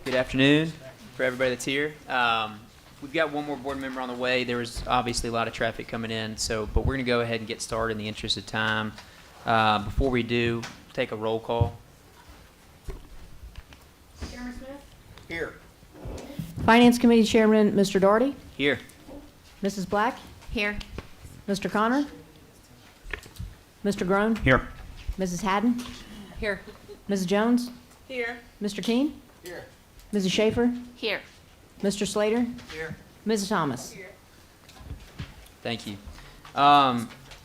Good afternoon for everybody that's here. We've got one more board member on the way. There was obviously a lot of traffic coming in, but we're going to go ahead and get started in the interest of time. Before we do, take a roll call. Chairman Smith? Here. Finance Committee Chairman, Mr. Daugherty? Here. Mrs. Black? Here. Mr. Connor? Mr. Groan? Here. Mrs. Haddon? Here. Mrs. Jones? Here. Mr. Keene? Here. Mrs. Schaefer? Here. Mr. Slater? Here. Mrs. Thomas? Thank you.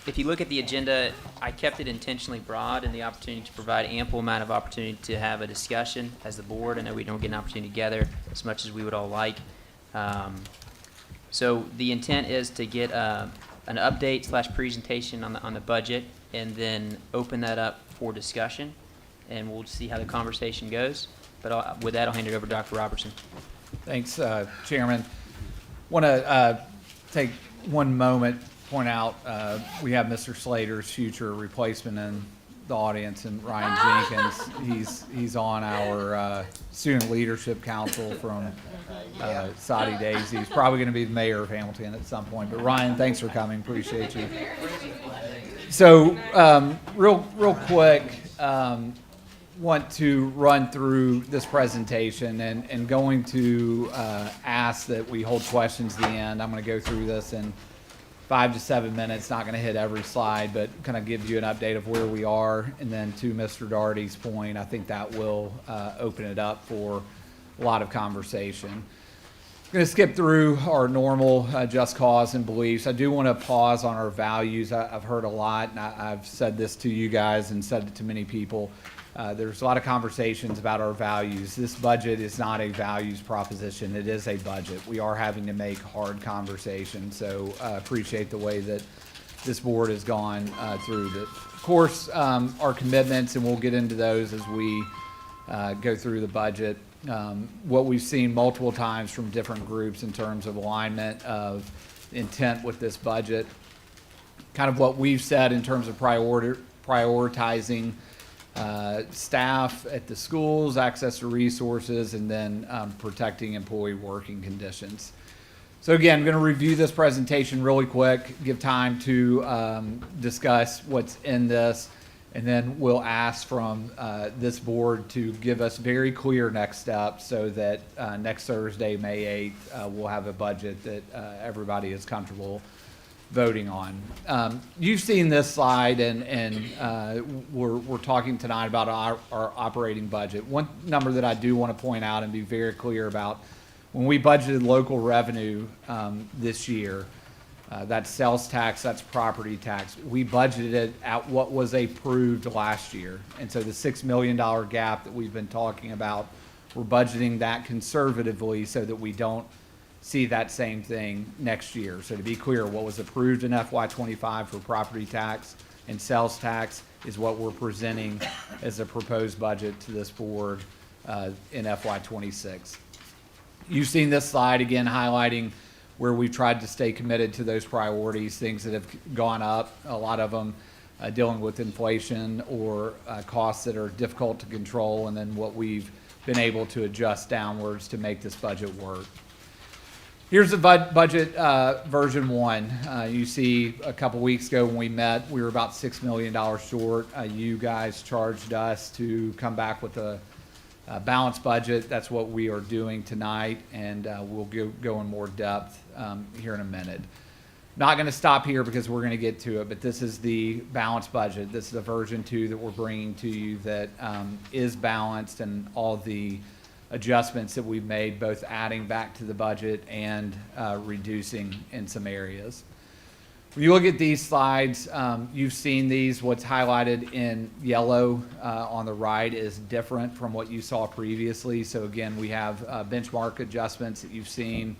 if you look at the agenda, I kept it intentionally broad and the opportunity to provide ample amount of opportunity to have a discussion as the board. I know we don't get an opportunity together as much as we would all like. So the intent is to get an update / presentation on the budget and then open that up for discussion, and we'll see how the conversation goes. But with that, I'll hand it over to Dr. Robertson. Thanks, Chairman. Want to take one moment, point out we have Mr. Slater's future replacement in the audience, and Ryan Jenkins. He's on our Student Leadership Council from Saudi days. He's probably going to be the mayor of Hamilton at some point. But Ryan, thanks for coming. Appreciate you. So real quick, want to run through this presentation and going to ask that we hold questions at the end. I'm going to go through this in 5 to 7 minutes. Not going to hit every slide, but kind of give you an update of where we are. And then to Mr. Daugherty's point, I think that will open it up for a lot of conversation. I'm going to skip through our normal just cause and beliefs. I do want to pause on our values. I've heard a lot, and I've said this to you guys and said it to many people. There's a lot of conversations about our values. This budget is not a values proposition. It is a budget. We are having to make hard conversations, so appreciate the way that this board has gone through that. Of course, our commitments, and we'll get into those as we go through the budget. What we've seen multiple times from different groups in terms of alignment of intent with this budget, kind of what we've said in terms of prioritizing staff at the schools, access to resources, and then protecting employee working conditions. So again, I'm going to review this presentation really quick, give time to discuss what's in this, and then we'll ask from this board to give us very clear next steps so that next Thursday, May 8th, we'll have a budget that everybody is comfortable voting on. You've seen this slide, and we're talking tonight about our operating budget. One number that I do want to point out and be very clear about, when we budgeted local revenue this year, that's sales tax, that's property tax, we budgeted it at what was approved last year. And so the $6 million gap that we've been talking about, we're budgeting that conservatively so that we don't see that same thing next year. So to be clear, what was approved in FY25 for property tax and sales tax is what we're presenting as a proposed budget to this board in FY26. You've seen this slide again highlighting where we've tried to stay committed to those priorities, things that have gone up, a lot of them dealing with inflation or costs that are difficult to control, and then what we've been able to adjust downwards to make this budget work. Here's the budget version 1. You see a couple weeks ago when we met, we were about $6 million short. You guys charged us to come back with a balanced budget. That's what we are doing tonight, and we'll go in more depth here in a minute. Not going to stop here because we're going to get to it, but this is the balanced budget. This is the version 2 that we're bringing to you that is balanced, and all the adjustments that we've made, both adding back to the budget and reducing in some areas. When you look at these slides, you've seen these. What's highlighted in yellow on the right is different from what you saw previously. So again, we have benchmark adjustments that you've seen,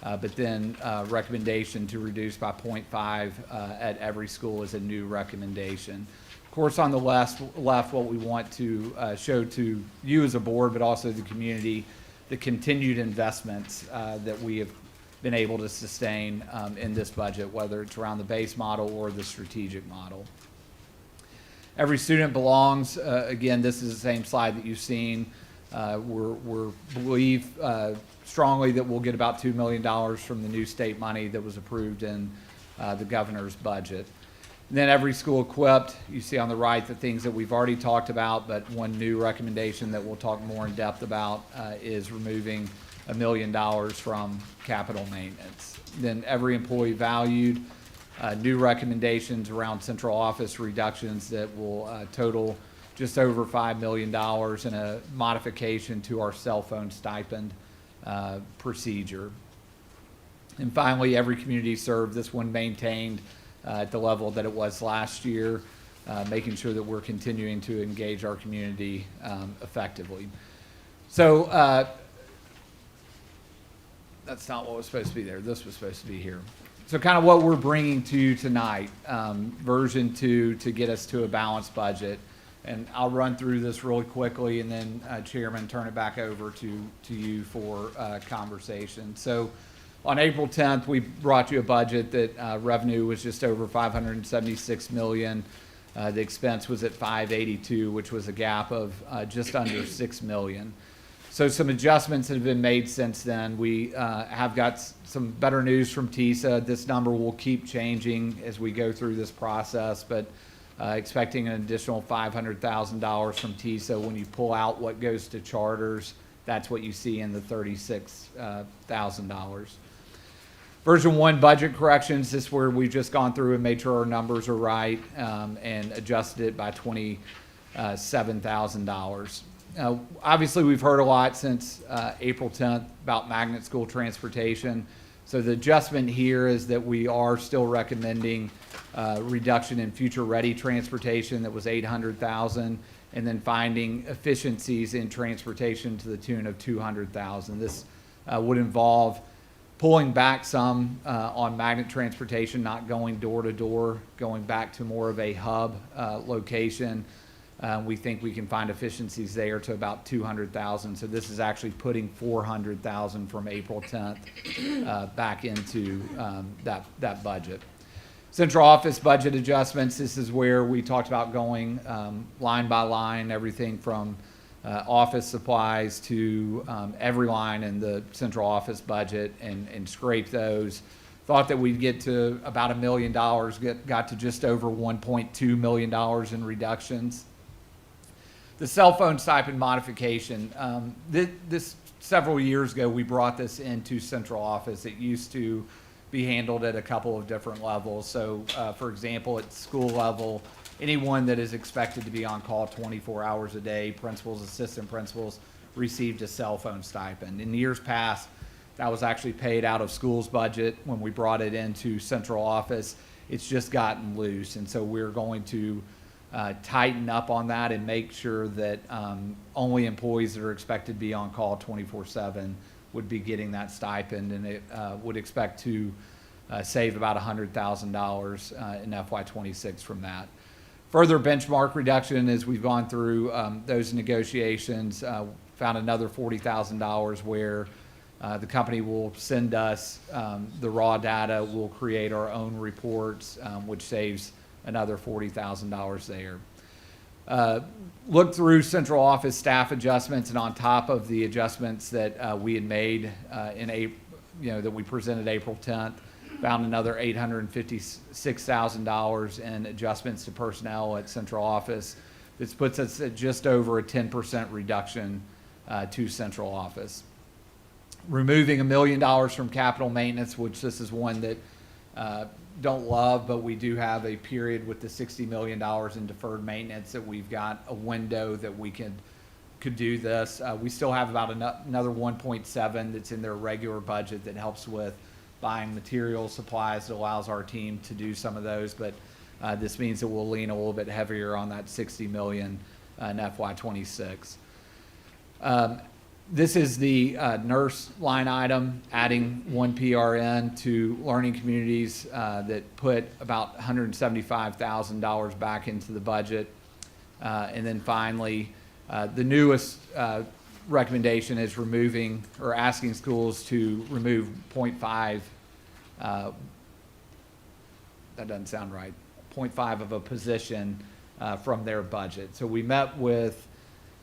but then recommendation to reduce by 0.5 at every school is a new recommendation. Of course, on the left, what we want to show to you as a board, but also the community, the continued investments that we have been able to sustain in this budget, whether it's around the base model or the strategic model. Every student belongs. Again, this is the same slide that you've seen. We believe strongly that we'll get about $2 million from the new state money that was approved in the governor's budget. And then every school equipped. You see on the right the things that we've already talked about, but one new recommendation that we'll talk more in depth about is removing $1 million from capital maintenance. Then every employee valued. New recommendations around central office reductions that will total just over $5 million, and a modification to our cell phone stipend procedure. And finally, every community served, this one maintained at the level that it was last year, making sure that we're continuing to engage our community effectively. So that's not what was supposed to be there. This was supposed to be here. So kind of what we're bringing to you tonight, version 2 to get us to a balanced budget. And I'll run through this really quickly and then Chairman, turn it back over to you for conversation. So on April 10th, we brought you a budget that revenue was just over $576 million. The expense was at $582, which was a gap of just under $6 million. So some adjustments have been made since then. We have got some better news from TISA. This number will keep changing as we go through this process, but expecting an additional $500,000 from TISA. When you pull out what goes to charters, that's what you see in the $36,000. Version 1 budget corrections, this is where we've just gone through and made sure our numbers are right and adjusted it by $27,000. Obviously, we've heard a lot since April 10th about magnet school transportation. So the adjustment here is that we are still recommending reduction in future ready transportation that was $800,000, and then finding efficiencies in transportation to the tune of $200,000. This would involve pulling back some on magnet transportation, not going door to door, going back to more of a hub location. We think we can find efficiencies there to about $200,000. So this is actually putting $400,000 from April 10th back into that budget. Central office budget adjustments. This is where we talked about going line by line, everything from office supplies to every line in the central office budget and scrape those. Thought that we'd get to about $1 million, got to just over $1.2 million in reductions. The cell phone stipend modification, this several years ago, we brought this into central office. It used to be handled at a couple of different levels. So, for example, at school level, anyone that is expected to be on call 24 hours a day, principals, assistant principals, received a cell phone stipend. In years past, that was actually paid out of school's budget. When we brought it into central office, it's just gotten loose. And so we're going to tighten up on that and make sure that only employees that are expected to be on call 24/7 would be getting that stipend, and it would expect to save about $100,000 in FY26 from that. Further benchmark reduction as we've gone through those negotiations, found another $40,000 where the company will send us the raw data. We'll create our own reports, which saves another $40,000 there. Look through central office staff adjustments, and on top of the adjustments that we had made that we presented April 10th, found another $856,000 in adjustments to personnel at central office. This puts us at just over a 10% reduction to central office. Removing $1 million from capital maintenance, which this is one that don't love, but we do have a period with the $60 million in deferred maintenance that we've got a window that we could do this. We still have about another 1.7 that's in their regular budget that helps with buying material supplies that allows our team to do some of those, but this means that we'll lean a little bit heavier on that $60 million in FY26. This is the nurse line item, adding one PRN to learning communities that put about $175,000 back into the budget. And then finally, the newest recommendation is removing or asking schools to remove 0.5, that doesn't sound right, 0.5 of a position from their budget. So we met with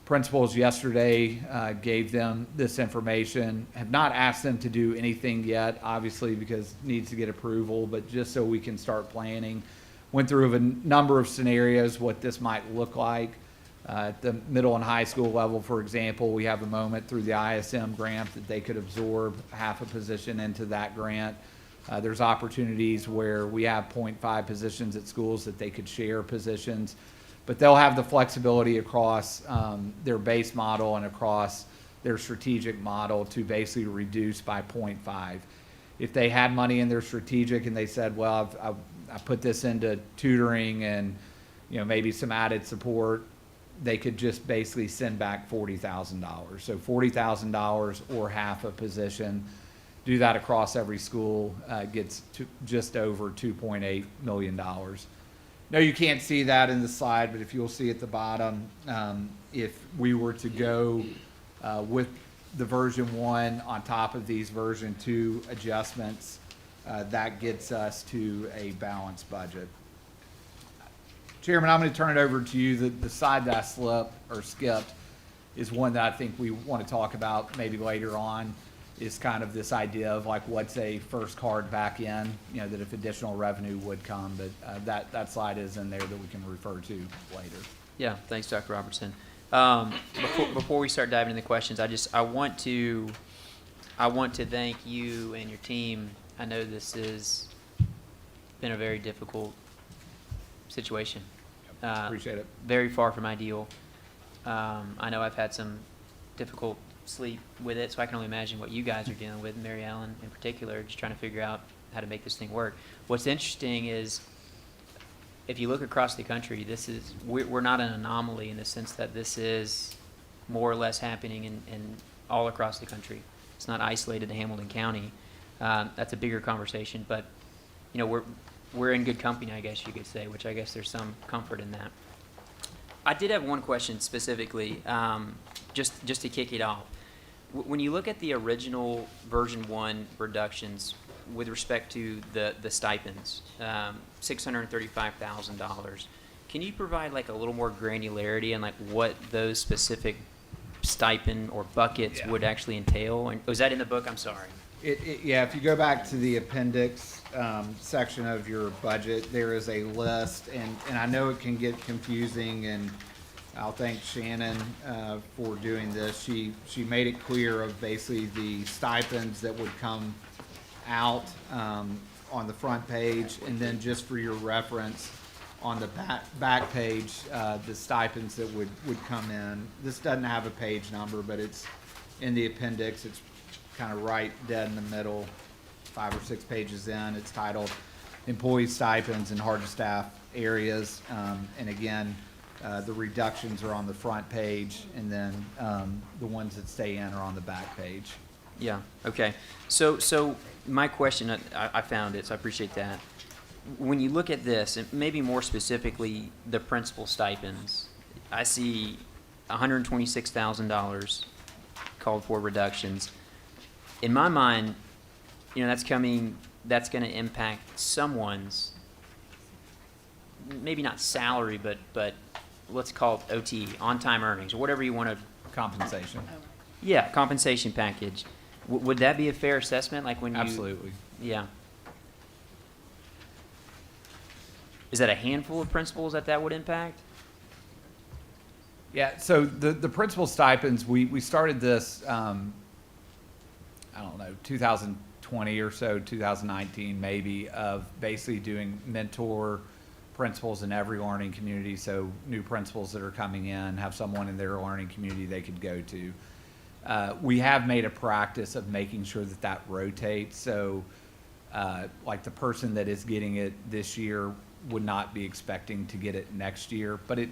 principals yesterday, gave them this information, have not asked them to do anything yet, obviously because it needs to get approval, but just so we can start planning. Went through a number of scenarios what this might look like. At the middle and high school level, for example, we have a moment through the ISM grant that they could absorb half a position into that grant. There's opportunities where we have 0.5 positions at schools that they could share positions, but they'll have the flexibility across their base model and across their strategic model to basically reduce by 0.5. if they had money in their strategic and they said, well, I put this into tutoring and, maybe some added support, they could just basically send back $40,000. So $40,000 or half a position. Do that across every school, gets to just over $2.8 million. No, you can't see that in the slide, but if you'll see at the bottom, if we were to go with the version 1 on top of these version 2 adjustments, that gets us to a balanced budget. Chairman, I'm going to turn it over to you. The side that I skipped is one that I think we want to talk about maybe later on, is kind of this idea of like what's a first card back in, that if additional revenue would come, but that slide is in there that we can refer to later. Yeah, thanks, Dr. Robertson. Before we start diving into the questions, I want to thank you and your team. I know this has been a very difficult situation. Appreciate it. Very far from ideal. I know I've had some difficult sleep with it, so I can only imagine what you guys are dealing with, Mary Ellen in particular, just trying to figure out how to make this thing work. What's interesting is, if you look across the country, we're not an anomaly in the sense that this is more or less happening in all across the country. It's not isolated to Hamilton County. That's a bigger conversation, but we're in good company, I guess you could say, which I guess there's some comfort in that. I did have one question specifically, just to kick it off. When you look at the original version 1 reductions with respect to the stipends, $635,000, can you provide like a little more granularity on like what those specific stipend or buckets would actually entail? And was that in the book? I'm sorry. Yeah, if you go back to the appendix section of your budget, there is a list, and I know it can get confusing, and I'll thank Shannon for doing this. She made it clear of basically the stipends that would come out on the front page, and then just for your reference, on the back page, the stipends that would come in. This doesn't have a page number, but it's in the appendix. It's kind of right dead in the middle, 5 or 6 pages in. It's titled Employee Stipends in Hard to Staff Areas. And again, the reductions are on the front page, and then the ones that stay in are on the back page. Yeah, okay. So my question, I found it, so I appreciate that. When you look at this, and maybe more specifically the principal stipends, I see $126,000 called for reductions. In my mind, that's going to impact someone's, maybe not salary, but let's call it OT, on-time earnings, or whatever you want to. Compensation. Yeah, compensation package. Would that be a fair assessment? Like when you. Absolutely. Yeah. Is that a handful of principals that would impact? Yeah, so the principal stipends, we started this, I don't know, 2020 or so, 2019 maybe, of basically doing mentor principals in every learning community. So new principals that are coming in have someone in their learning community they could go to. We have made a practice of making sure that rotates. So like the person that is getting it this year would not be expecting to get it next year. But it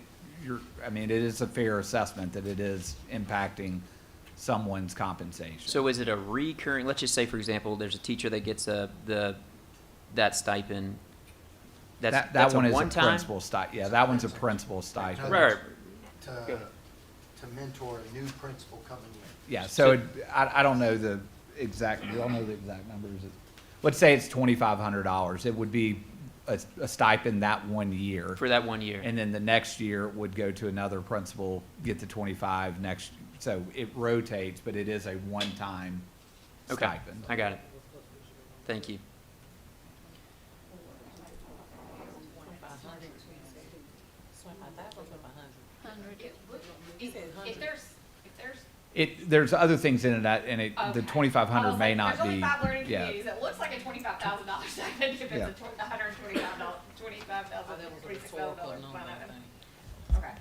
is a fair assessment that it is impacting someone's compensation. So is it a recurring, let's just say, for example, there's a teacher that gets that stipend. That's one a is one-time? a principal stipend. Yeah, that one's a principal stipend. Right. To mentor a new principal coming in. Yeah, so I don't know the exact, do y'all know the exact numbers? Let's say it's $2,500. It would be a stipend that 1 year. For that 1 year. And then the next year would go to another principal, get the 25 next. So it rotates, but it is a one-time Okay, stipend. I got it. Thank you. There's other things in it that, and the Okay. 2,500 may not There's only be. 5 learning Yeah. communities. It looks like a $25,000 stipend if it's Yeah. a $125,000, $26,000 line item. Okay.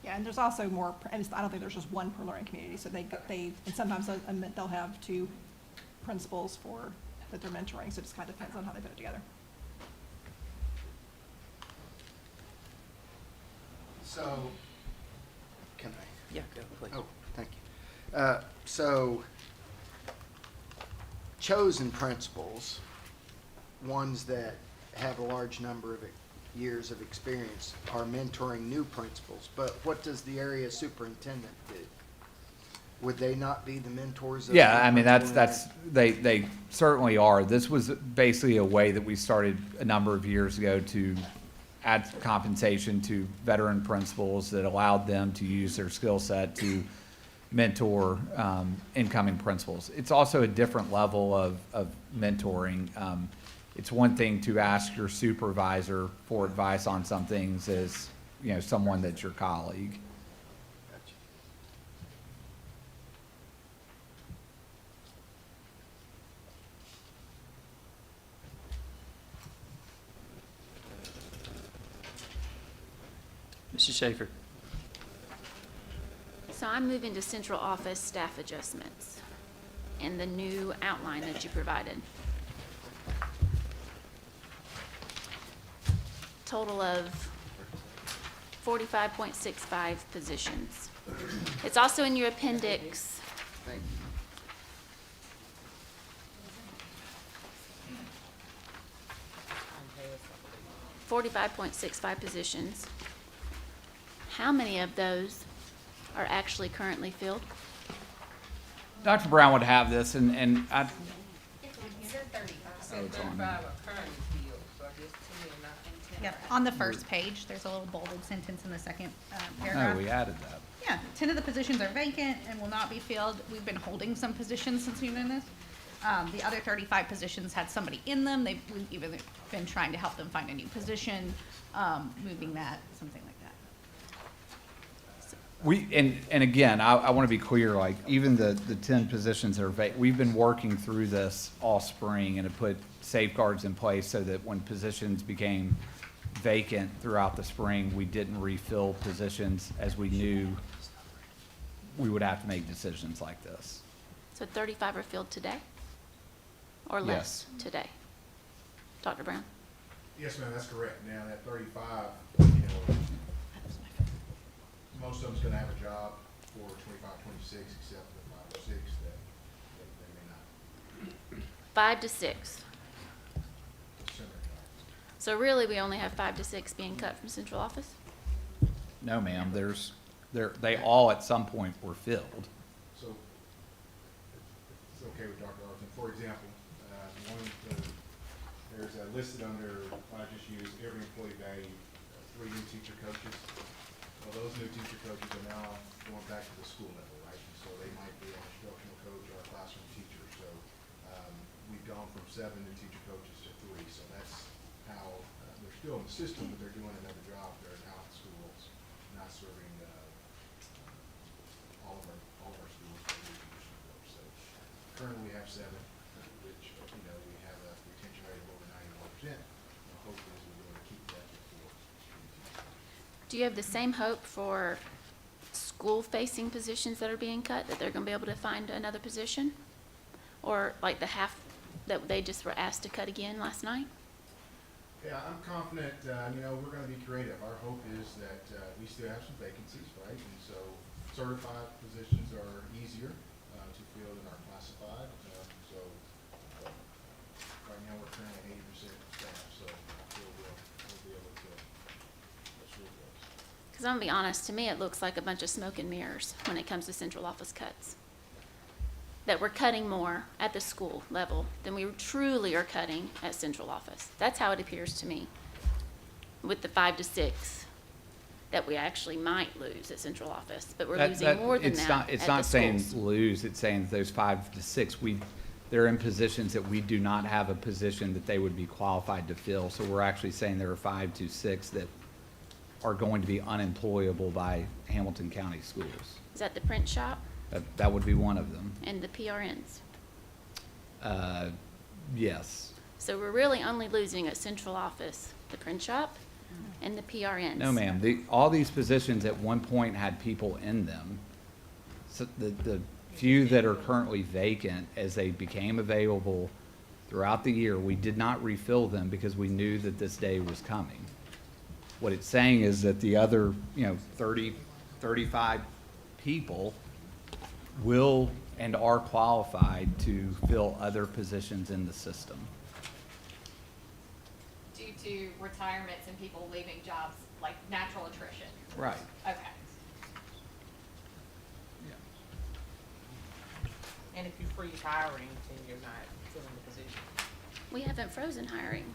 Yeah, and there's also more, and I don't think there's just one per learning community, so and sometimes they'll have 2 principals for that they're mentoring, so it just kind of depends on how they put it together. So, can I? Yeah, go, please. Oh, thank you. So, chosen principals, ones that have a large number of years of experience, are mentoring new principals. But what does the area superintendent do? Would they not be the mentors of the Yeah, new I mean, principal they certainly are. This was basically a way that we started a number of years ago to add compensation to veteran principals that allowed them to use their skill set to mentor incoming principals. It's also a different level of mentoring. It's one thing to ask your supervisor for advice on some things as, you know, someone that's your colleague. Gotcha. Mr. Schaefer. So I'm moving to central office staff adjustments and the new outline that you provided. Total of 45.65 positions. It's also in your appendix. Thank you. 45.65 positions. How many of those are actually currently filled? Dr. Brown would have this, and I, It said 35. it's on. Yeah, on the first page, there's a little bolded sentence in the second No, paragraph. we added that. Yeah, 10 of the positions are vacant and will not be filled. We've been holding some positions since we've done this. The other 35 positions had somebody in them. We've even been trying to help them find a new position, moving that, something like that. And again, I want to be clear, like, even the 10 positions that are vacant, we've been working through this all spring and have put safeguards in place so that when positions became vacant throughout the spring, we didn't refill positions as we knew we would have to make decisions like this. So 35 are filled today? Or less today? Dr. Brown? Yes, ma'am, that's correct. Now, that 35, you know, most of them's gonna have a job for 25, 26, except the 5 or 6 that they may not. 5 to 6. Sooner. So really, we only have 5 to 6 being cut from central office? No, ma'am, they all at some point were filled. So, it's okay with Dr. Arthur. For example, there's listed under, I just use every employee value, 3 new teacher coaches. Well, those new teacher coaches are now going back to the school level, right? And so they might be an instructional coach or a classroom teacher. So we've gone from 7 new teacher coaches to 3. So that's how they're still in the system, but they're doing another job. They're now at schools, not serving all of our schools. But we traditionally work. So currently we have 7, which you know we have a retention rate of over 91%. Hopefully we're going to keep that before. Do you have the same hope for school-facing positions that are being cut, that they're gonna be able to find another position? Or like the half that they just were asked to cut again last night? Yeah, I'm confident, you know, we're gonna be creative. Our hope is that, we still have some vacancies, right? And so certified positions are easier, to fill than our classified. So, right now we're currently at 80% staff, so I feel we'll be able to, let's really go. Because I'm gonna be honest, to me, it looks like a bunch of smoke and mirrors when it comes to central office cuts. That we're cutting more at the school level than we truly are cutting at central office. That's how it appears to me. With the 5 to 6 that we actually might lose at central office, but we're losing more than that It's at not the saying schools. lose, it's saying those 5 to 6, they're in positions that we do not have a position that they would be qualified to fill. So we're actually saying there are 5 to 6 that are going to be unemployable by Hamilton County Schools. Is that the print shop That would be one of them. and the PRNs? Yes. So we're really only losing at central office, the print shop and the PRNs. No, ma'am. All these positions at one point had people in them. So the few that are currently vacant, as they became available, throughout the year. We did not refill them because we knew that this day was coming. What it's saying is that the other, 30, 35 people will and are qualified to fill other positions in the system. Due to retirements and people leaving jobs, like natural attrition. Right. Okay. And if you freeze hiring, then you're not filling the position. We haven't frozen hiring.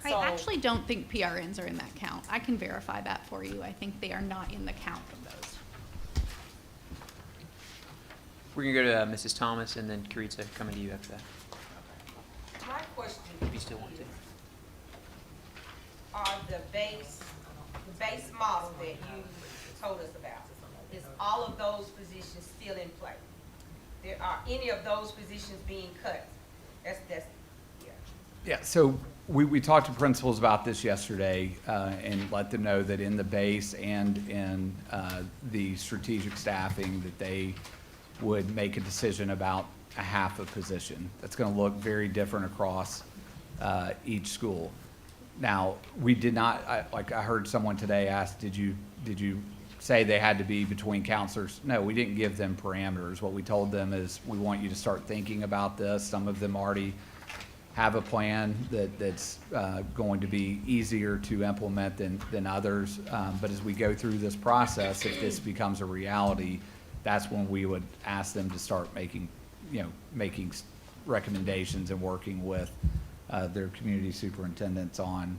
I actually don't think PRNs are in that count. I can verify that for you. I think they are not in the count of those. We're gonna go to Mrs. Thomas and then Karitza coming to you after that, My question if you still want to. are the base model that you told us about, is all of those positions still in play? There are any of those positions being cut? That's, yeah. Yeah, so we talked to principals about this yesterday and let them know that in the base and in the strategic staffing that they would make a decision about a half a position. That's going to look very different across each school. Now, we did not, I heard someone today ask, did you say they had to be between counselors? No, we didn't give them parameters. What we told them is, we want you to start thinking about this. Some of them already have a plan that's going to be easier to implement than others. But as we go through this process, if this becomes a reality, that's when we would ask them to start making recommendations and working with their community superintendents on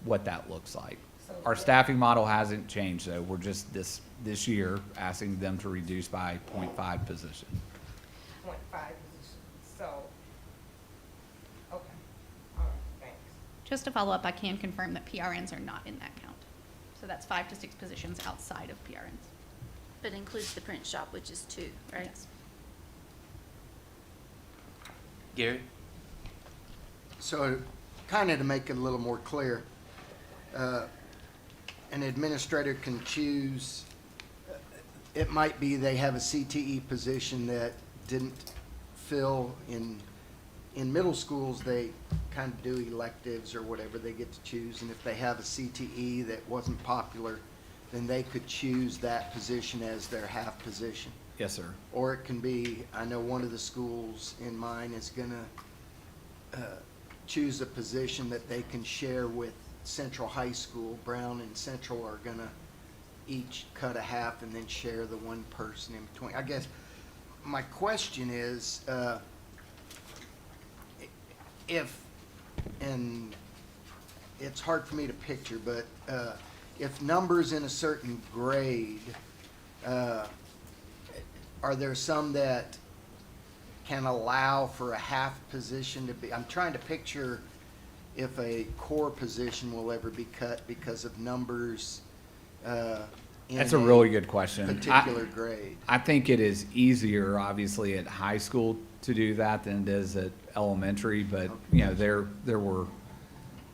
what that looks like. Our staffing model hasn't changed, though. We're just this year asking them to reduce by 0.5 position. 0.5 positions, so, okay, all right, thanks. Just to follow up, I can confirm that PRNs are not in that count. So that's 5 to 6 positions outside of PRNs. But includes the print shop, which is 2, right? Yes. Gary? So, kind of to make it a little more clear, an administrator can choose, it might be they have a CTE position that didn't fill in middle schools, they kind of do electives or whatever, they get to choose. And if they have a CTE that wasn't popular, then they could choose that position as their half position. Yes, sir. Or it can be, I know one of the schools in mine is gonna choose a position that they can share with Central High School. Brown and Central are gonna each cut a half and then share the one person in between. I guess my question is, if, and it's hard for me to picture, but if numbers in a certain grade, are there some that can allow for a half position to be, I'm trying to picture if a core position will ever be cut because of numbers in That's a really good question. particular grade. I think it is easier, obviously, at high school to do that than it is at elementary, but, there were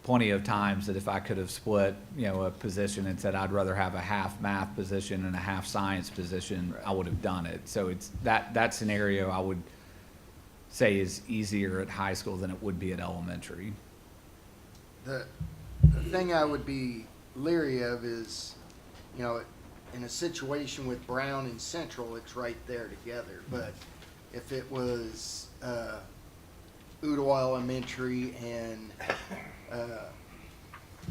plenty of times that if I could have split, a position and said I'd rather have a half math position and a half science position, I would have done it. So it's that scenario I would say is easier at high school than it would be at elementary. The thing I would be leery of is, in a situation with Brown and Central, it's right there together. But if it was Udo Elementary and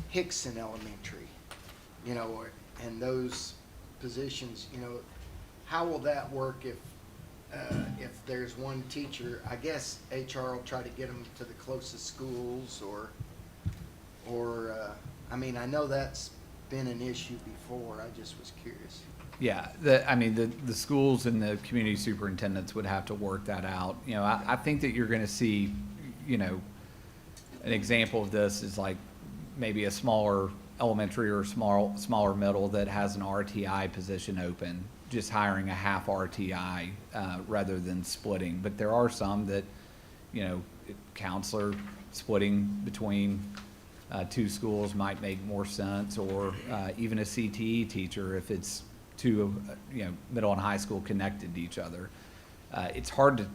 Hickson Elementary, and those positions, how will that work if there's one teacher? I guess HR will try to get them to the closest schools, or I know that's been an issue before. I just was curious. Yeah, the schools and the community superintendents would have to work that out. I think that you're gonna see, an example of this is like maybe a smaller elementary or smaller middle that has an RTI position open, just hiring a half RTI rather than splitting. But there are some that, counselor splitting between two schools might make more sense, or even a CTE teacher if it's two, middle and high school connected to each other. It's hard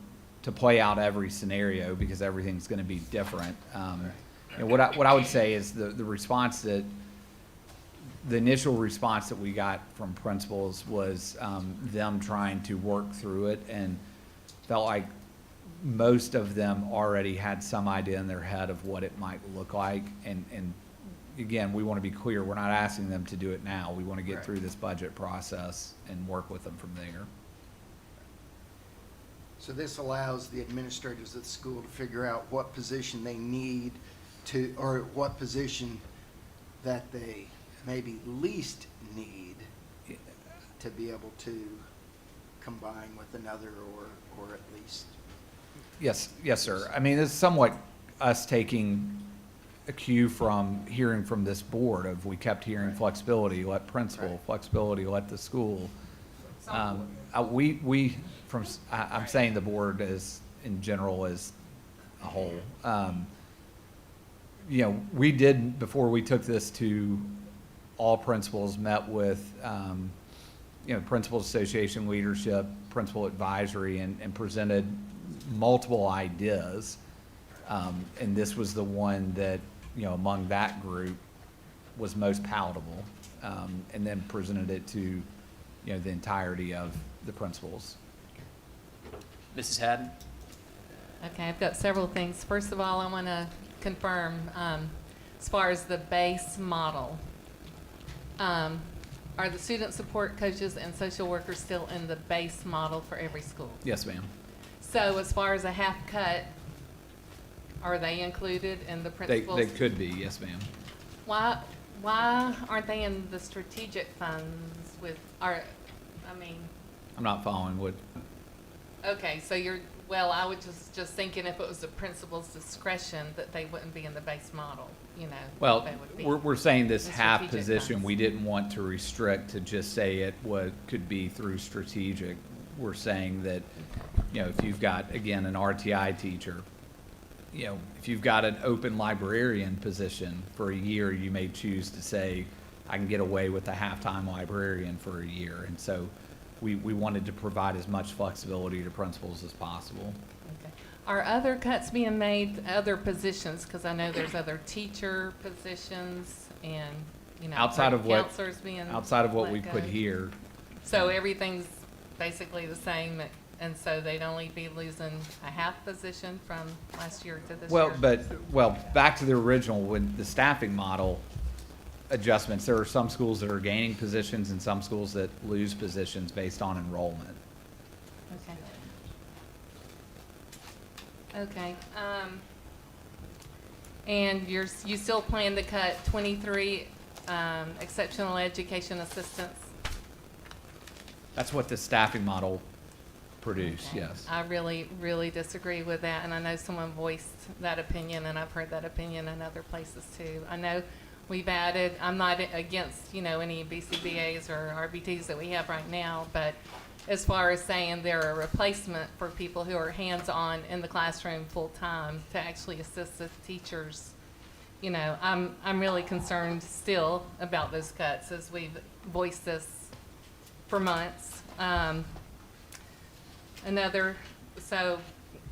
to to play out every scenario because everything's gonna be different. You know, what I would say is the response that, the initial response that we got from principals was, them trying to work through it, and felt like most of them already had some idea in their head of what it might look like. And again, we want to be clear, we're not asking them to do it now. We want to get Right. through this budget process and work with them from there. So this allows the administrators of the school to figure out what position they need to, or what position that they maybe least need to be able to combine with another, or at least. Yes, yes, sir. I mean, it's somewhat us taking a cue from hearing from this board of, we kept hearing flexibility, let principal, Right. flexibility, let the school. I'm saying the board as, in general, as a whole. You know, we did, before we took this to all principals, met with, you know, Principals Association leadership, principal advisory, and presented multiple ideas. And this was the one that, you know, among that group was most palatable. And then presented it to, you know, the entirety of the principals. Mrs. Haddon? Okay, I've got several things. First of all, I want to confirm, as far as the base model, are the student support coaches and social workers still in the base model for every school? Yes, ma'am. So as far as a half cut, are they included in the principals? They could be, yes, ma'am. Why aren't they in the strategic funds with, I mean, I'm not following what, okay, so well, I was just thinking if it was the principal's discretion that they wouldn't be in the base model, you know. well, they would be we're saying this in half strategic position, funds. we didn't want to restrict to just say it could be through strategic. We're saying that, you know, if you've got, again, an RTI teacher, you know, if you've got an open librarian position for a year, you may choose to say, I can get away with a half-time librarian for a year. And so we wanted to provide as much flexibility to principals as possible. Okay. Are other cuts being made, other positions, because I know there's other teacher positions and, you know, Outside of what, counselors being outside of what let we go. put here, So everything's basically the same, and so they'd only be losing a half position from last year to this year? Well, back to the original, with the staffing model adjustments, there are some schools that are gaining positions and some schools that lose positions based on enrollment. Okay. Okay, and you still plan to cut 23 exceptional education assistants? That's what the staffing model produced, yes. I really, really disagree with that, and I know someone voiced that opinion, and I've heard that opinion in other places too. I know we've added, I'm not against, you know, any BCBAs or RBTs that we have right now, but as far as saying they're a replacement for people who are hands-on in the classroom full-time to actually assist the teachers, you know, I'm really concerned still about those cuts, as we've voiced this for months. So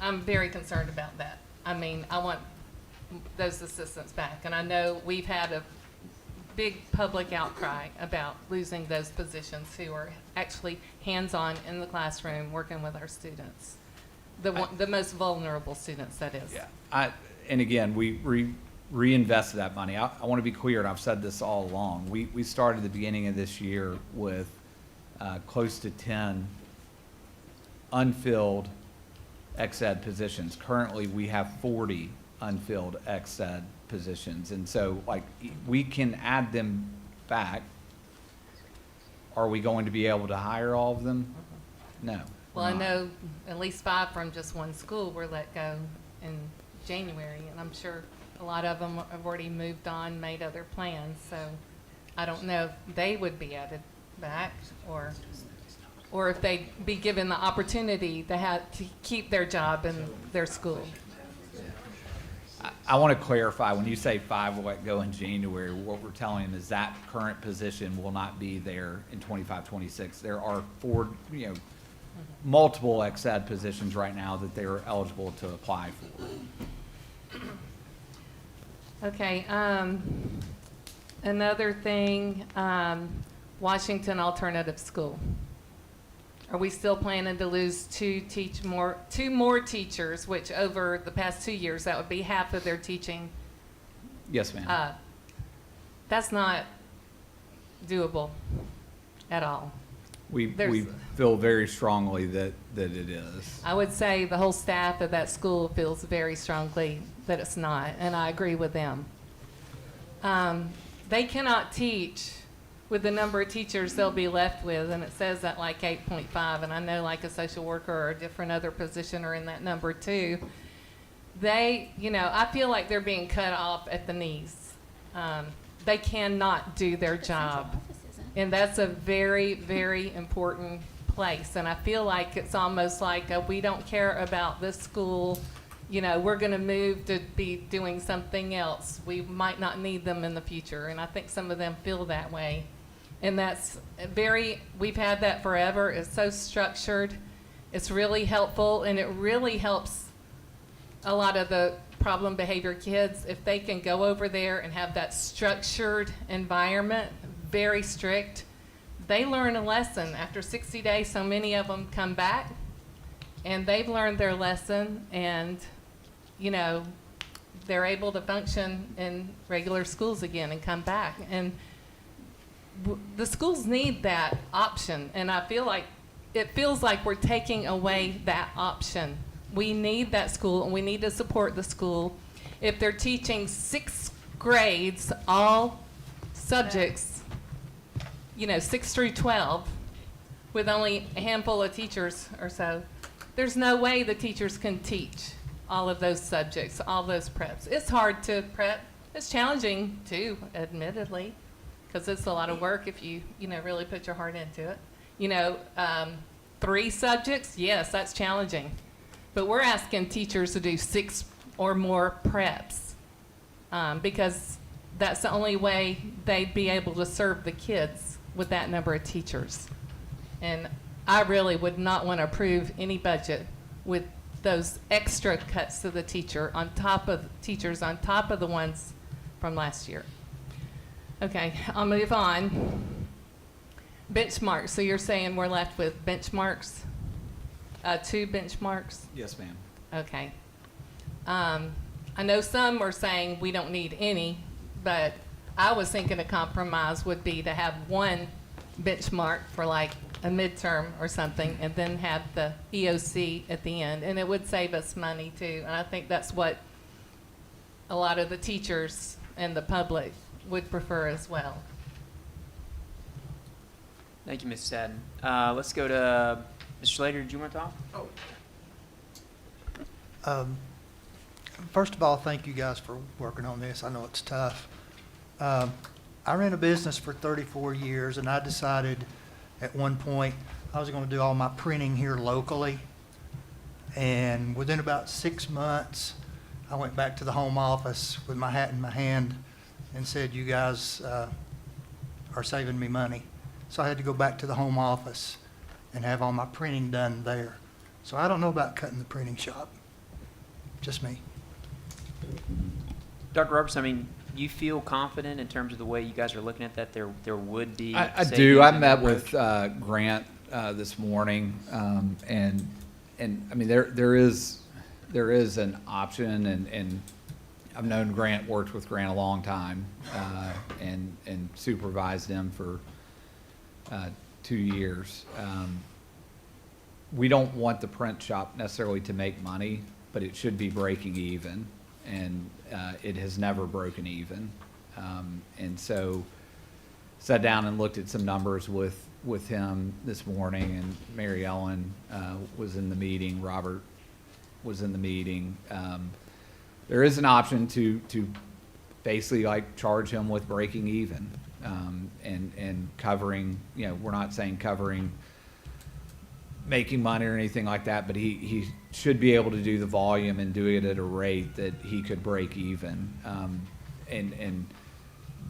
I'm very concerned about that. I mean, I want those assistants back, and I know we've had a big public outcry about losing those positions who are actually hands-on in the classroom working with our students. The most vulnerable students, that is. Yeah, and again, we reinvested that money. I want to be clear, and I've said this all along. We started the beginning of this year with close to 10 unfilled ex-ed positions. Currently, we have 40 unfilled ex-ed positions, and so like we can add them back. Are we going to be able to hire all of them? No. Well, I we're not. know at least 5 from just one school were let go in January, and I'm sure a lot of them have already moved on, made other plans, so I don't know if they would be added back, or if they'd be given the opportunity to keep their job in their school. I want to clarify, when you say 5 will let go in January, what we're telling them is that current position will not be there in 25, 26. There are 4, you know, multiple ex-ed positions right now that they are eligible to apply for. Okay, another thing, Washington Alternative School. Are we still planning to lose two more teachers, which over the past 2 years, that would be half of their teaching? Yes, ma'am. That's not doable at all. We there's- feel very strongly that it is. I would say the whole staff of that school feels very strongly that it's not, and I agree with them. They cannot teach with the number of teachers they'll be left with, and it says that like 8.5, and I know like a social worker or a different other position are in that number too. They, I feel like they're being cut off at the knees. They cannot do their job. And that's a very, very important place. And I feel like it's almost like we don't care about this school. We're going to move to be doing something else. We might not need them in the future. And I think some of them feel that way. And that's we've had that forever. It's so structured. It's really helpful. And it really helps a lot of the problem behavior kids if they can go over there and have that structured environment, very strict. They learn a lesson. After 60 days, so many of them come back, and they've learned their lesson, and, they're able to function in regular schools again and come back. And the schools need that option, and I feel like it feels like we're taking away that option. We need that school, and we need to support the school. If they're teaching 6 grades, all subjects, 6 through 12, with only a handful of teachers or so, there's no way the teachers can teach all of those subjects, all those preps. It's hard to prep. It's challenging too, admittedly, because it's a lot of work if you, really put your heart into it. 3 subjects, yes, that's challenging. But we're asking teachers to do 6 or more preps because that's the only way they'd be able to serve the kids with that number of teachers. And I really would not want to approve any budget with those extra cuts to the teachers on top of the ones from last year. Okay, I'll move on. Benchmarks. So you're saying we're left with benchmarks? 2 benchmarks? Yes, ma'am. Okay. I know some are saying we don't need any, but I was thinking a compromise would be to have 1 benchmark for like a midterm or something, and then have the EOC at the end, and it would save us money too. And I think that's what a lot of the teachers and the public would prefer as well. Thank you, Ms. Sadden. Let's go to Mr. Slater. Did you want to talk? First of all, thank you guys for working on this. I know it's tough. I ran a business for 34 years, and I decided at one point I was going to do all my printing here locally. And within about 6 months, I went back to the home office with my hat in my hand and said, you guys are saving me money. So I had to go back to the home office and have all my printing done there. So I don't know about cutting the printing shop. Just me. Dr. Robertson, you feel confident in terms of the way you guys are looking at that there would be I savings do. I in met the with approach? Grant this morning, and I mean there is an option, and I've known Grant, worked with Grant a long time, and supervised him for 2 years. We don't want the print shop necessarily to make money, but it should be breaking even, and it has never broken even. And so sat down and looked at some numbers with him this morning, and Mary Ellen was in the meeting, Robert was in the meeting. There is an option to basically like charge him with breaking even, and covering, we're not saying covering making money or anything like that, but he should be able to do the volume and do it at a rate that he could break even. And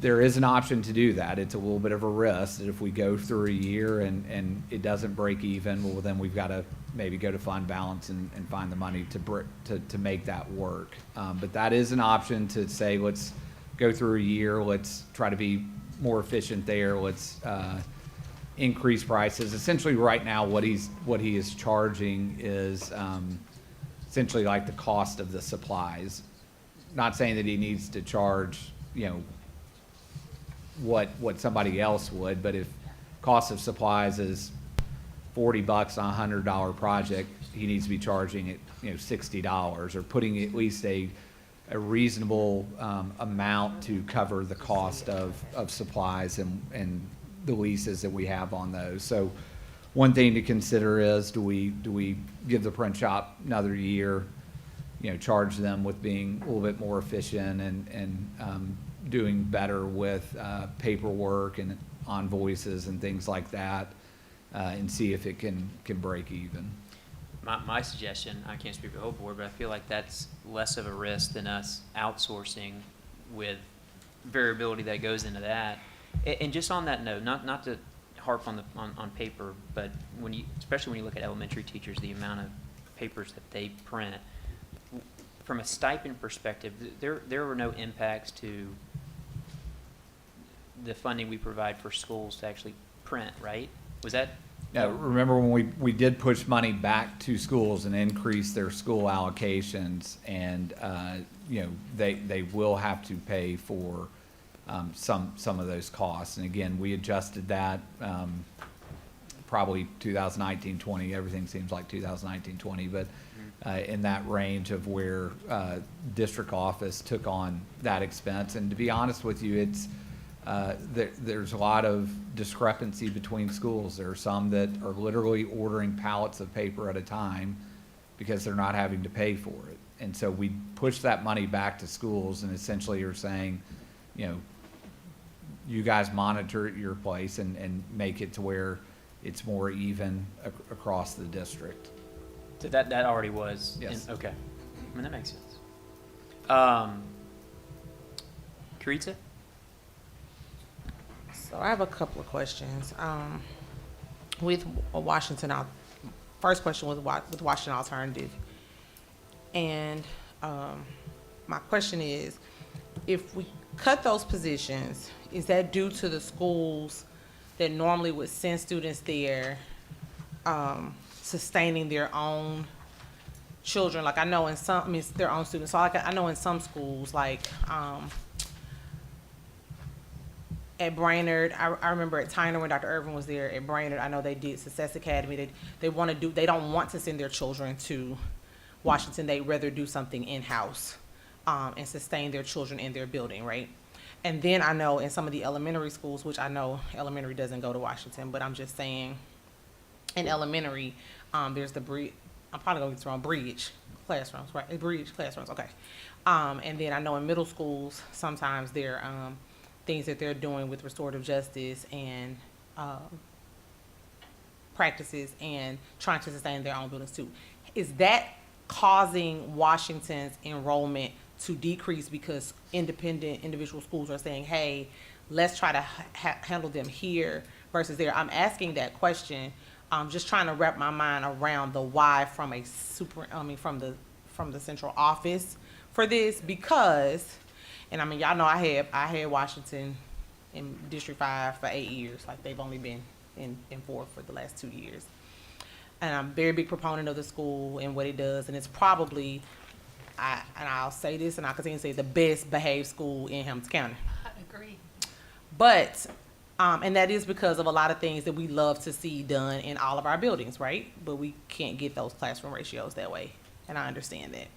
there is an option to do that. It's a little bit of a risk that if we go through a year and it doesn't break even, well, then we've got to maybe go to fund balance and find the money to make that work. But that is an option to say, let's go through a year, let's try to be more efficient there, let's increase prices. Essentially right now, what he is charging is essentially like the cost of the supplies. Not saying that he needs to charge, you know, what somebody else would, but if cost of supplies is $40 on a $100 project, he needs to be charging it, you know, $60, or putting at least a reasonable amount to cover the cost of supplies and the leases that we have on those. So one thing to consider is, do we give the print shop another year, you know, charge them with being a little bit more efficient and doing better with paperwork and invoices and things like that, and see if it can break even. My suggestion, I can't speak for the whole board, but I feel like that's less of a risk than us outsourcing with variability that goes into that. And just on that note, not to harp on paper, but especially when you look at elementary teachers, the amount of papers that they print, from a stipend perspective, there were no impacts to the funding we provide for schools to actually print, right? Was that? Now, remember when we did push money back to schools and increase their school allocations, and you know, they will have to pay for some of those costs. And again, we adjusted that probably 2019-20. Everything seems like 2019-20, but in that range of where district office took on that expense. And to be honest with you, it's there's a lot of discrepancy between schools. There are some that are literally ordering pallets of paper at a time because they're not having to pay for it. And so we push that money back to schools and essentially are saying, you know, you guys monitor your place and make it to where it's more even across the district. So that already was? Yes. Okay. I mean, that makes sense. Karitza? So I have a couple of questions. With Washington, first question was with Washington Alternative. And my question is, if we cut those positions, is that due to the schools that normally would send students there sustaining their own children? Like I know in some, I mean, their own students. So like I know in some schools, like at Brainerd, I remember at Tyner when Dr. Irvin was there at Brainerd, I know they did Success Academy. They don't want to send their children to Washington. They'd rather do something in-house and sustain their children in their building, right? And then I know in some of the elementary schools, which I know elementary doesn't go to Washington, but I'm just saying in elementary, there's the bridge, I'm probably gonna get this wrong, bridge classrooms, right? Bridge classrooms, okay. And then I know in middle schools, sometimes there are things that they're doing with restorative justice and practices and trying to sustain their own buildings too. Is that causing Washington's enrollment to decrease because independent individual schools are saying, hey, let's try to handle them here versus there? I'm asking that question. I'm just trying to wrap my mind around the why from from the central office for this, because, and I mean, y'all know I had Washington in District 5 for 8 years. Like they've only been in 4 for the last 2 years. And I'm a very big proponent of the school and what it does. And it's probably, I'll say this and I'll continue to say, the best behaved school in Hamilton County. I agree. But, and that is because of a lot of things that we love to see done in all of our buildings, right? But we can't get those classroom ratios that way. And I understand that.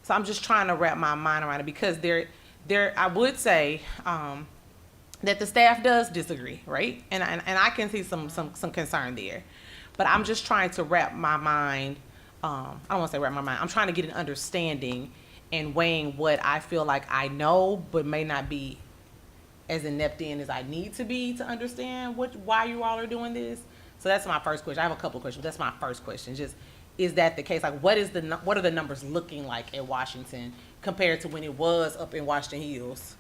So I'm just trying to wrap my mind around it because I would say that the staff does disagree, right? And I can see some concern there, but I'm just trying to wrap my mind. I don't want to say wrap my mind. I'm trying to get an understanding and weighing what I feel like I know, but may not be as inept in as I need to be to understand why you all are doing this. So that's my first question. I have a couple of questions. That's my first question. Just, is that the case? Like, what are the numbers looking like at Washington compared to when it was up in Washington Hills?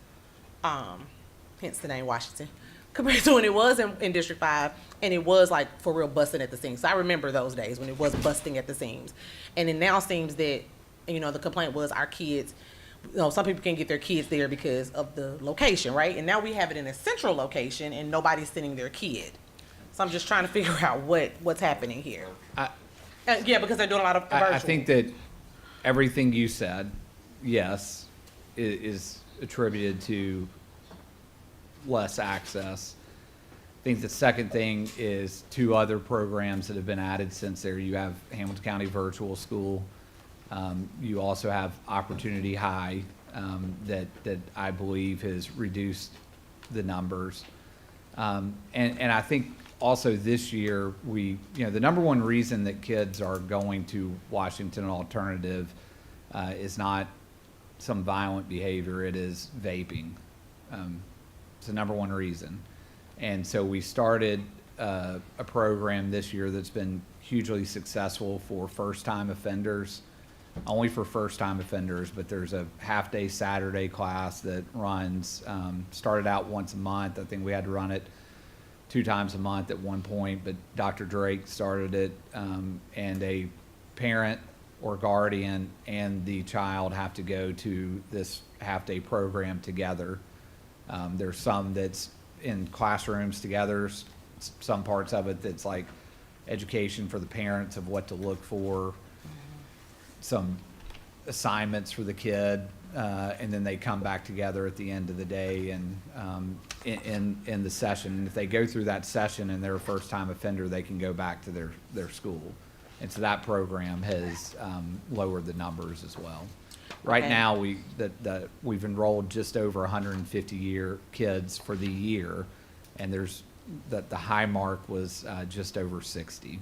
hence the name Washington, compared to when it was in District 5, and it was like for real busting at the seams. So I remember those days when it was busting at the seams. And it now seems that, you know, the complaint was our kids, you know, some people can't get their kids there because of the location, right? And now we have it in a central location and nobody's sending their kid. So I'm just trying to figure out what's happening here. Yeah, because they're doing a lot of virtual. I think that everything you said, yes, is attributed to less access. I think the second thing is 2 other programs that have been added since there. You have Hamilton County Virtual School. You also have Opportunity High that I believe has reduced the numbers. And I think also this year the number one reason that kids are going to Washington Alternative is not some violent behavior, it is vaping. It's the number one reason. And so we started a program this year that's been hugely successful for first-time offenders, only for first-time offenders, but there's a half-day Saturday class that runs, started out once a month. I think we had to run it 2 times a month at one point, but Dr. Drake started it, and a parent or guardian and the child have to go to this half-day program together. There's some that's in classrooms together, some parts of it that's like education for the parents of what to look for, some assignments for the kid, and then they come back together at the end of the day and in the session. And if they go through that session and they're a first-time offender, they can go back to their school. And so that program has lowered the numbers as well. Right Okay. now, we've enrolled just over 150 kids for the year, and the high mark was just over 60.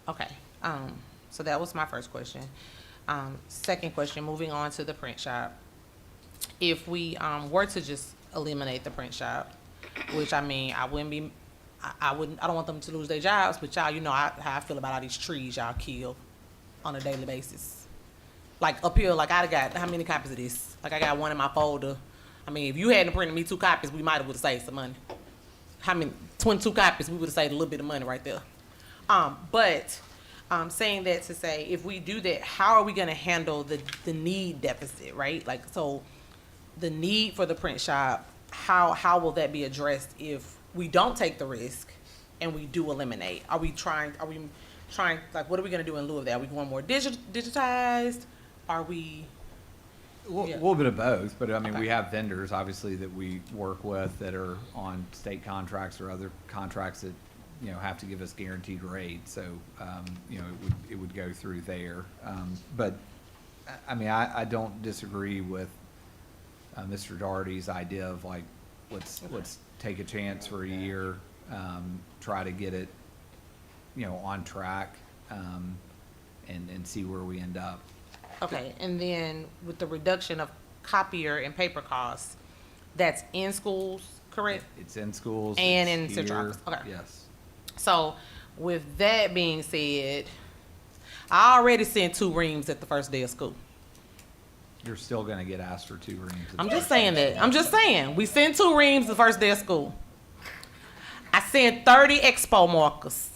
Okay, so that was my first question. Second question, moving on to the print shop. If we were to just eliminate the print shop, which I mean, I don't want them to lose their jobs, but y'all, you know how I feel about all these trees y'all kill on a daily basis. Like up here, like I got, how many copies of this? Like I got one in my folder. I mean, if you hadn't printed me 2 copies, we might have would have saved some money. How many? 22 copies, we would have saved a little bit of money right there. But saying that to say, if we do that, how are we going to handle the need deficit, right? Like, so the need for the print shop, how will that be addressed if we don't take the risk and we do eliminate? Are we trying, like, what are we going to do in lieu of that? Are we going more digitized? Are we? A little bit of both, but I mean, we have vendors obviously that we work with that are on state contracts or other contracts that, you know, have to give us guaranteed rates. So, you know, it would go through there. But I mean, I don't disagree with Mr. Daugherty's idea of like, let's take a chance for a year, try to get it, you know, on track, and see where we end up. Okay, and then with the reduction of copier and paper costs, that's in schools, correct? It's in schools. And it's in central here. office, okay. Yes. So with that being said, I already sent 2 reams at the first day of school. You're still gonna get asked for 2 reams. I'm just saying that. I'm just saying. We sent 2 reams the first day of school. I sent 30 Expo markers.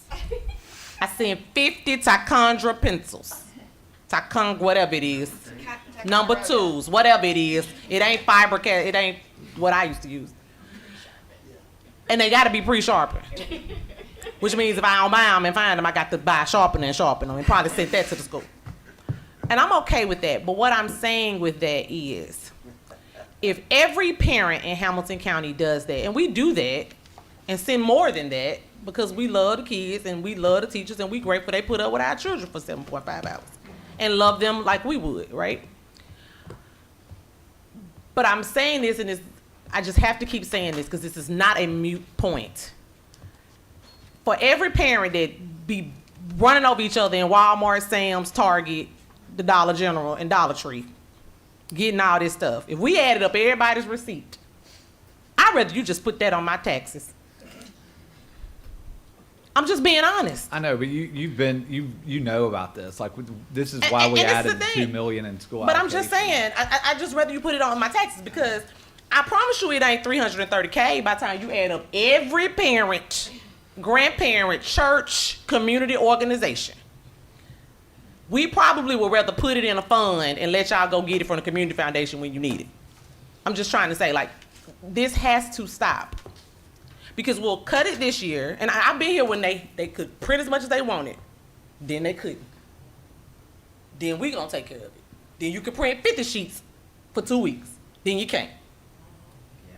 I sent 50 Ticonderoga pencils. Ticonderoga, whatever it is. Number 2s, whatever it is. It ain't it ain't what I used to use. And they gotta be pre-sharpened. Which means if I don't buy them and find them, I got to buy sharpener and sharpen them and probably send that to the school. And I'm okay with that. But what I'm saying with that is, if every parent in Hamilton County does that, and we do that, and send more than that, because we love the kids and we love the teachers and we grateful they put up with our children for 7.5 hours and love them like we would, right? But I'm saying this, and I just have to keep saying this because this is not a moot point. For every parent that be running over each other in Walmart, Sam's, Target, the Dollar General, and Dollar Tree, getting all this stuff, if we added up everybody's receipt, I'd rather you just put that on my taxes. I'm just being honest. I know, but you know about this. Like, this is why we added the $2 million in school. But I'm just saying, I just rather you put it on my taxes, because I promise you it ain't $330K by the time you add up every parent, grandparent, church, community organization. We probably would rather put it in a fund and let y'all go get it from the community foundation when you need it. I'm just trying to say, like, this has to stop. Because we'll cut it this year, and I've been here when they could print as much as they wanted. Then they couldn't. Then we gonna take care of it. Then you can print 50 sheets for 2 weeks. Then you can't.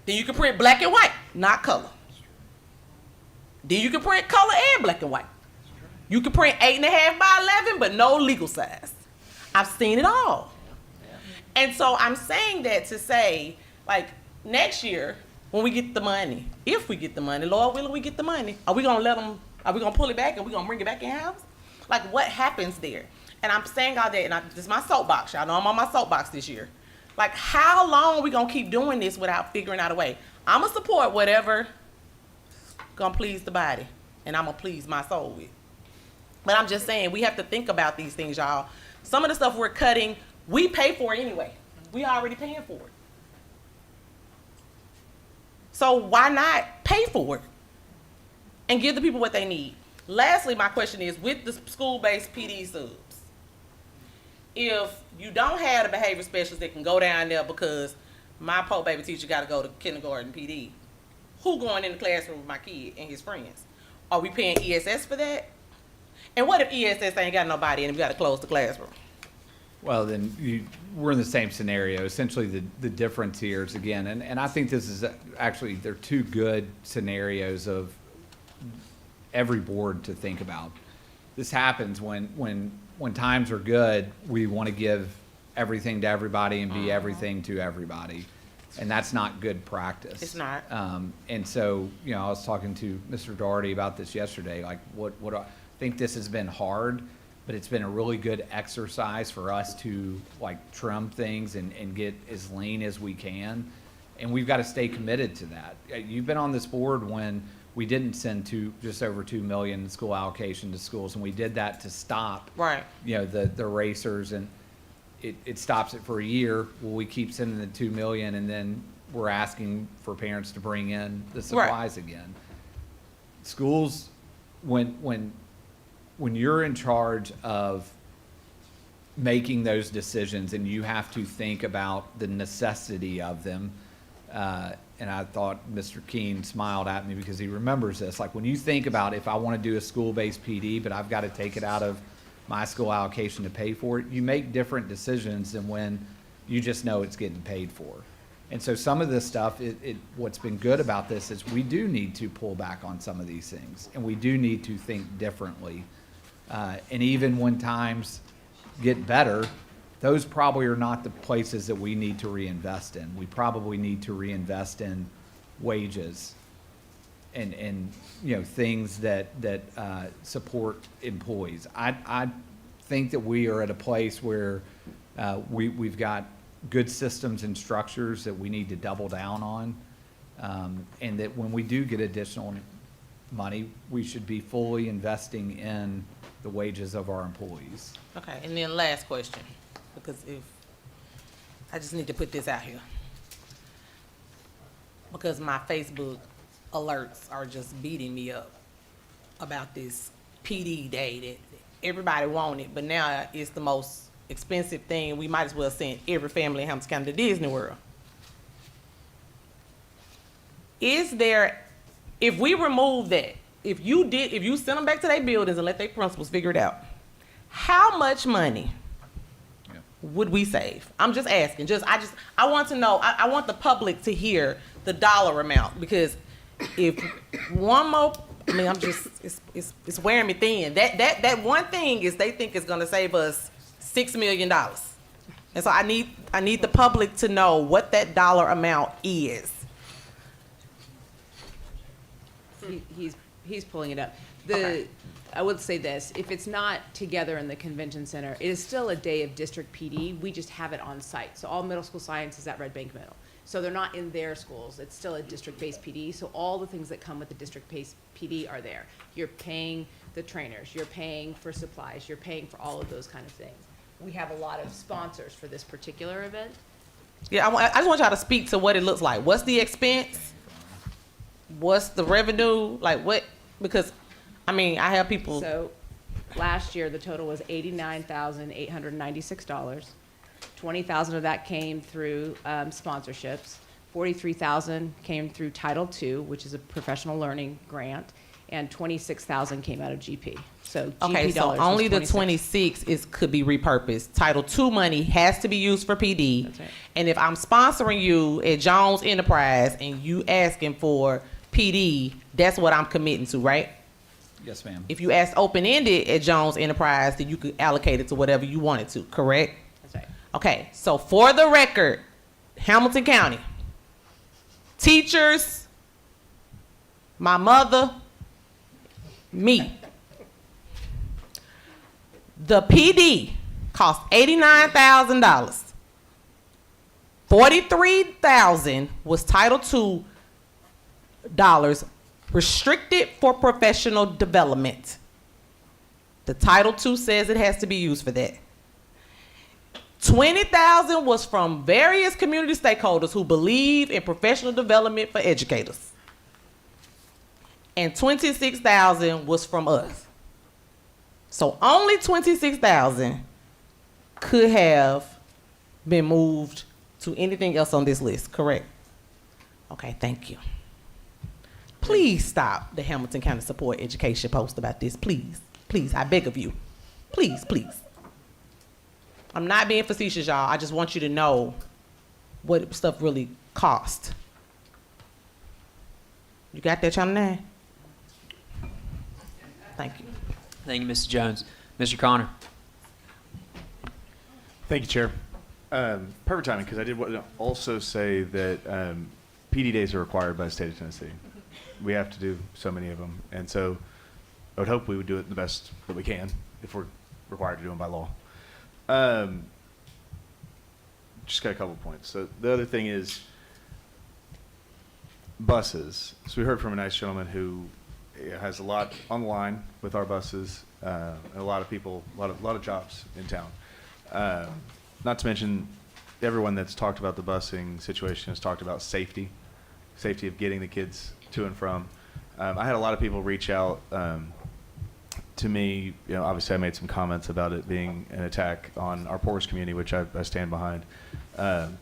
Then you can print black and white, not color. Then you can print color and black and white. You can print 8.5 by 11, but no legal size. I've seen it all. And so I'm saying that to say, like, next year, when we get the money, if we get the money, Lord willing, we get the money, are we gonna pull it back and we gonna bring it back in-house? Like, what happens there? And I'm saying all that, and this is my soapbox. Y'all know I'm on my soapbox this year. Like, how long are we gonna keep doing this without figuring out a way? I'm gonna support whatever gonna please the body, and I'm gonna please my soul with. But I'm just saying, we have to think about these things, y'all. Some of the stuff we're cutting, we pay for it anyway. We already paying for it. So why not pay for it and give the people what they need? Lastly, my question is, with the school-based PD subs, if you don't have a behavior specialist that can go down there because my poor baby teacher got to go to kindergarten PD, who going in the classroom with my kid and his friends? Are we paying ESS for that? And what if ESS ain't got nobody and we got to close the classroom? Well, then we're in the same scenario. Essentially, the difference here is, again, and I think this is actually, they're two good scenarios of every board to think about. This happens when times are good, we want to give everything to everybody and be everything to everybody. And that's not good practice. It's not. And so, you know, I was talking to Mr. Doherty about this yesterday. Like, what I think this has been hard, but it's been a really good exercise for us to, like, trim things and get as lean as we can. And we've got to stay committed to that. You've been on this board when we didn't send just over $2 million in school allocation to schools, and we did that to stop, Right. you know, the racers, and it stops it for a year. Well, we keep sending the $2 million, and then we're asking for parents to bring in the supplies again. Schools, when you're in charge of making those decisions and you have to think about the necessity of them, and I thought Mr. Keene smiled at me because he remembers this. Like, when you think about, if I want to do a school-based PD, but I've got to take it out of my school allocation to pay for it, you make different decisions than when you just know it's getting paid for. And so some of this stuff, what's been good about this is we do need to pull back on some of these things, and we do need to think differently. And even when times get better, those probably are not the places that we need to reinvest in. We probably need to reinvest in wages and you know, things that support employees. I think that we are at a place where we've got good systems and structures that we need to double down on, and that when we do get additional money, we should be fully investing in the wages of our employees. Okay, and then last question, because I just need to put this out here. Because my Facebook alerts are just beating me up about this PD day that everybody wanted, but now it's the most expensive thing. We might as well send every family in Hampton County to Disney World. Is there, if we remove that, if you send them back to their buildings and let their principals figure it out, how much money would we save? I'm just asking. I want to know. I want the public to hear the dollar amount, because if one more, I mean, it's wearing me thin. That one thing is they think it's going to save us $6 million, and so I need the public to know what that dollar amount is. He's pulling it up. Okay. I would say this, if it's not together in the convention center, it is still a day of district PD. We just have it on site. So all middle school science is at Red Bank Middle. So they're not in their schools. It's still a district-based PD. So all the things that come with the district-based PD are there. You're paying the trainers. You're paying for supplies. You're paying for all of those kind of things. We have a lot of sponsors for this particular event. Yeah, I just want y'all to speak to what it looks like. What's the expense? What's the revenue? Like what? Because, I mean, I have people. So, last year, the total was $89,896. 20,000 of that came through sponsorships. 43,000 came through Title II, which is a professional learning grant, and 26,000 came out of GP. So GP Okay, so dollars was only the 26. 26 could be repurposed. Title II money has to be used for PD. That's right. And if I'm sponsoring you at Jones Enterprise and you asking for PD, that's what I'm committing to, right? Yes, ma'am. If you asked open-ended at Jones Enterprise, then you could allocate it to whatever you wanted to, correct? That's right. Okay, so for the record, Hamilton County, teachers, my mother, me. The PD cost $89,000. $43,000 was Title II dollars restricted for professional development. The Title II says it has to be used for that. $20,000 was from various community stakeholders who believe in professional development for educators. And $26,000 was from us. So only $26,000 could have been moved to anything else on this list, correct? Okay, thank you. Please stop the Hamilton County Support Education post about this, please. Please, I beg of you. Please, please. I'm not being facetious, y'all. I just want you to know what stuff really cost. You got that, Channel 9? Thank you. Thank you, Mrs. Jones. Mr. Connor. Thank you, Chair. Perfect timing, because I did want to also say that PD days are required by the state of Tennessee. We have to do so many of them, and so I would hope we would do it the best that we can if we're required to do them by law. Just got a couple points. So the other thing is buses. So we heard from a nice gentleman who has a lot on the line with our buses, and a lot of people, a lot of jobs in town. Not to mention everyone that's talked about the busing situation has talked about safety of getting the kids to and from. I had a lot of people reach out to me. You know, obviously I made some comments about it being an attack on our poorest community, which I stand behind. And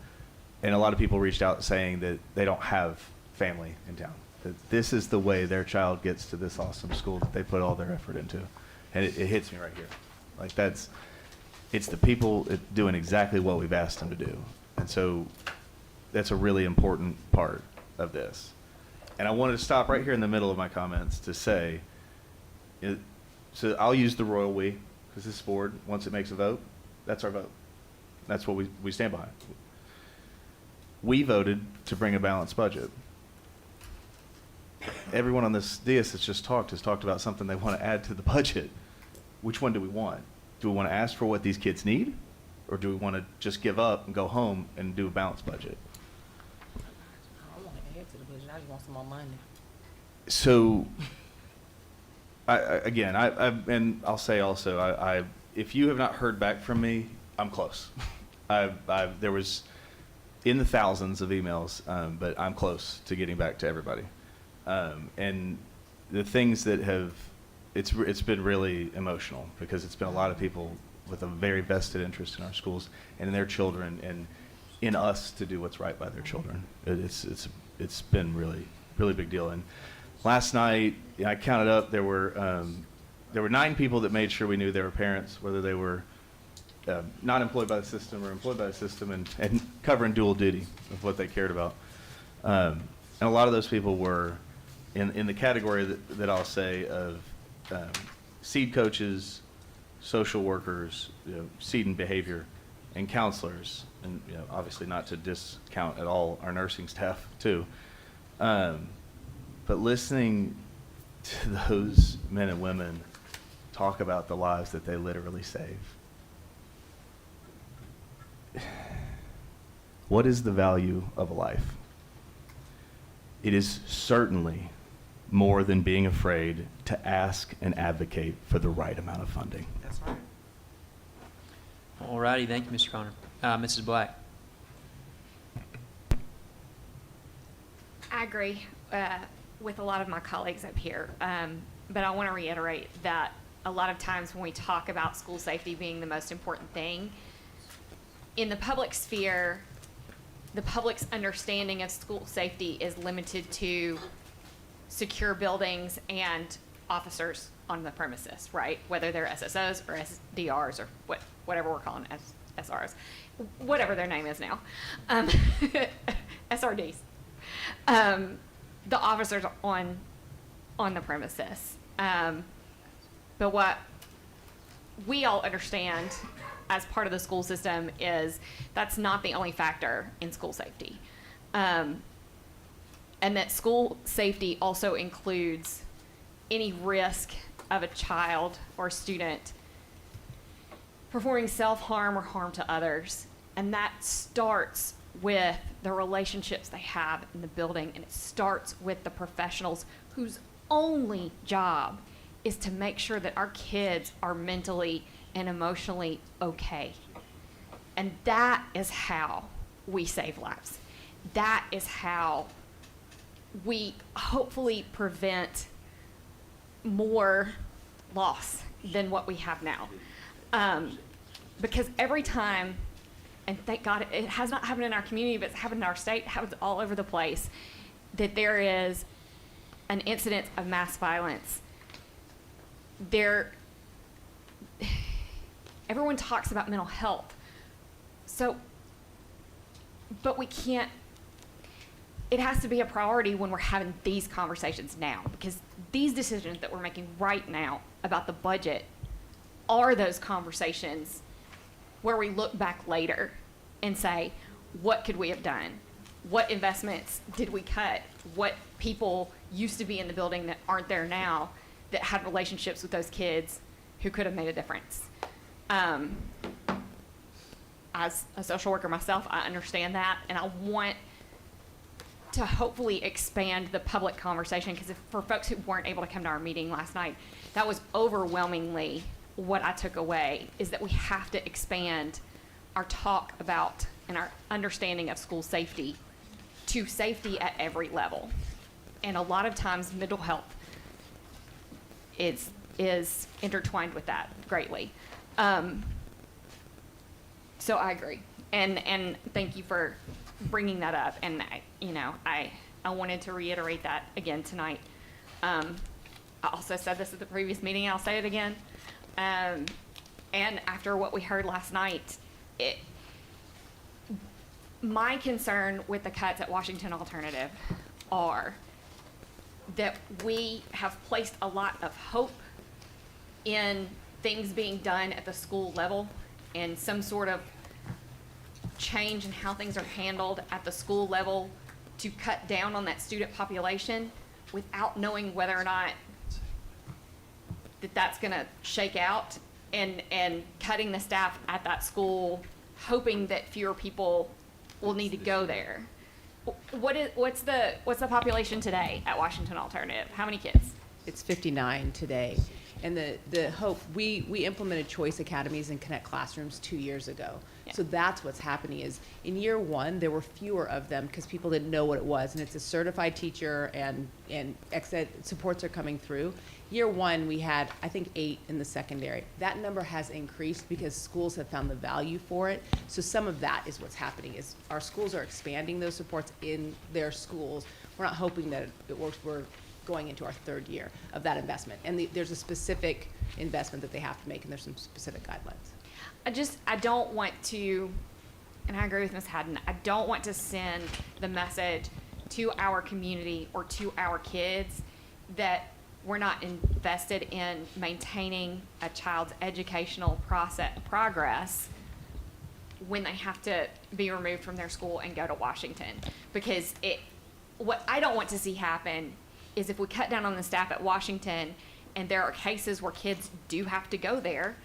a lot of people reached out saying that they don't have family in town. That this is the way their child gets to this awesome school that they put all their effort into. And it hits me right here. Like it's the people doing exactly what we've asked them to do. And so that's a really important part of this. And I wanted to stop right here in the middle of my comments to say, so I'll use the royal we, because this board, once it makes a vote, that's our vote. That's what we stand behind. We voted to bring a balanced budget. Everyone on this dais has talked about something they want to add to the budget. Which one do we want? Do we want to ask for what these kids need? Or do we want to just give up and go home and do a balanced budget? I want to add to the budget. I just want some more money. So, and I'll say also, if you have not heard back from me, I'm close. There was in the thousands of emails, but I'm close to getting back to everybody. And the things that it's been really emotional because it's been a lot of people with a very vested interest in our schools and in their children and in us to do what's right by their children. It's been really big deal. And last night, I counted up, there were 9 people that made sure we knew they were parents, whether they were not employed by the system or employed by the system, and covering dual duty of what they cared about. And a lot of those people were in the category that I'll say of seed coaches, social workers, seed and behavior, and counselors, and obviously not to discount at all our nursing staff too. But listening to those men and women talk about the lives that they literally save. What is the value of a life? It is certainly more than being afraid to ask and advocate for the right amount of funding. That's right. All righty, thank you, Mr. Connor. Mrs. Black. I agree with a lot of my colleagues up here, but I want to reiterate that a lot of times when we talk about school safety being the most important thing, in the public sphere, the public's understanding of school safety is limited to secure buildings and officers on the premises, right? Whether they're SSOs or SDRs or whatever we're calling SRs, whatever their name is now, SRDs. The officers on the premises. But what we all understand as part of the school system is that's not the only factor in school safety. And that school safety also includes any risk of a child or student performing self-harm or harm to others. And that starts with the relationships they have in the building, and it starts with the professionals whose only job is to make sure that our kids are mentally and emotionally okay. And that is how we save lives. That is how we hopefully prevent more loss than what we have now. Because every time, and thank God it has not happened in our community, but it's happened in our state, it happens all over the place, that there is an incident of mass violence. Everyone talks about mental health. So, but we can't, it has to be a priority when we're having these conversations now, because these decisions that we're making right now about the budget are those conversations where we look back later and say, what could we have done? What investments did we cut? What people used to be in the building that aren't there now that had relationships with those kids who could have made a difference? As a social worker myself, I understand that, and I want to hopefully expand the public conversation, because for folks who weren't able to come to our meeting last night, that was overwhelmingly what I took away, is that we have to expand our talk about and our understanding of school safety to safety at every level. And a lot of times mental health is intertwined with that greatly. So I agree, and thank you for bringing that up. And I wanted to reiterate that again tonight. I also said this at the previous meeting, and I'll say it again. And after what we heard last night, my concern with the cuts at Washington Alternative are that we have placed a lot of hope in things being done at the school level and some sort of change in how things are handled at the school level to cut down on that student population without knowing whether or not that's going to shake out, and cutting the staff at that school, hoping that fewer people will need to go there. What's the population today at Washington Alternative? How many kids? It's 59 today. And the hope, we implemented Choice Academies and Connect Classrooms 2 years ago. Yeah. So that's what's happening is in year one, there were fewer of them because people didn't know what it was. And it's a certified teacher and ex-ed supports are coming through. Year one, we had, I think, 8 in the secondary. That number has increased because schools have found the value for it. So some of that is what's happening is our schools are expanding those supports in their schools. We're not hoping that it works. We're going into our 3rd year of that investment. And there's a specific investment that they have to make, and there's some specific guidelines. I don't want to, and I agree with Ms. Haddon, I don't want to send the message to our community or to our kids that we're not invested in maintaining a child's educational progress when they have to be removed from their school and go to Washington. Because what I don't want to see happen is if we cut down on the staff at Washington and there are cases where kids do have to go there,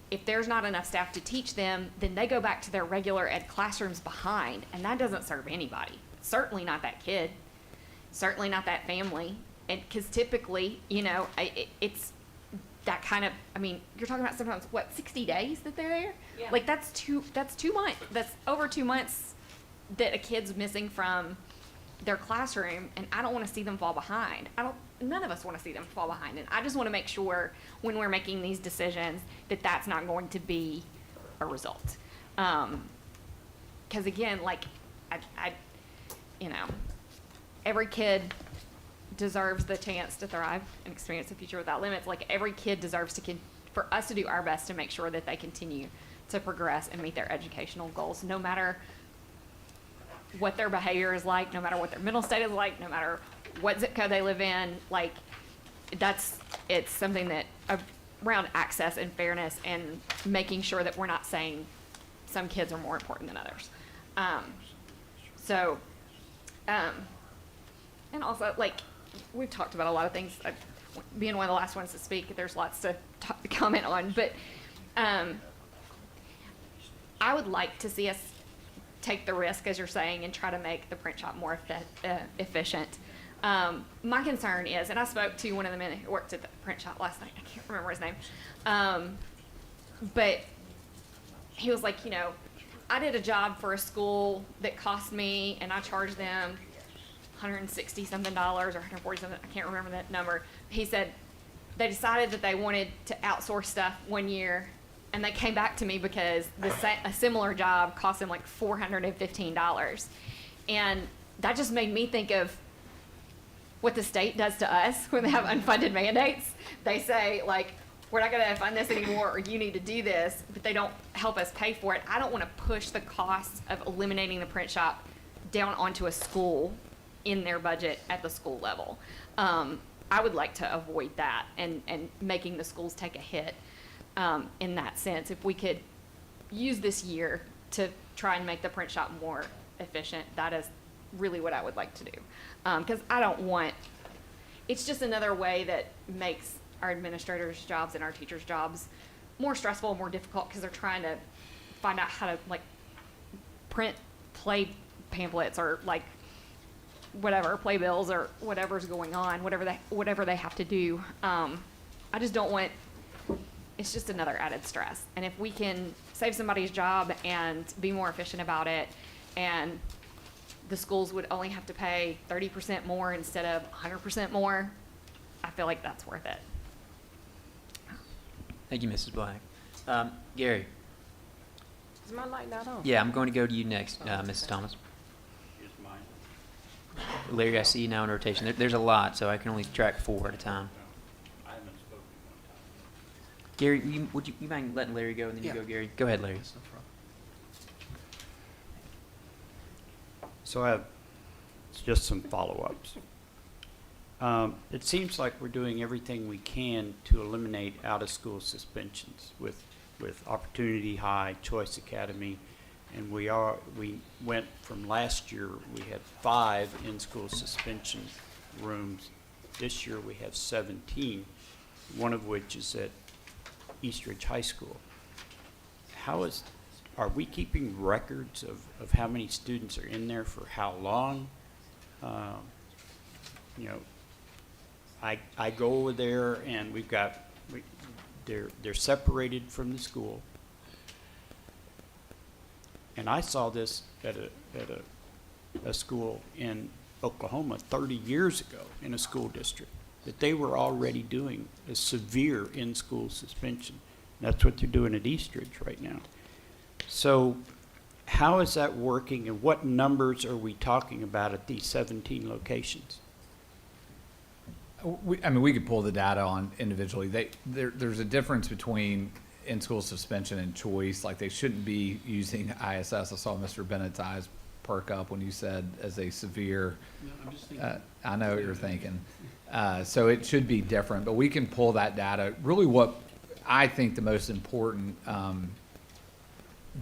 if there's not enough staff to teach them, then they go back to their regular ed classrooms behind, and that doesn't serve anybody. Certainly not that kid, certainly not that family. And because typically, it's that kind of, you're talking about sometimes, 60 days that they're there? Yeah. Like that's 2 months, that's over 2 months that a kid's missing from their classroom, and I don't want to see them fall behind. None of us want to see them fall behind, and I just want to make sure when we're making these decisions that that's not going to be a result. Because again, like, you know, every kid deserves the chance to thrive and experience a future without limits. Like, every kid deserves for us to do our best to make sure that they continue to progress and meet their educational goals, no matter what their behavior is like, no matter what their mental state is like, no matter what zip code they live in. Like, it's something that around access and fairness and making sure that we're not saying some kids are more important than others. And also, like, we've talked about a lot of things. Being one of the last ones to speak, there's lots to comment on, but I would like to see us take the risk, as you're saying, and try to make the print shop more efficient. My concern is, and I spoke to one of the men who worked at the print shop last night. I can't remember his name. But he was like, you know, I did a job for a school that cost me, and I charged them $160 something or $140 something. I can't remember that number. He said they decided that they wanted to outsource stuff one year, and they came back to me because a similar job cost them like $415. And that just made me think of what the state does to us when they have unfunded mandates. They say, like, we're not going to fund this anymore, or you need to do this, but they don't help us pay for it. I don't want to push the cost of eliminating the print shop down onto a school in their budget at the school level. I would like to avoid that and making the schools take a hit in that sense. If we could use this year to try and make the print shop more efficient, that is really what I would like to do. Because I don't want, it's just another way that makes our administrators' jobs and our teachers' jobs more stressful, more difficult, because they're trying to find out how to, like, print play pamphlets or, like, whatever, playbills or whatever's going on, whatever they have to do. I just don't want, it's just another added stress. And if we can save somebody's job and be more efficient about it, and the schools would only have to pay 30% more instead of 100% more, I feel like that's worth it. Thank you, Mrs. Black. Gary? Is my light not on? Yeah, I'm going to go to you next, Mrs. Thomas. Larry, I see you now in rotation. There's a lot, so I can only track 4 at a time. Gary, would you mind letting Larry go, and then you go, Gary? Go ahead, Larry. So I have just some follow-ups. It seems like we're doing everything we can to eliminate out-of-school suspensions with Opportunity High, Choice Academy, and we went from last year, we had 5 in-school suspension rooms. This year we have 17, one of which is at Eastridge High School. Are we keeping records of how many students are in there for how long? You know, I go over there and they're separated from the school. And I saw this at a school in Oklahoma 30 years ago in a school district, that they were already doing a severe in-school suspension. That's what they're doing at Eastridge right now. So how is that working, and what numbers are we talking about at these 17 locations? I mean, we could pull the data on individually. There's a difference between in-school suspension and choice. Like, they shouldn't be using ISS. I saw Mr. Bennett's eyes perk up when you said as a severe. No, I'm just thinking. I know what you're thinking. So it should be different, but we can pull that data. Really, what I think the most important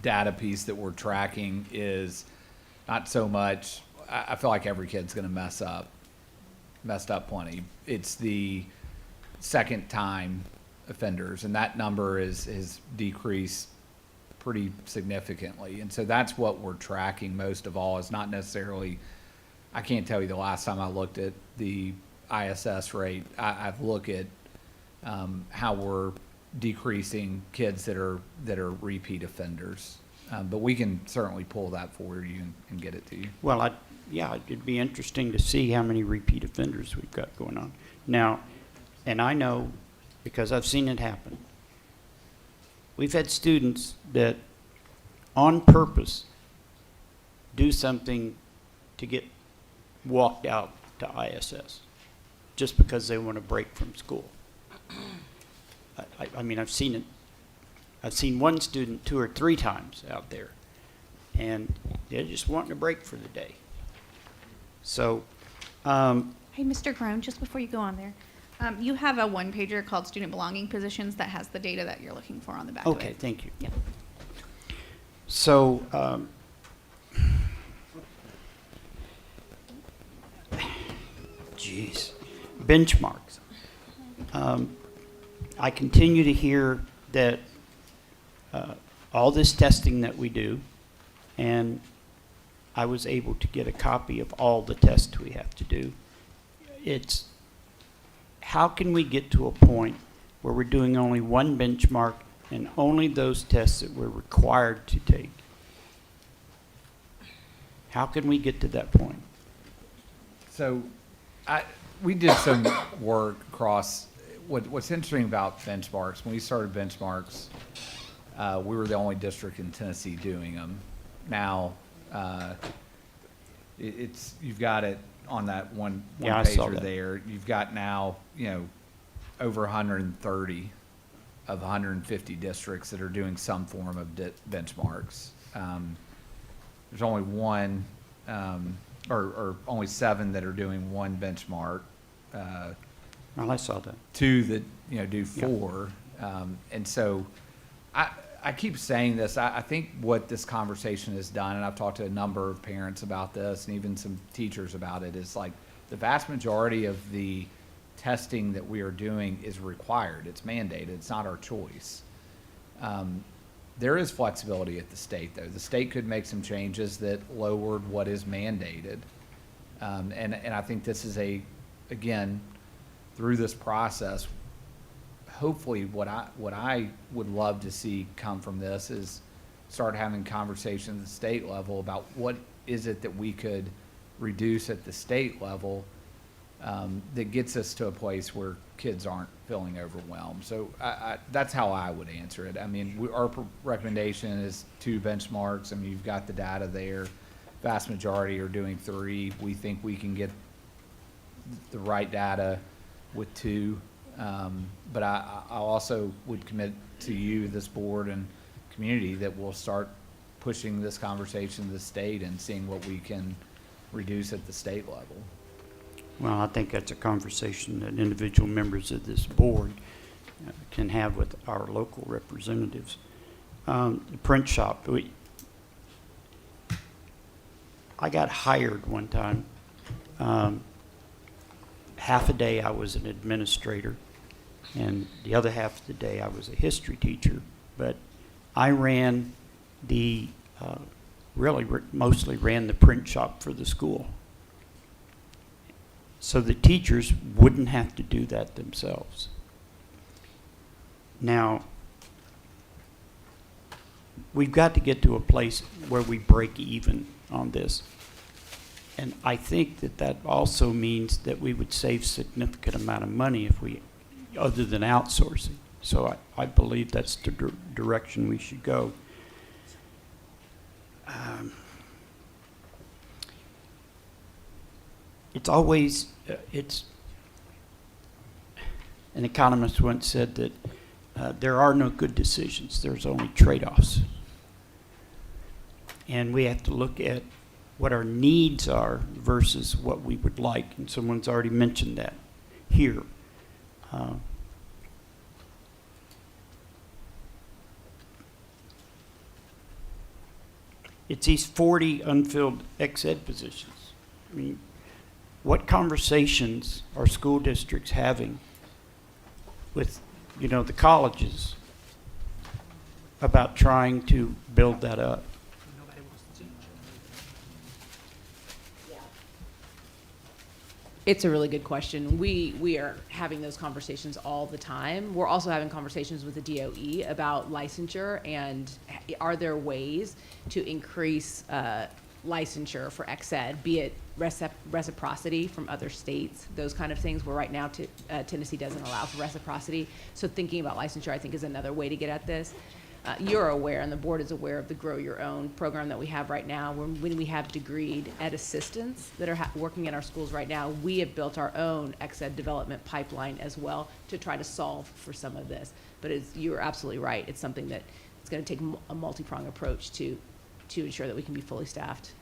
data piece that we're tracking is not so much, I feel like every kid's going to messed up plenty. It's the second time offenders, and that number is decreased pretty significantly. And so that's what we're tracking most of all. Is not necessarily, I can't tell you the last time I looked at the ISS rate. I've looked at how we're decreasing kids that are repeat offenders. But we can certainly pull that for you and get it to you. Well, yeah, it'd be interesting to see how many repeat offenders we've got going on. Now, and I know, because I've seen it happen, we've had students that on purpose do something to get walked out to ISS just because they want a break from school. I mean, I've seen it. I've seen one student 2 or 3 times out there, and they're just wanting a break for the day. So, Hey, Mr. Groan, just before you go on there, you have a one-pager called Student Belonging Positions that has the data that you're looking for on the back of it. okay, thank you. Yeah. So, geez, benchmarks. I continue to hear that all this testing that we do, and I was able to get a copy of all the tests we have to do. It's how can we get to a point where we're doing only one benchmark and only those tests that we're required to take? How can we get to that point? So, we did some work across, what's interesting about benchmarks, when we started benchmarks, we were the only district in Tennessee doing them. Now, you've got it on that one Yeah, I saw pager that. there. You've got now, over 130 of 150 districts that are doing some form of benchmarks. There's only one, or only 7 that are doing one benchmark. Well, I saw that. 2 that, do 4. And so I keep saying this. I think what this conversation has done, and I've talked to a number of parents about this and even some teachers about it, is like the vast majority of the testing that we are doing is required. It's mandated. It's not our choice. There is flexibility at the state, though. The state could make some changes that lowered what is mandated. And I think this is again, through this process, hopefully what I would love to see come from this is start having conversations at the state level about what is it that we could reduce at the state level that gets us to a place where kids aren't feeling overwhelmed. So that's how I would answer it. I mean, our recommendation is 2 benchmarks. I mean, you've got the data there. Vast majority are doing 3. We think we can get the right data with 2. But I also would commit to you, this board and community, that we'll start pushing this conversation to the state and seeing what we can reduce at the state level. Well, I think that's a conversation that individual members of this board can have with our local representatives. The print shop, I got hired one time. Half a day I was an administrator, and the other half of the day I was a history teacher. But I ran mostly ran the print shop for the school. So the teachers wouldn't have to do that themselves. Now, we've got to get to a place where we break even on this. And I think that also means that we would save significant amount of money if we, other than outsourcing. So I believe that's the direction we should go. It's always, an economist once said that there are no good decisions, there's only trade-offs. And we have to look at what our needs are versus what we would like, and someone's already mentioned that here. It's these 40 unfilled ex-ed positions. I mean, what conversations are school districts having with, the colleges about trying to build that up? It's a really good question. We are having those conversations all the time. We're also having conversations with the DOE about licensure and are there ways to increase licensure for XED, be it reciprocity from other states, those kind of things, where right now Tennessee doesn't allow for reciprocity. So thinking about licensure, I think, is another way to get at this. You're aware, and the board is aware of the Grow Your Own program that we have right now. When we have degreed ed assistants that are working in our schools right now, we have built our own XED development pipeline as well to try to solve for some of this. But you're absolutely right. It's something that it's going to take a multi-pronged approach to ensure that we can be fully staffed.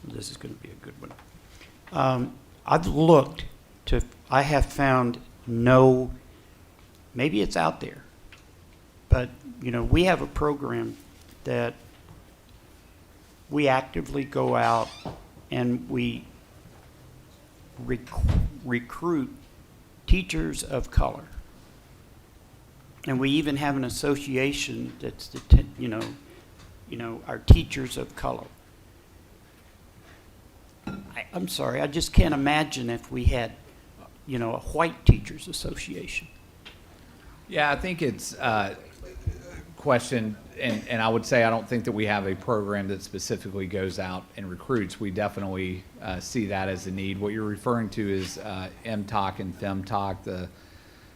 This is going to be a good one. I have found no, maybe it's out there, but, we have a program that we actively go out and we recruit teachers of color. And we even have an association that's our teachers of color. I'm sorry, I just can't imagine if we had, a white teachers association. Yeah, I think it's a question, and I would say I don't think that we have a program that specifically goes out and recruits. We definitely see that as a need. What you're referring to is MTalk and FemTalk, the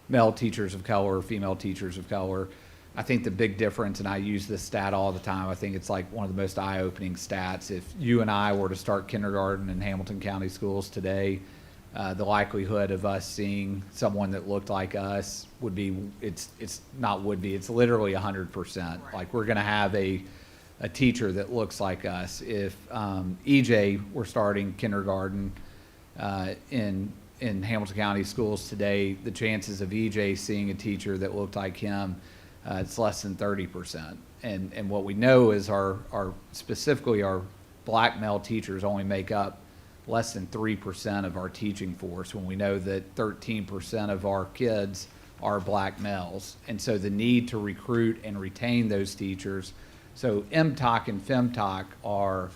male teachers of color, female teachers of color. I think the big difference, and I use this stat all the time, I think it's like one of the most eye-opening stats. If you and I were to start kindergarten in Hamilton County schools today, the likelihood of us seeing someone that looked like us would be, it's literally 100%. Like, we're going to have a teacher that looks like us. If EJ were starting kindergarten in Hamilton County schools today, the chances of EJ seeing a teacher that looked like him, it's less than 30%. And what we know is specifically our black male teachers only make up less than 3% of our teaching force, when we know that 13% of our kids are black males. And so the need to recruit and retain those teachers. So MTalk and FemTalk are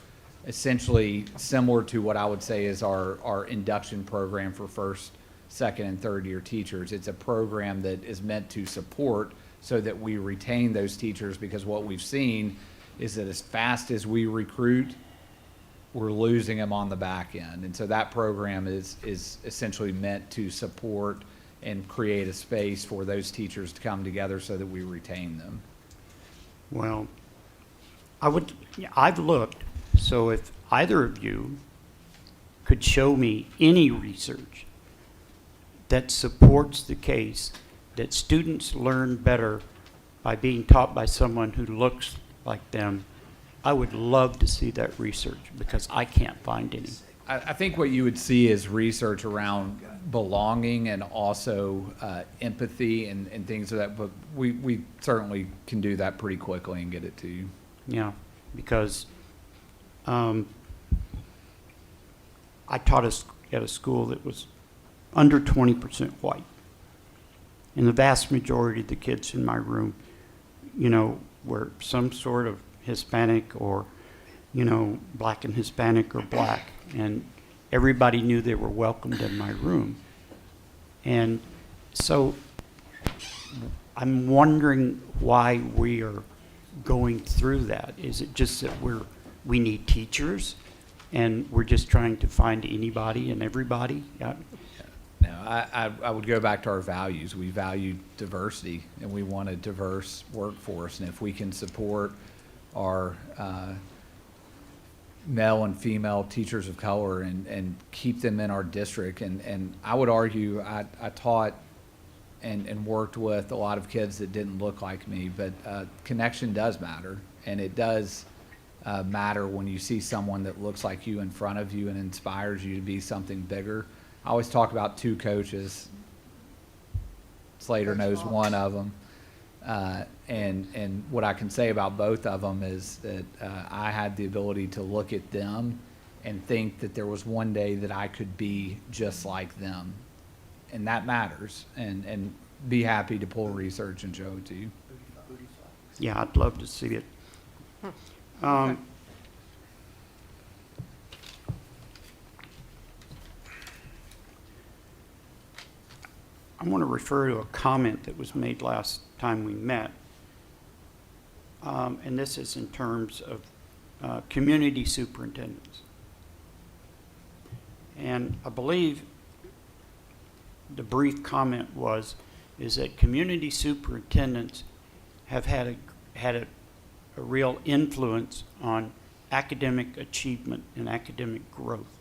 essentially similar to what I would say is our induction program for first, second, and third year teachers. It's a program that is meant to support so that we retain those teachers, because what we've seen is that as fast as we recruit, we're losing them on the back end. And so that program is essentially meant to support and create a space for those teachers to come together so that we retain them. Well, I've looked, so if either of you could show me any research that supports the case that students learn better by being taught by someone who looks like them, I would love to see that research, because I can't find any. I think what you would see is research around belonging and also empathy and things of that, but we certainly can do that pretty quickly and get it to you. Yeah, because I taught at a school that was under 20% white. And the vast majority of the kids in my room, were some sort of Hispanic or, black and Hispanic or black. And everybody knew they were welcomed in my room. And so I'm wondering why we are going through that. Is it just that we need teachers and we're just trying to find anybody and everybody? No, I would go back to our values. We value diversity, and we want a diverse workforce. And if we can support our male and female teachers of color and keep them in our district, and I would argue I taught and worked with a lot of kids that didn't look like me, but connection does matter, and it does matter when you see someone that looks like you in front of you and inspires you to be something bigger. I always talk about two coaches. Slater knows one of them. And what I can say about both of them is that I had the ability to look at them and think that there was one day that I could be just like them. And that matters. And be happy to pull research and show it to you. Yeah, I'd love to see it. I want to refer to a comment that was made last time we met. and this is in terms of community superintendents. And I believe the brief comment is that community superintendents have had a real influence on academic achievement and academic growth.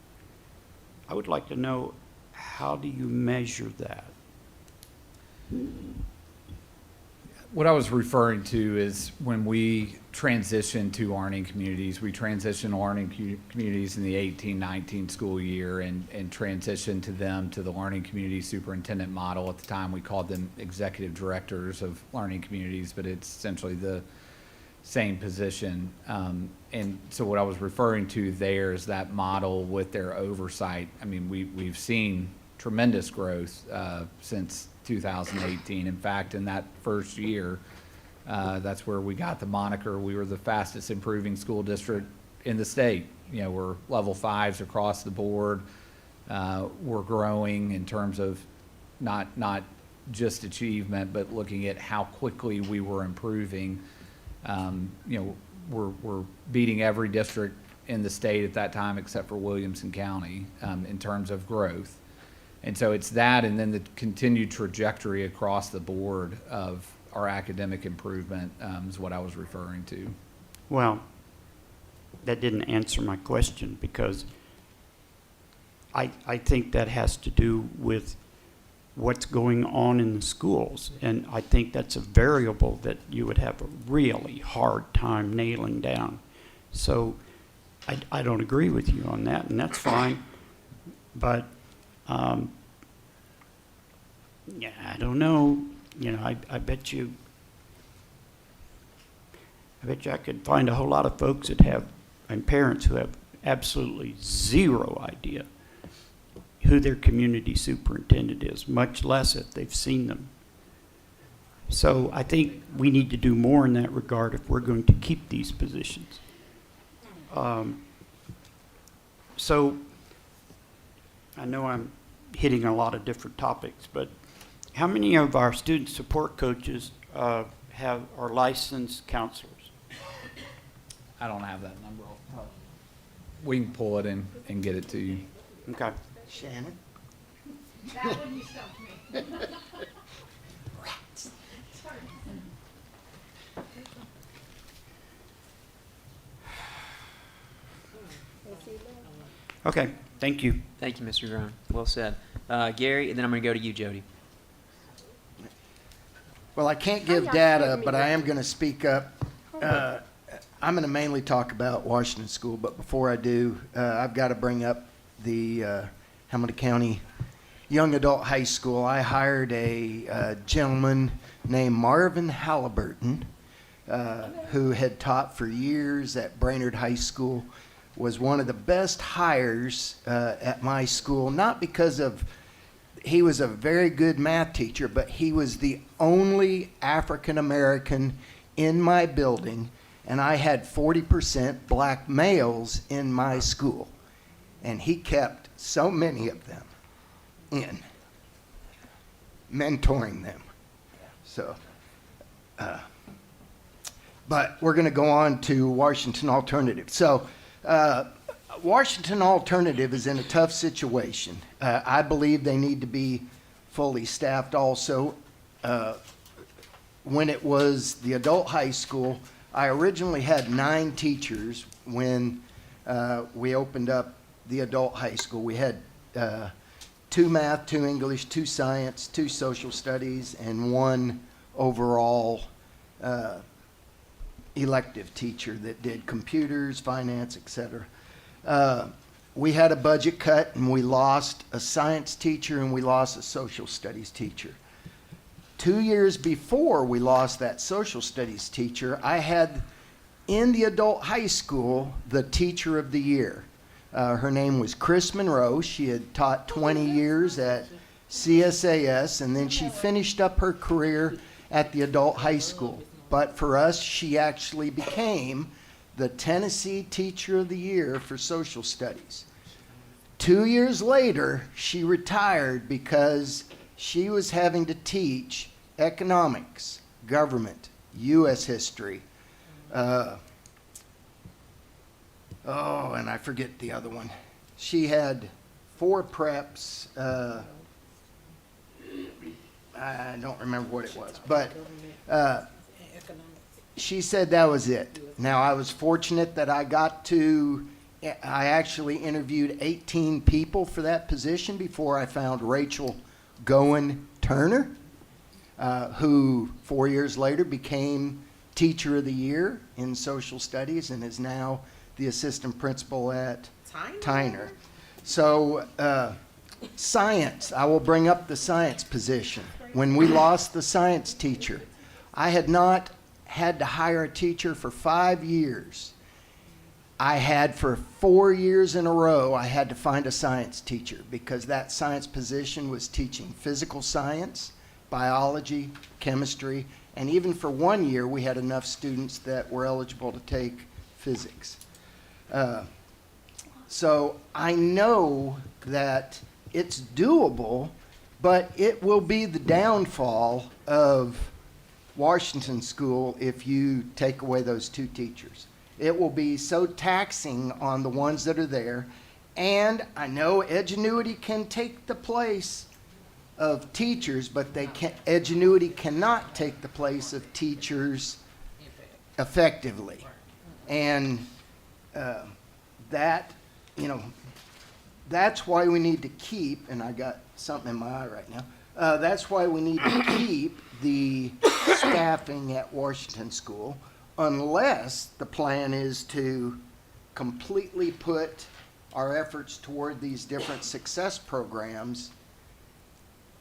I would like to know, how do you measure that? What I was referring to is when we transitioned to learning communities, we transitioned to learning communities in the 18-19 school year and transitioned to them to the learning community superintendent model. At the time, we called them executive directors of learning communities, but it's essentially the same position. And so what I was referring to there is that model with their oversight. I mean, we've seen tremendous growth since 2018. In fact, in that first year, that's where we got the moniker. We were the fastest improving school district in the state. You know, we're level 5s across the board. We're growing in terms of not just achievement, but looking at how quickly we were improving. You know, we're beating every district in the state at that time except for Williamson County in terms of growth. And so it's that, and then the continued trajectory across the board of our academic improvement is what I was referring to. Well, that didn't answer my question, because I think that has to do with what's going on in the schools. And I think that's a variable that you would have a really hard time nailing down. So I don't agree with you on that, and that's fine. But yeah, I don't know. You know, I bet you I could find a whole lot of folks that have, and parents who have absolutely zero idea who their community superintendent is, much less if they've seen them. So I think we need to do more in that regard if we're going to keep these positions. So I know I'm hitting a lot of different topics, but how many of our student support coaches are licensed counselors? I don't have that number. We can pull it in and get it to you. Okay. Shannon? That one you stumped me. Okay, thank you. Thank you, Mr. Groen. Well said. Gary, and then I'm going to go to you, Jody. Well, I can't give data, but I am going to speak up. I'm going to mainly talk about Washington School, but before I do, I've got to bring up the Hamilton County Young Adult High School. I hired a gentleman named Marvin Halliburton, who had taught for years at Brainerd High School, was one of the best hires at my school, not because of he was a very good math teacher, but he was the only African American in my building, and I had 40% black males in my school, and he kept so many of them in, mentoring them. So, but we're going to go on to Washington Alternative. So, Washington Alternative is in a tough situation. I believe they need to be fully staffed also. When it was the adult high school, I originally had 9 teachers when we opened up the adult high school. We had 2 math, 2 English, 2 science, 2 social studies, and 1 overall elective teacher that did computers, finance, etc. We had a budget cut, and we lost a science teacher and we lost a social studies teacher. 2 years before we lost that social studies teacher, I had in the adult high school the teacher of the year. Her name was Chris Monroe. She had taught 20 years at CSAS, and then she finished up her career at the adult high school. But for us, she actually became the Tennessee Teacher of the Year for Social Studies. 2 years later, she retired because she was having to teach economics, government, U.S. history, And I forget the other one. She had 4 preps. I don't remember what it was, but she said that was it. Now, I was fortunate that I actually interviewed 18 people for that position before I found Rachel Goen Turner, who 4 years later became Teacher of the Year in Social Studies and is now the assistant principal at Tyner. So, science, I will bring up the science position. When we lost the science teacher, I had not had to hire a teacher for 5 years. I had for 4 years in a row, I had to find a science teacher because that science position was teaching physical science, biology, chemistry, and even for 1 year, we had enough students that were eligible to take physics. So I know that it's doable, but it will be the downfall of Washington School if you take away those 2 teachers. It will be so taxing on the ones that are there. And I know Edgenuity can take the place of teachers, but Edgenuity cannot take the place of teachers effectively. And that's why we need to keep, and I got something in my eye right now, that's why we need to keep the staffing at Washington School, unless the plan is to completely put our efforts toward these different success programs,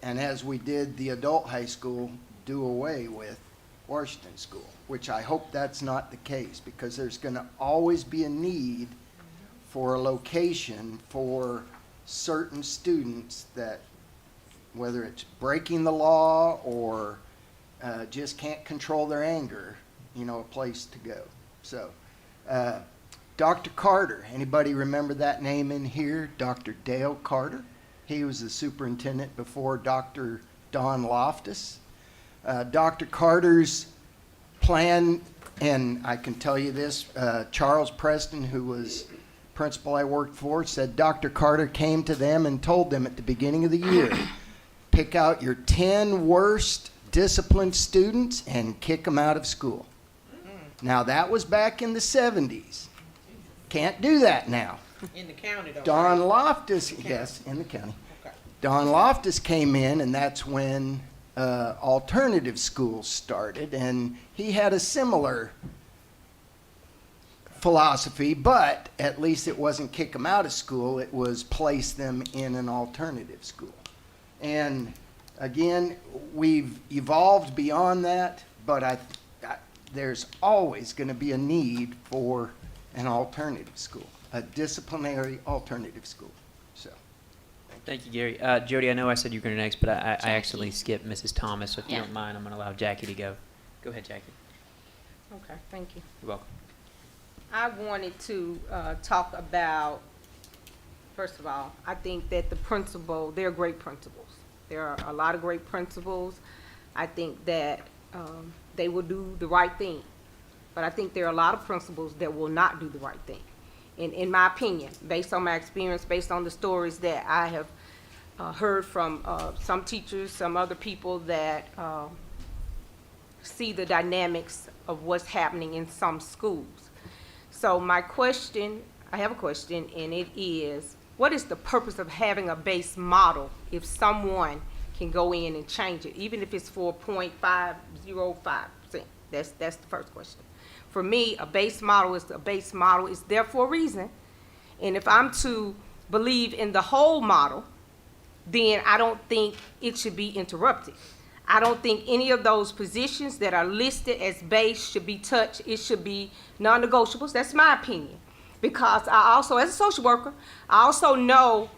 and as we did the adult high school, do away with Washington School, which I hope that's not the case, because there's going to always be a need for a location for certain students that, whether it's breaking the law or just can't control their anger, a place to go. So, Dr. Carter, anybody remember that name in here? Dr. Dale Carter. He was the superintendent before Dr. Don Loftus. Dr. Carter's plan, and I can tell you this, Charles Preston, who was principal I worked for, said Dr. Carter came to them and told them at the beginning of the year, pick out your 10 worst disciplined students and kick them out of school. Now, that was back in the 70s. Can't do that now. In the county, though. Don Loftus, yes, in the county. Okay. Don Loftus came in, and that's when alternative schools started, and he had a similar philosophy, but at least it wasn't kick them out of school, it was place them in an alternative school. And again, we've evolved beyond that, but there's always going to be a need for an alternative school, a disciplinary alternative school. So, Thank you, Gary. Jody, I know I said you were going to next, but I accidentally skipped Mrs. Thomas, so if you Yeah. don't mind, I'm going to allow Jackie to go. Go ahead, Jackie. Okay, thank you. You're welcome. I wanted to talk about, first of all, I think that they're great principals. There are a lot of great principals. I think that they will do the right thing. But I think there are a lot of principals that will not do the right thing. And in my opinion, based on my experience, based on the stories that I have heard from some teachers, some other people that see the dynamics of what's happening in some schools. So I have a question, and it is, what is the purpose of having a base model if someone can go in and change it, even if it's for 0.505%? That's the first question. For me, a base model is there for a reason. And if I'm to believe in the whole model, then I don't think it should be interrupted. I don't think any of those positions that are listed as base should be touched. It should be non-negotiables. That's my opinion. Because I also, as a social worker, I also know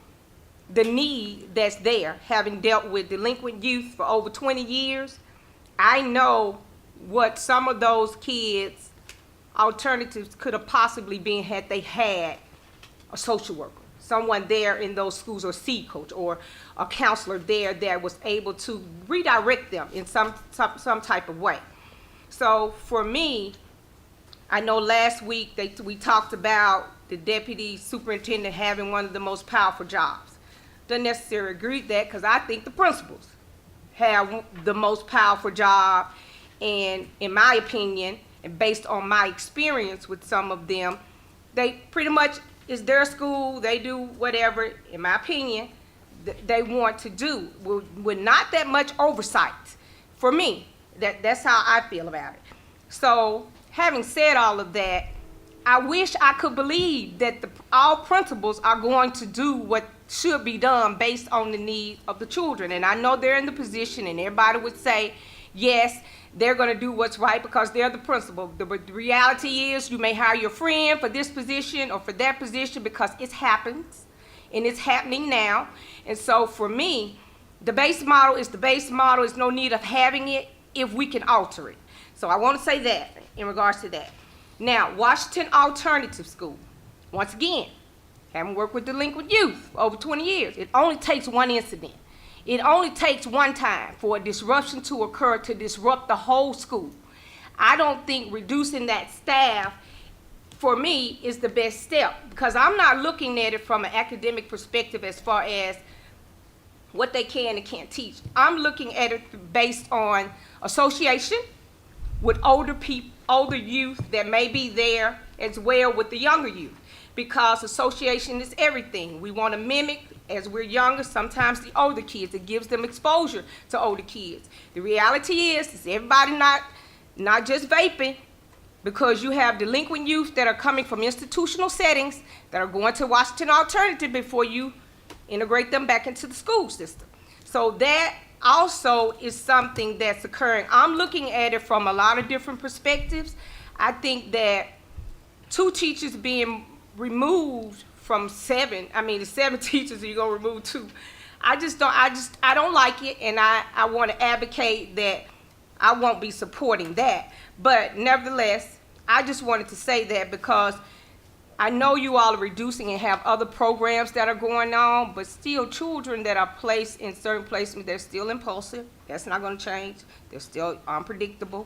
the need that's there. Having dealt with delinquent youth for over 20 years, I know what some of those kids' alternatives could have possibly been had they had a social worker, someone there in those schools, or seed coach, or a counselor there that was able to redirect them in some type of way. So for me, I know last week we talked about the deputy superintendent having one of the most powerful jobs. Don't necessarily agree with that because I think the principals have the most powerful job. And in my opinion, and based on my experience with some of them, they pretty much, it's their school, they do whatever, in my opinion, they want to do with not that much oversight. For me, that's how I feel about it. So having said all of that, I wish I could believe that all principals are going to do what should be done based on the needs of the children. And I know they're in the position and everybody would say, yes, they're going to do what's right because they're the principal. The reality is you may hire your friend for this position or for that position because it happens and it's happening now. And so for me, the base model is the base model. There's no need of having it if we can alter it. So I want to say that in regards to that. Now, Washington Alternative School, once again, having worked with delinquent youth for over 20 years, it only takes one incident. It only takes one time for a disruption to occur to disrupt the whole school. I don't think reducing that staff, for me, is the best step because I'm not looking at it from an academic perspective as far as what they can and can't teach. I'm looking at it based on association with older people, older youth that may be there as well with the younger youth because association is everything. We want to mimic, as we're younger, sometimes the older kids. It gives them exposure to older kids. The reality is everybody not just vaping because you have delinquent youth that are coming from institutional settings that are going to Washington Alternative before you integrate them back into the school system. So that also is something that's occurring. I'm looking at it from a lot of different perspectives. I think that 2 teachers being removed from 7, the 7 teachers you're gonna remove 2. I don't like it, and I want to advocate that I won't be supporting that. But nevertheless, I just wanted to say that because I know you all are reducing and have other programs that are going on, but still children that are placed in certain placements, they're still impulsive. That's not going to change. They're still unpredictable.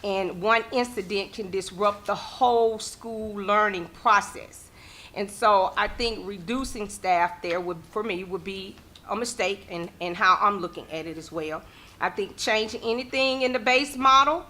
And one incident can disrupt the whole school learning process. And so I think reducing staff there for me, would be a mistake in how I'm looking at it as well. I think changing anything in the base model,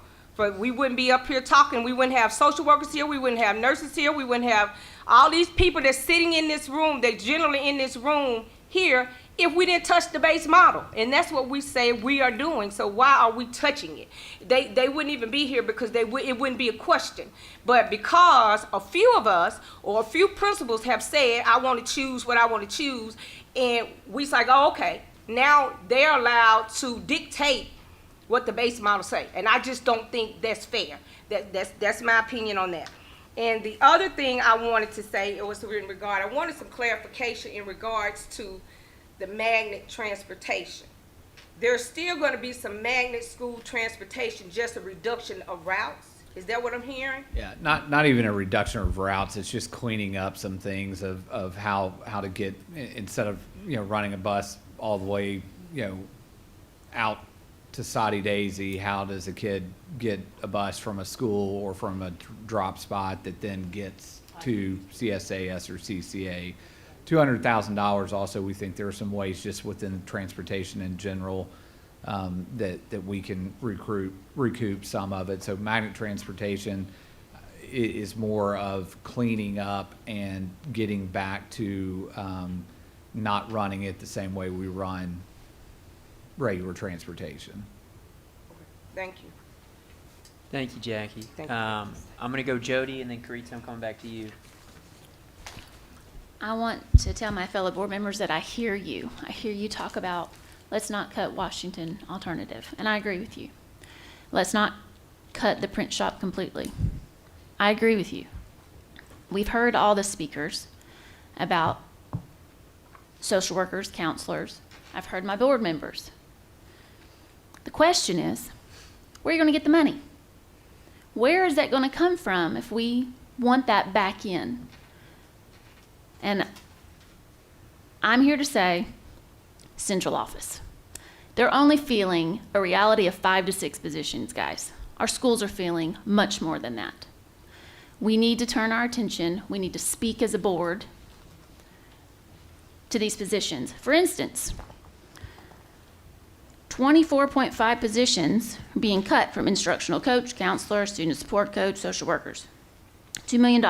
we wouldn't be up here talking. We wouldn't have social workers here. We wouldn't have nurses here. We wouldn't have all these people that's sitting in this room, they're generally in this room here, if we didn't touch the base model. And that's what we say we are doing. So why are we touching it? They wouldn't even be here because it wouldn't be a question. But because a few of us or a few principals have said, I want to choose what I want to choose, and we say, oh, okay, now they're allowed to dictate what the base model say, and I just don't think that's fair. That's my opinion on that. And the other thing I wanted to say was I wanted some clarification in regards to the magnet transportation. There's still going to be some magnet school transportation, just a reduction of routes. Is that what I'm hearing? Yeah, not even a reduction of routes. It's just cleaning up some things of how to get, instead of running a bus all the way out to Soddy Daisy, how does a kid get a bus from a school or from a drop spot that then gets to CSAS or CCA? $200,000 also, we think there are some ways just within transportation in general that we can recoup some of it. So magnet transportation is more of cleaning up and getting back to not running it the same way we run regular transportation. Thank you. Thank you, Jackie. Thank you. I'm going to go Jody, and then Karitza, I'm coming back to you. I want to tell my fellow board members that I hear you. I hear you talk about, let's not cut Washington Alternative, and I agree with you. Let's not cut the print shop completely. I agree with you. We've heard all the speakers about social workers, counselors. I've heard my board members. The question is, where are you going to get the money? Where is that going to come from if we want that back in? And I'm here to say, central office. They're only feeling a reality of 5 to 6 positions, guys. Our schools are feeling much more than that. we need to turn our attention, we need to speak as a board to these positions. For instance, 24.5 positions being cut from instructional coach, counselor, student support coach, social workers. $2 million.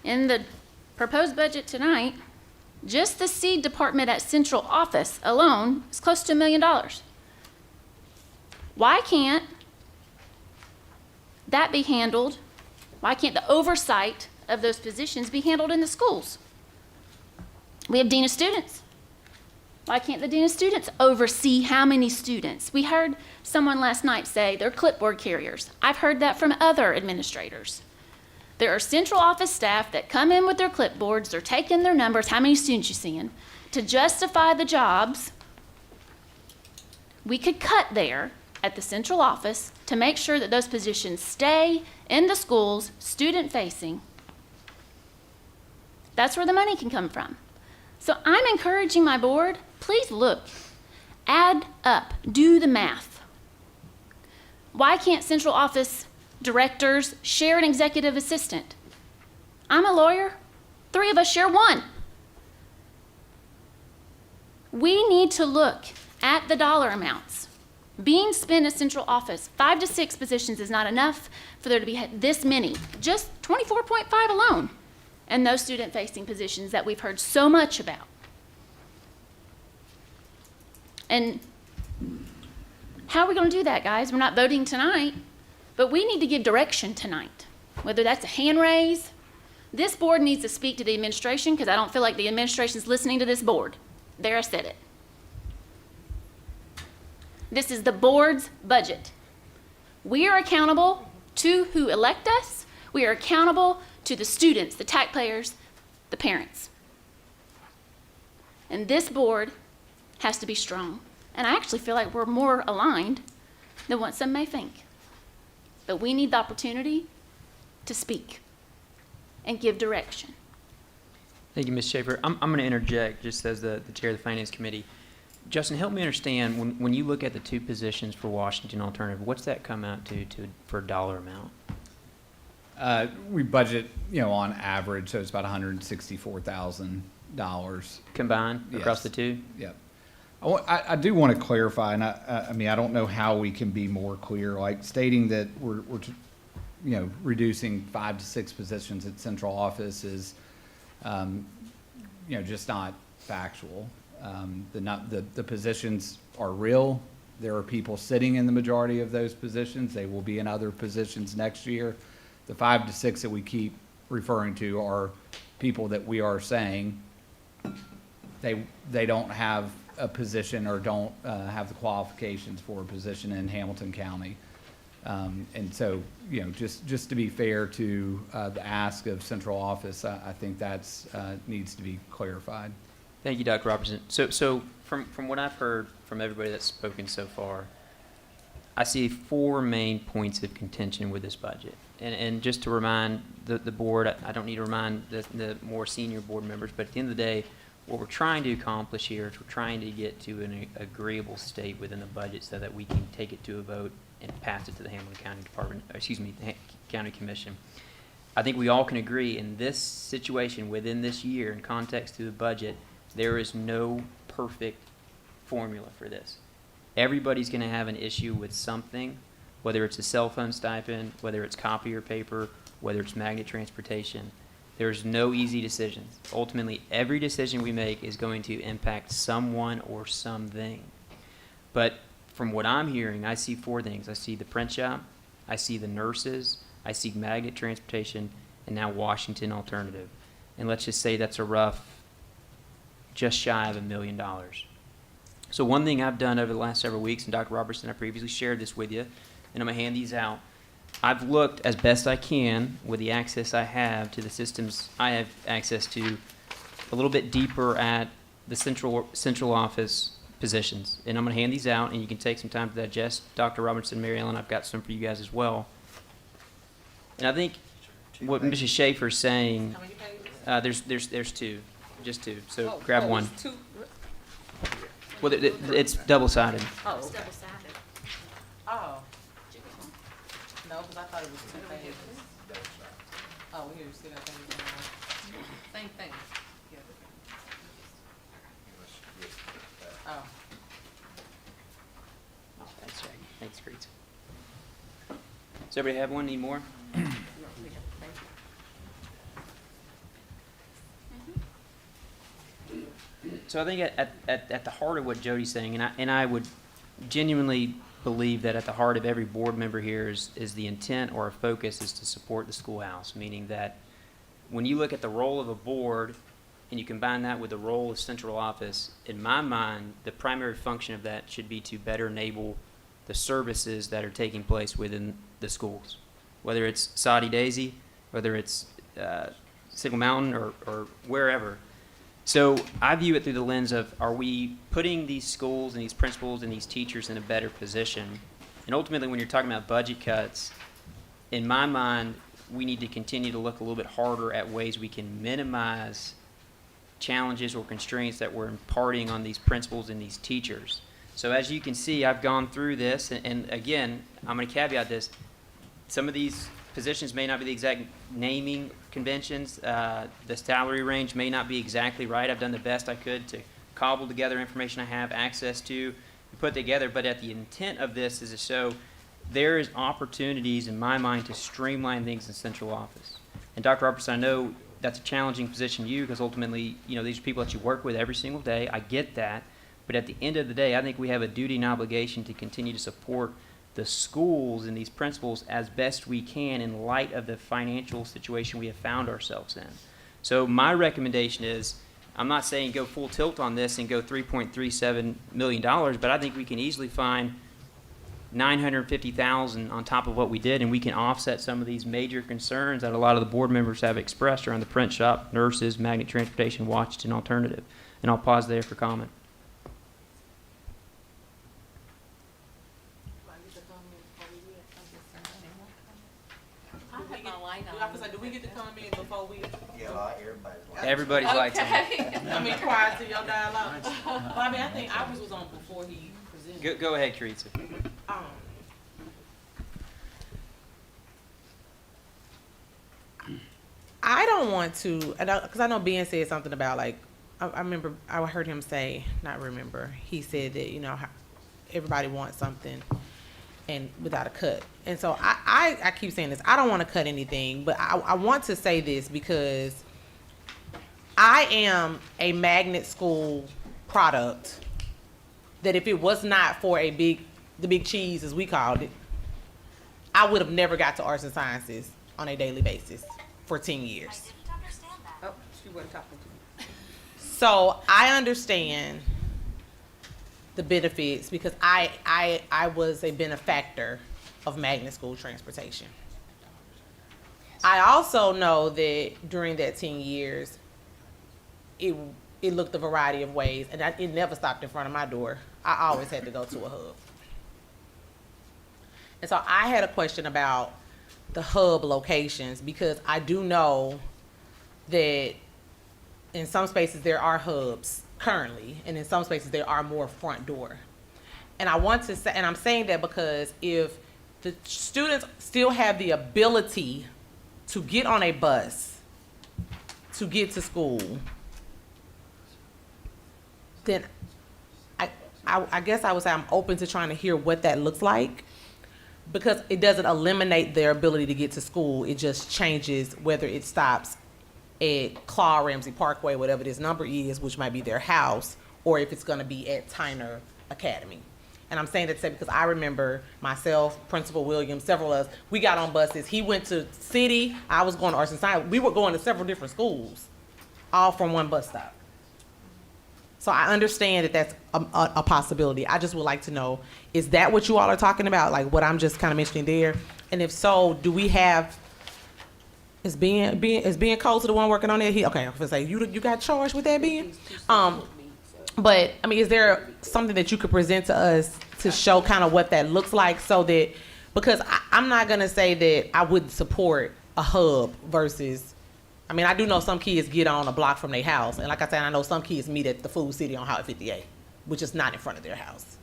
In the proposed budget tonight, just the seed department at central office alone is close to $1 million. Why can't that be handled? Why can't the oversight of those positions be handled in the schools? We have dean of students. Why can't the dean of students oversee how many students? We heard someone last night say they're clipboard carriers. I've heard that from other administrators. There are central office staff that come in with their clipboards, they're taking their numbers, how many students you seeing, to justify the jobs. We could cut there at the central office to make sure that those positions stay in the schools, student-facing. That's where the money can come from. So I'm encouraging my board, please look, add up, do the math. Why can't central office directors share an executive assistant? I'm a lawyer. 3 of us share one. We need to look at the dollar amounts being spent at central office. 5 to 6 positions is not enough for there to be this many, just 24.5 alone, and those student-facing positions that we've heard so much about. And how are we going to do that, guys? We're not voting tonight, but we need to give direction tonight, whether that's a hand raise. This board needs to speak to the administration because I don't feel like the administration's listening to this board. There, I said it. This is the board's budget. We are accountable to who elect us. We are accountable to the students, the taxpayers, the parents. And this board has to be strong. And I actually feel like we're more aligned than what some may think. But we need the opportunity to speak and give direction. Thank you, Ms. Schaefer. I'm going to interject just as the chair of the Finance Committee. Justin, help me understand, when you look at the 2 positions for Washington Alternative, what's that come out to for a dollar amount? We budget, on average, so it's about $164,000. Combined across the 2? Yep. I do want to clarify, and I mean, I don't know how we can be more clear, like stating that we're reducing 5 to 6 positions at central office is, just not factual. The positions are real. There are people sitting in the majority of those positions. They will be in other positions next year. The 5 to 6 that we keep referring to are people that we are saying they don't have a position or don't have the qualifications for a position in Hamilton County. And so, just to be fair to the ask of central office, I think that's needs to be clarified. Thank you, Dr. Robertson. So from what I've heard from everybody that's spoken so far, I see 4 main points of contention with this budget. And just to remind the board, I don't need to remind the more senior board members, but at the end of the day, what we're trying to accomplish here is we're trying to get to an agreeable state within the budget so that we can take it to a vote and pass it to the Hamilton County the County Commission. I think we all can agree in this situation within this year, in context to the budget, there is no perfect formula for this. Everybody's going to have an issue with something, whether it's a cell phone stipend, whether it's copier paper, whether it's magnet transportation. There's no easy decisions. Ultimately, every decision we make is going to impact someone or something. But from what I'm hearing, I see 4 things. I see the print shop, I see the nurses, I see magnet transportation, and now Washington Alternative. And let's just say that's a rough, just shy of $1 million. So one thing I've done over the last several weeks, and Dr. Robertson, I previously shared this with you, and I'm going to hand these out. I've looked as best I can with the access I have to the systems I have access to a little bit deeper at the central office positions. And I'm going to hand these out, and you can take some time to digest. Dr. Robertson, Mary Ellen, I've got some for you guys as well. And I think what Mrs. Schaefer's saying, there's 2, just 2. So grab one. It's 2. Well, it's double-sided. Oh, it's double-sided. Oh. No, because I thought it was 2 pages. Oh, here, you still got pages. Same thing. Oh. Thanks, Jackie. Thanks, Creeds. Does everybody have one? Need more? So I think at the heart of what Jody's saying, and I would genuinely believe that at the heart of every board member here is the intent or a focus is to support the schoolhouse, meaning that when you look at the role of a board and you combine that with the role of central office, in my mind, the primary function of that should be to better enable the services that are taking place within the schools, whether it's Saudi Daisy, whether it's Signal Mountain or wherever. So I view it through the lens of, are we putting these schools and these principals and these teachers in a better position? And ultimately, when you're talking about budget cuts, in my mind, we need to continue to look a little bit harder at ways we can minimize challenges or constraints that we're imparting on these principals and these teachers. So as you can see, I've gone through this, and again, I'm going to caveat this. Some of these positions may not be the exact naming conventions. The salary range may not be exactly right. I've done the best I could to cobble together information I have access to and put together, but at the intent of this is to show there is opportunities in my mind to streamline things in central office. And Dr. Robertson, I know that's a challenging position to you because ultimately, you know, these are people that you work with every single day. I get that. But at the end of the day, I think we have a duty and obligation to continue to support the schools and these principals as best we can in light of the financial situation we have found ourselves in. So my recommendation is, I'm not saying go full tilt on this and go $3.37 million, but I think we can easily find $950,000 on top of what we did, and we can offset some of these major concerns that a lot of the board members have expressed around the print shop, nurses, magnet transportation, Washington alternative. And I'll pause there for comment. Do we get to come in before we? Yeah, everybody's like. Everybody's lights on. I mean, quiet to your dialogue. Well, I mean, I think ours was on before he presented. Go ahead, Teresa. I don't want to, because I know Ben said something about like, I remember, I heard him say, not remember, he said that, you know, everybody wants something and without a cut. And so I keep saying this, I don't want to cut anything, but I want to say this because I am a magnet school product that if it was not for the big cheese, as we called it, I would have never got to arts and sciences on a daily basis for 10 years. Oh, she wasn't talking to me. So I understand the benefits because I was a benefactor of magnet school transportation. I also know that during that 10 years, it looked a variety of ways, and it never stopped in front of my door. I always had to go to a hub. And so I had a question about the hub locations because I do know that in some spaces there are hubs currently, and in some spaces there are more front door. And I want to say, and I'm saying that because if the students still have the ability to get on a bus to get to school, then I guess I would say I'm open to trying to hear what that looks like, because it doesn't eliminate their ability to get to school. It just changes whether it stops at Claude Ramsey Parkway, whatever this number is, which might be their house, or if it's going to be at Tyner Academy. And I'm saying that to say because I remember myself, Principal Williams, several of us, we got on buses. He went to city. I was going to arts and science. We were going to several different schools, all from one bus stop. So I understand that that's a possibility. I just would like to know, is that what you all are talking about? Like what I'm just kind of mentioning there? And if so, do we have, is Ben Coates the one working on that? Okay, I'm gonna say, you got charged with that, Ben? But I mean, is there something that you could present to us to show kind of what that looks like so that, because I'm not gonna say that I would support a hub versus, I mean, I do know some kids get on a block from their house. And like I said, I know some kids meet at the Food City on Highway 58, which is not in front of their house.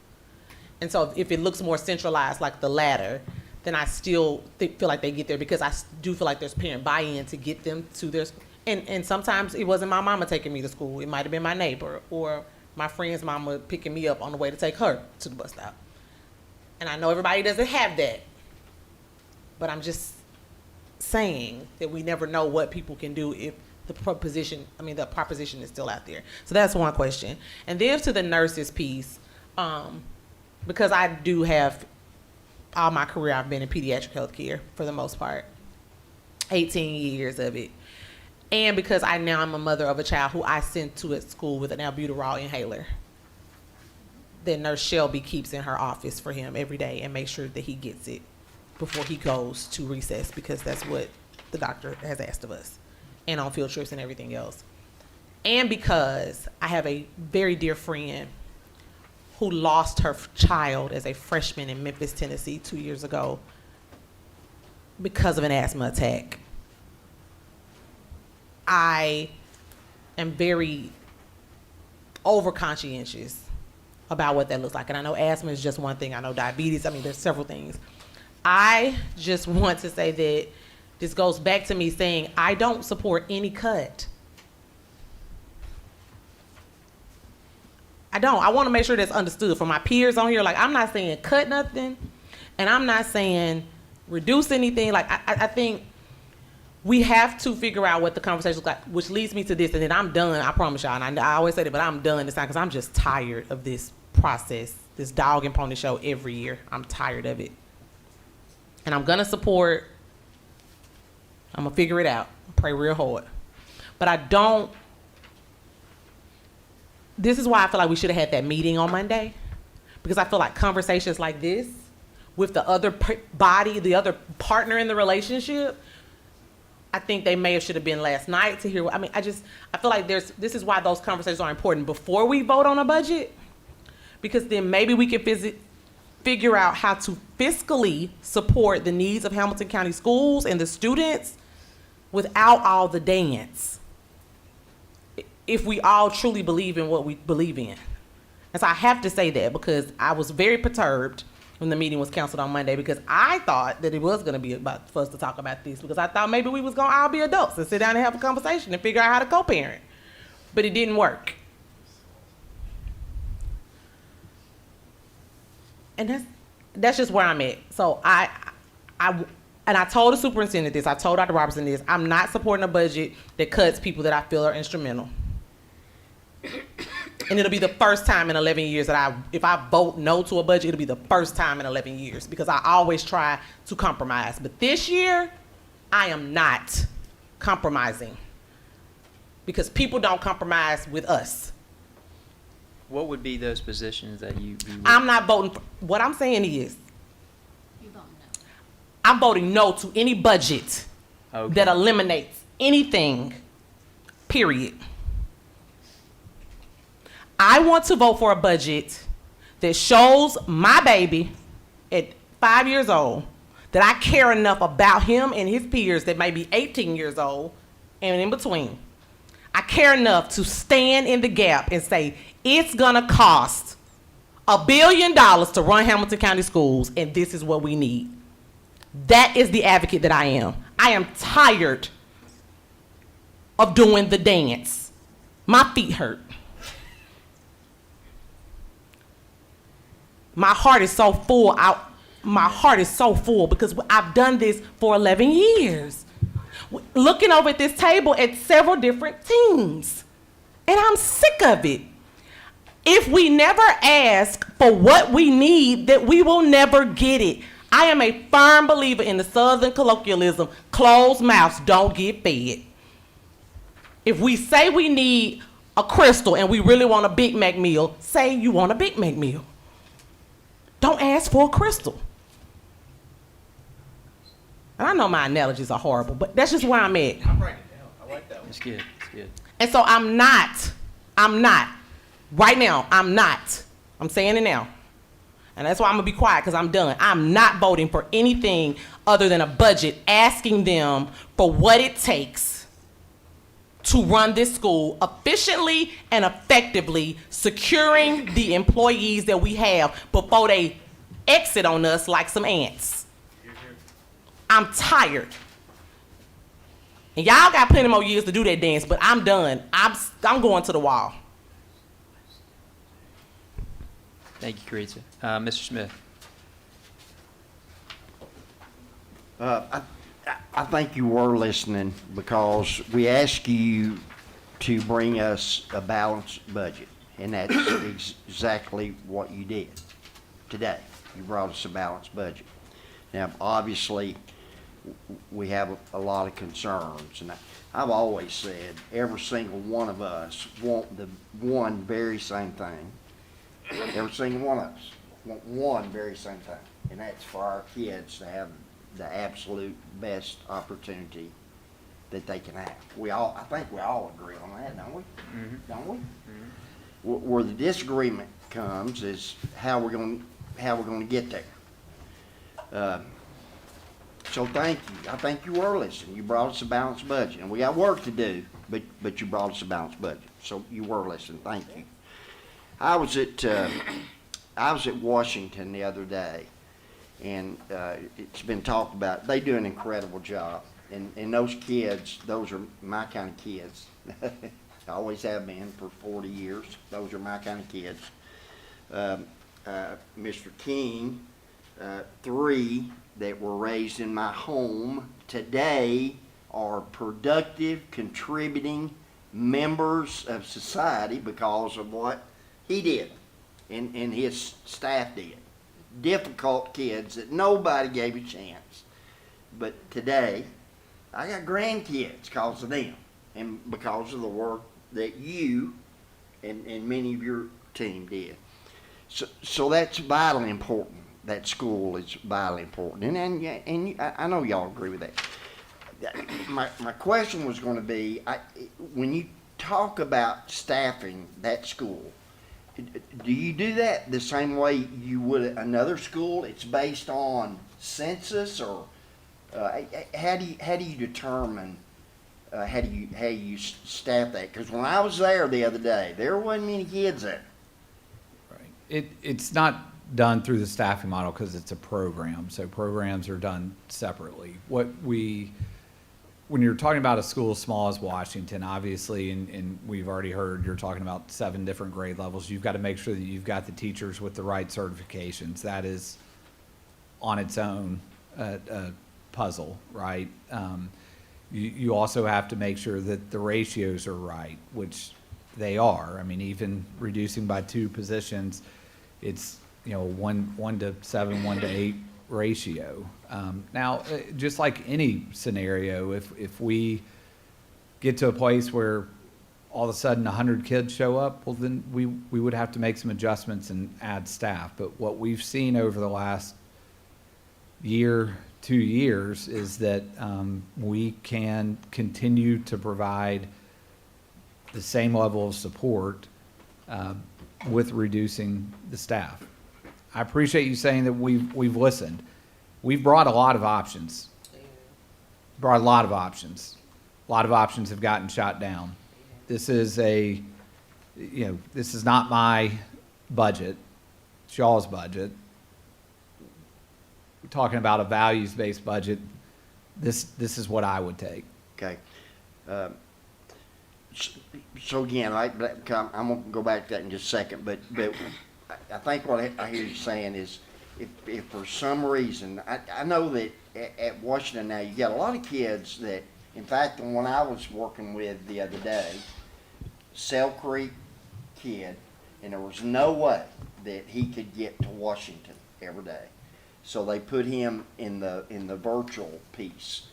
And so if it looks more centralized like the latter, then I still feel like they get there because I do feel like there's parent buy-in to get them to their, and sometimes it wasn't my mama taking me to school. It might have been my neighbor or my friend's mama picking me up on the way to take her to the bus stop. And I know everybody doesn't have that, but I'm just saying that we never know what people can do if the proposition is still out there. So that's one question. And then to the nurses piece, because I do have, all my career I've been in pediatric healthcare for the most part, 18 years of it. And because I'm a mother of a child who I sent to a school with an albuterol inhaler that Nurse Shelby keeps in her office for him every day and makes sure that he gets it before he goes to recess, because that's what the doctor has asked of us, and on field trips and everything else. And because I have a very dear friend who lost her child as a freshman in Memphis, Tennessee 2 years ago because of an asthma attack. I am very over-conscientious about what that looks like. And I know asthma is just one thing. I know diabetes. I mean, there's several things. I just want to say that this goes back to me saying I don't support any cut. I don't. I want to make sure that's understood for my peers on here. Like, I'm not saying cut nothing, and I'm not saying reduce anything. Like, I think we have to figure out what the conversation looks like, which leads me to this, and then I'm done. I promise y'all. And I always say that, but I'm done this time because I'm just tired of this process, this dog and pony show every year. I'm tired of it. And I'm going to support, I'm going to figure it out, pray real hard. But I don't, this is why I feel like we should have had that meeting on Monday, because I feel like conversations like this with the other body, the other partner in the relationship, I think they may have should have been last night to hear. I mean, I feel like this is why those conversations are important before we vote on a budget, because then maybe we can figure out how to fiscally support the needs of Hamilton County schools and the students without all the dance, if we all truly believe in what we believe in. And so I have to say that because I was very perturbed when the meeting was canceled on Monday, because I thought that it was going to be about for us to talk about this, because I thought maybe we was going to all be adults and sit down and have a conversation and figure out how to co-parent. But it didn't work. And that's just where I'm at. So I told the superintendent this, I told Dr. Robertson this, I'm not supporting a budget that cuts people that I feel are instrumental. And it'll be the first time in 11 years that if I vote no to a budget, it'll be the first time in 11 years, because I always try to compromise. But this year, I am not compromising, because people don't compromise with us. What would be those positions that you would? I'm not voting for, what I'm saying is, I'm voting no to any budget that eliminates anything, period. I want to vote for a budget that shows my baby at 5 years old that I care enough about him and his peers that may be 18 years old and in between. I care enough to stand in the gap and say, it's gonna cost $1 billion to run Hamilton County schools, and this is what we need. That is the advocate that I am. I am tired of doing the dance. My feet hurt. My heart is so full. My heart is so full because I've done this for 11 years. Looking over at this table at several different teams. And I'm sick of it. If we never ask for what we need, that we will never get it. I am a firm believer in the Southern colloquialism, closed mouths don't get fed. If we say we need a Crystal and we really want a Big Mac meal, say you want a Big Mac meal. Don't ask for a Crystal. And I know my analogies are horrible, but that's just where I'm at. I'm writing it down. I like that one. It's good. It's good. And so I'm not, right now, I'm saying it now. And that's why I'm gonna be quiet, because I'm done. I'm not voting for anything other than a budget asking them for what it takes to run this school efficiently and effectively, securing the employees that we have before they exit on us like some ants. Here's I'm tired. And y'all got plenty more years to do that dance, but I'm done. I'm going to the wall. Thank you, Caritza. Mr. Smith. I think you were listening because we asked you to bring us a balanced budget, and that's exactly what you did today. You brought us a balanced budget. Now, obviously, we have a lot of concerns, and I've always said every single one of us want the one very same thing. Every single one of us want one very same thing, and that's for our kids to have the absolute best opportunity that they can have. I think we all agree on that, don't we? Mm-hmm. Don't we? Mm-hmm. Where the disagreement comes is how we're going to get there. So thank you. I think you were listening. You brought us a balanced budget, and we got work to do, but you brought us a balanced budget. So you were listening. Thank you. I was at Washington the other day, and it's been talked about. They do an incredible job, and those kids, those are my kind of kids. Always have been for 40 years. Those are my kind of kids. Mr. King, 3 that were raised in my home today are productive, contributing members of society because of what he did and his staff did. Difficult kids that nobody gave a chance. But today, I got grandkids because of them and because of the work that you and many of your team did. So that's vitally important. That school is vitally important. And I know y'all agree with that. My question was going to be, when you talk about staffing that school, do you do that the same way you would at another school? It's based on census, or how do you determine how you staff that? Because when I was there the other day, there wasn't many kids there. Right. It's not done through the staffing model because it's a program. So programs are done separately. When you're talking about a school as small as Washington, obviously, and we've already heard you're talking about 7 different grade levels, you've got to make sure that you've got the teachers with the right certifications. That is on its own a puzzle, right? You also have to make sure that the ratios are right, which they are. I mean, even reducing by 2 positions, it's 1 to 7, 1 to 8 ratio. Now, just like any scenario, if we get to a place where all of a sudden 100 kids show up, well, then we would have to make some adjustments and add staff. But what we've seen over the last year, 2 years, is that we can continue to provide the same level of support with reducing the staff. I appreciate you saying that we've listened. We've brought a lot of options. A lot of options have gotten shot down. This is this is not my budget, it's y'all's budget. We're talking about a values-based budget. This is what I would take. Okay. So again, I'm going to go back to that in just a second, but I think what I hear you saying is if for some reason, I know that at Washington now, you got a lot of kids that, in fact, the one I was working with the other day, Sale Creek kid, and there was no way that he could get to Washington every day. So they put him in the virtual piece.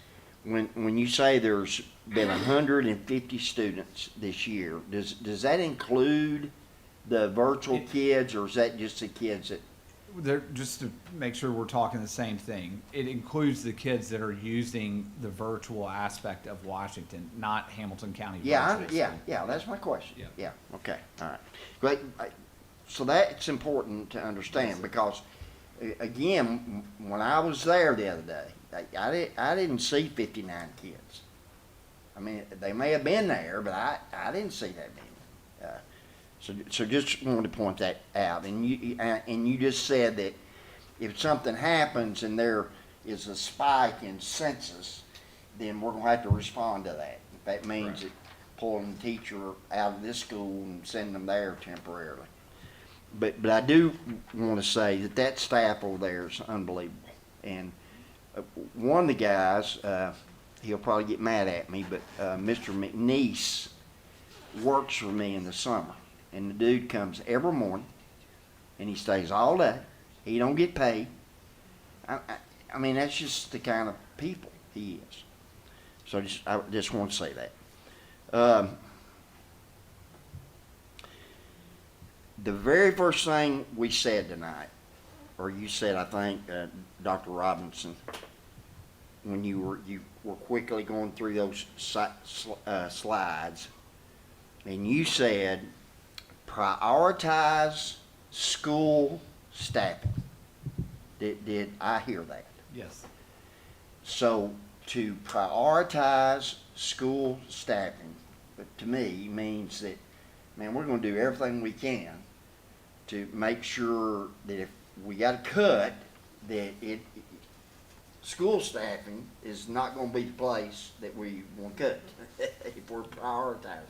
When you say there's been 150 students this year, does that include the virtual kids, or is that just the kids that? Just to make sure we're talking the same thing, it includes the kids that are using the virtual aspect of Washington, not Hamilton County. Yeah, that's my question. Yeah, okay, all right. Great. So that's important to understand because, again, when I was there the other day, I didn't see 59 kids. I mean, they may have been there, but I didn't see that many. So just wanted to point that out. And you just said that if something happens and is a spike in census, then we're gonna have to respond to that. If that means that pulling the teacher out of this school and sending them there temporarily. But I do want to say that that staff over there is unbelievable. And one of the guys, he'll probably get mad at me, but Mr. McNeese works for me in the summer. And the dude comes every morning, and he stays all day. He don't get paid. I mean, that's just the kind of people he is. So I just want to say that. The very first thing we said tonight, or you said, I think, Dr. Robinson, when you were quickly going through those slides, and you said, prioritize school staffing. Did I hear that? Yes. So to prioritize school staffing, to me, means that, man, we're going to do everything we can to make sure that if we got to cut, that school staffing is not going to be the place that we want to cut if we're prioritizing it.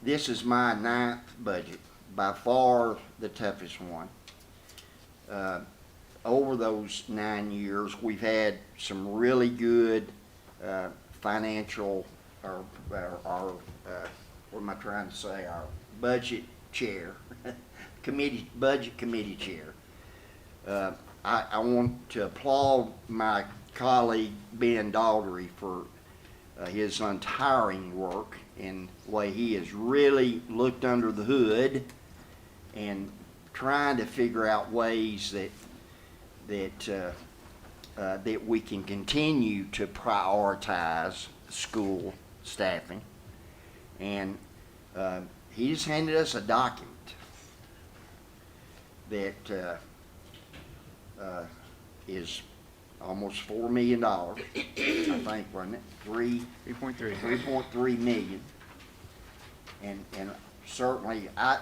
This is my 9th budget, by far the toughest one. Over those 9 years, we've had some really good financial, or what am I trying to say, our budget chair, budget committee chair. I want to applaud my colleague Ben Daugherty for his untiring work and the way he has really looked under the hood and trying to figure out ways that we can continue to prioritize school staffing. And he just handed us a document that is almost $4 million, I think, wasn't it? 3.3. 3.3 million. And certainly I'm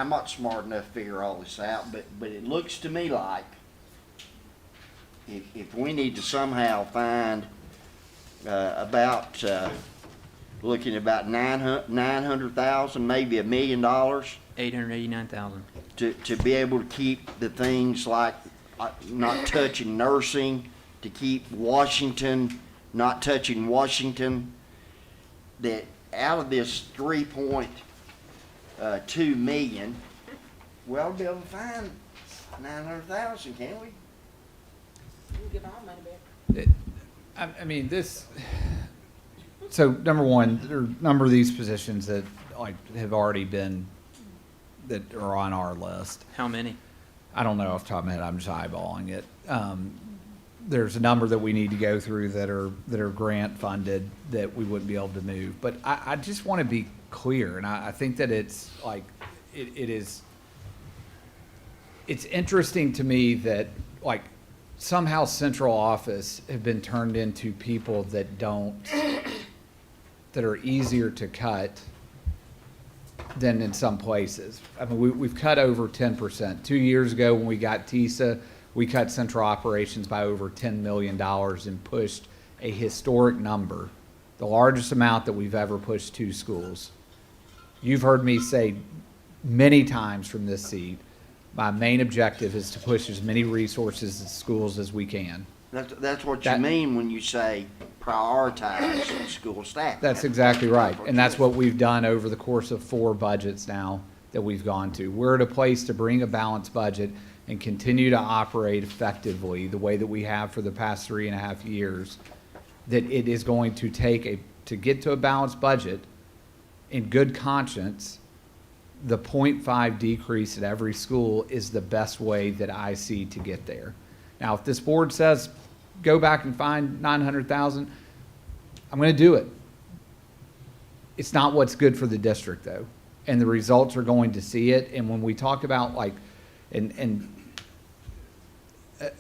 not smart enough to figure all this out, but it looks to me like if we need to somehow find looking at about 900,000, maybe $1 million, 889,000. to be able to keep the things like not touching nursing, to keep Washington, not touching Washington, that out of this 3.2 million, we'll be able to find 900,000, can't we? Give our money back. I mean, so number one, there are a number of these positions that have already been, that are on our list. How many? I don't know off the top of my head, I'm just eyeballing it. There's a number that we need to go through that are grant funded that we wouldn't be able to move. But I just want to be clear, and I think that it's interesting to me that somehow central office have been turned into people that are easier to cut than in some places. I mean, we've cut over 10%. 2 years ago when we got TISA, we cut central operations by over $10 million and pushed a historic number, the largest amount that we've ever pushed to schools. You've heard me say many times from this seat, my main objective is to push as many resources to schools as we can. That's what you mean when you say prioritize school staff. That's exactly right. And that's what we've done over the course of 4 budgets now that we've gone to. We're at a place to bring a balanced budget and continue to operate effectively the way that we have for the past 3.5 years, that it is going to take to get to a balanced budget in good conscience, the 0.5 decrease at every school is the best way that I see to get there. Now, if this board says, go back and find 900,000, I'm going to do it. It's not what's good for the district, though. And the results are going to see it. And when we talk about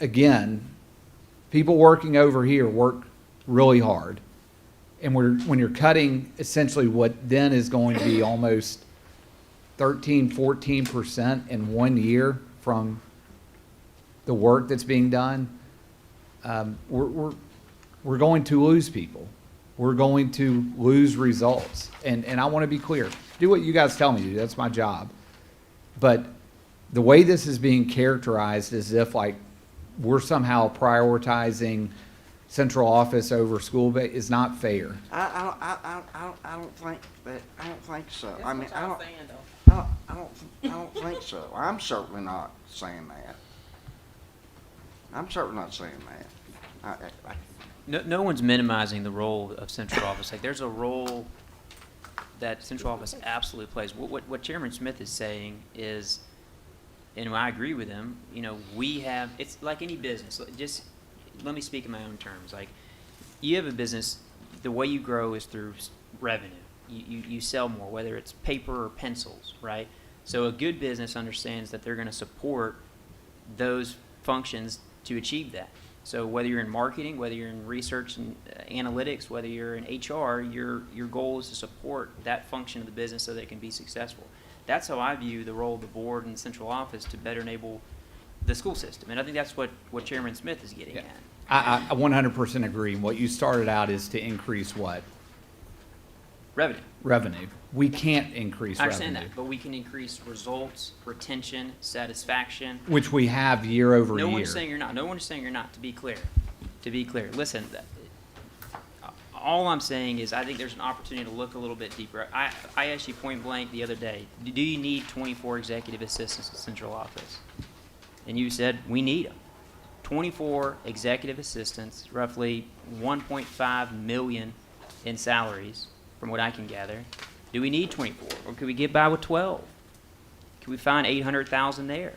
again, people working over here work really hard. And when you're cutting essentially what then is going to be almost 13, 14% in 1 year from the work that's being done, we're going to lose people. We're going to lose results. And I want to be clear. Do what you guys tell me to do. That's my job. But the way this is being characterized as if like we're somehow prioritizing central office over school is not fair. I don't think that, I don't think so. I mean, I don't think so. I'm certainly not saying that. I'm certainly not saying that. No one's minimizing the role of central office. Like, there's a role that central office absolutely plays. What Chairman Smith is saying is, and I agree with him, you know, it's like any business. Just let me speak in my own terms. Like, you have a business, the way you grow is through revenue. You sell more, whether it's paper or pencils, right? So a good business understands that they're going to support those functions to achieve that. So whether you're in marketing, whether you're in research and analytics, whether you're in HR, your goal is to support that function of the business so that it can be successful. That's how I view the role of the board and the central office to better enable the school system. And I think that's what Chairman Smith is getting at. I 100% agree. What you started out is to increase what? Revenue. We can't increase I revenue. understand that, but we can increase results, retention, satisfaction. Which we have year over year. No one's saying you're not. No one's saying you're not, to be clear. To be clear. Listen, all I'm saying is I think there's an opportunity to look a little bit deeper. I asked you point blank the other day, do you need 24 executive assistants in central office? And you said, we need them. 24 executive assistants, roughly 1.5 million in salaries, from what I can gather. Do we need 24? Or could we get by with 12? Could we find 800,000 there?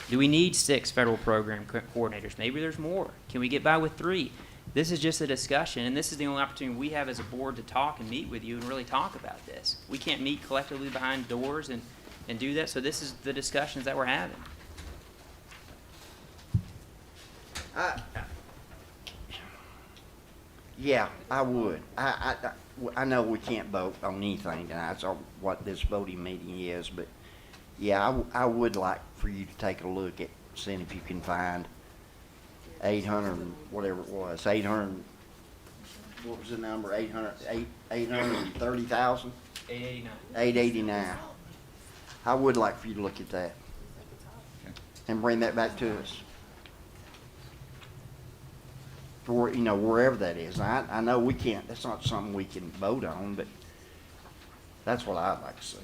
Do we need 6 federal program coordinators? Maybe there's more. Can we get by with 3? This is just a discussion, and this is the only opportunity we have as a board to talk and meet with you and really talk about this. We can't meet collectively behind doors and do that, so this is the discussions that we're having. Yeah, I would. I know we can't vote on anything tonight. That's what this voting meeting is, but yeah, I would like for you to take a look at seeing if you can find 800, whatever it was, 800, what was the number, 830,000? 889. 889. I would like for you to look at that and bring that back to us. For, you know, wherever that is. I know we can't, that's not something we can vote on, but that's what I'd like to see.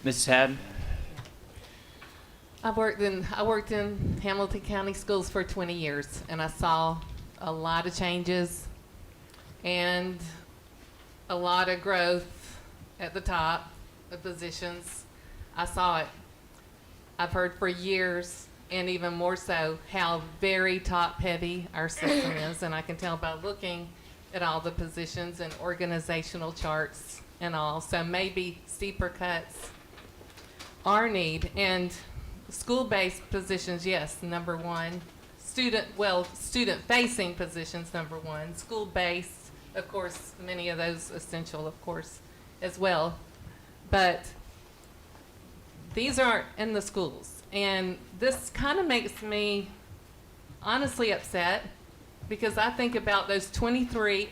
Mrs. Haddon? I worked in Hamilton County Schools for 20 years, and I saw a lot of changes and a lot of growth at the top of positions. I saw it. I've heard for years, and even more so, how very top-heavy our system is, and I can tell by looking at all the positions and organizational charts and all. So maybe steeper cuts are needed, and school-based positions, yes, number one. Student-facing positions, number one. School-based, of course, many of those essential, of course, as well. But these aren't in the schools. And this kind of makes me honestly upset, because I think about those 23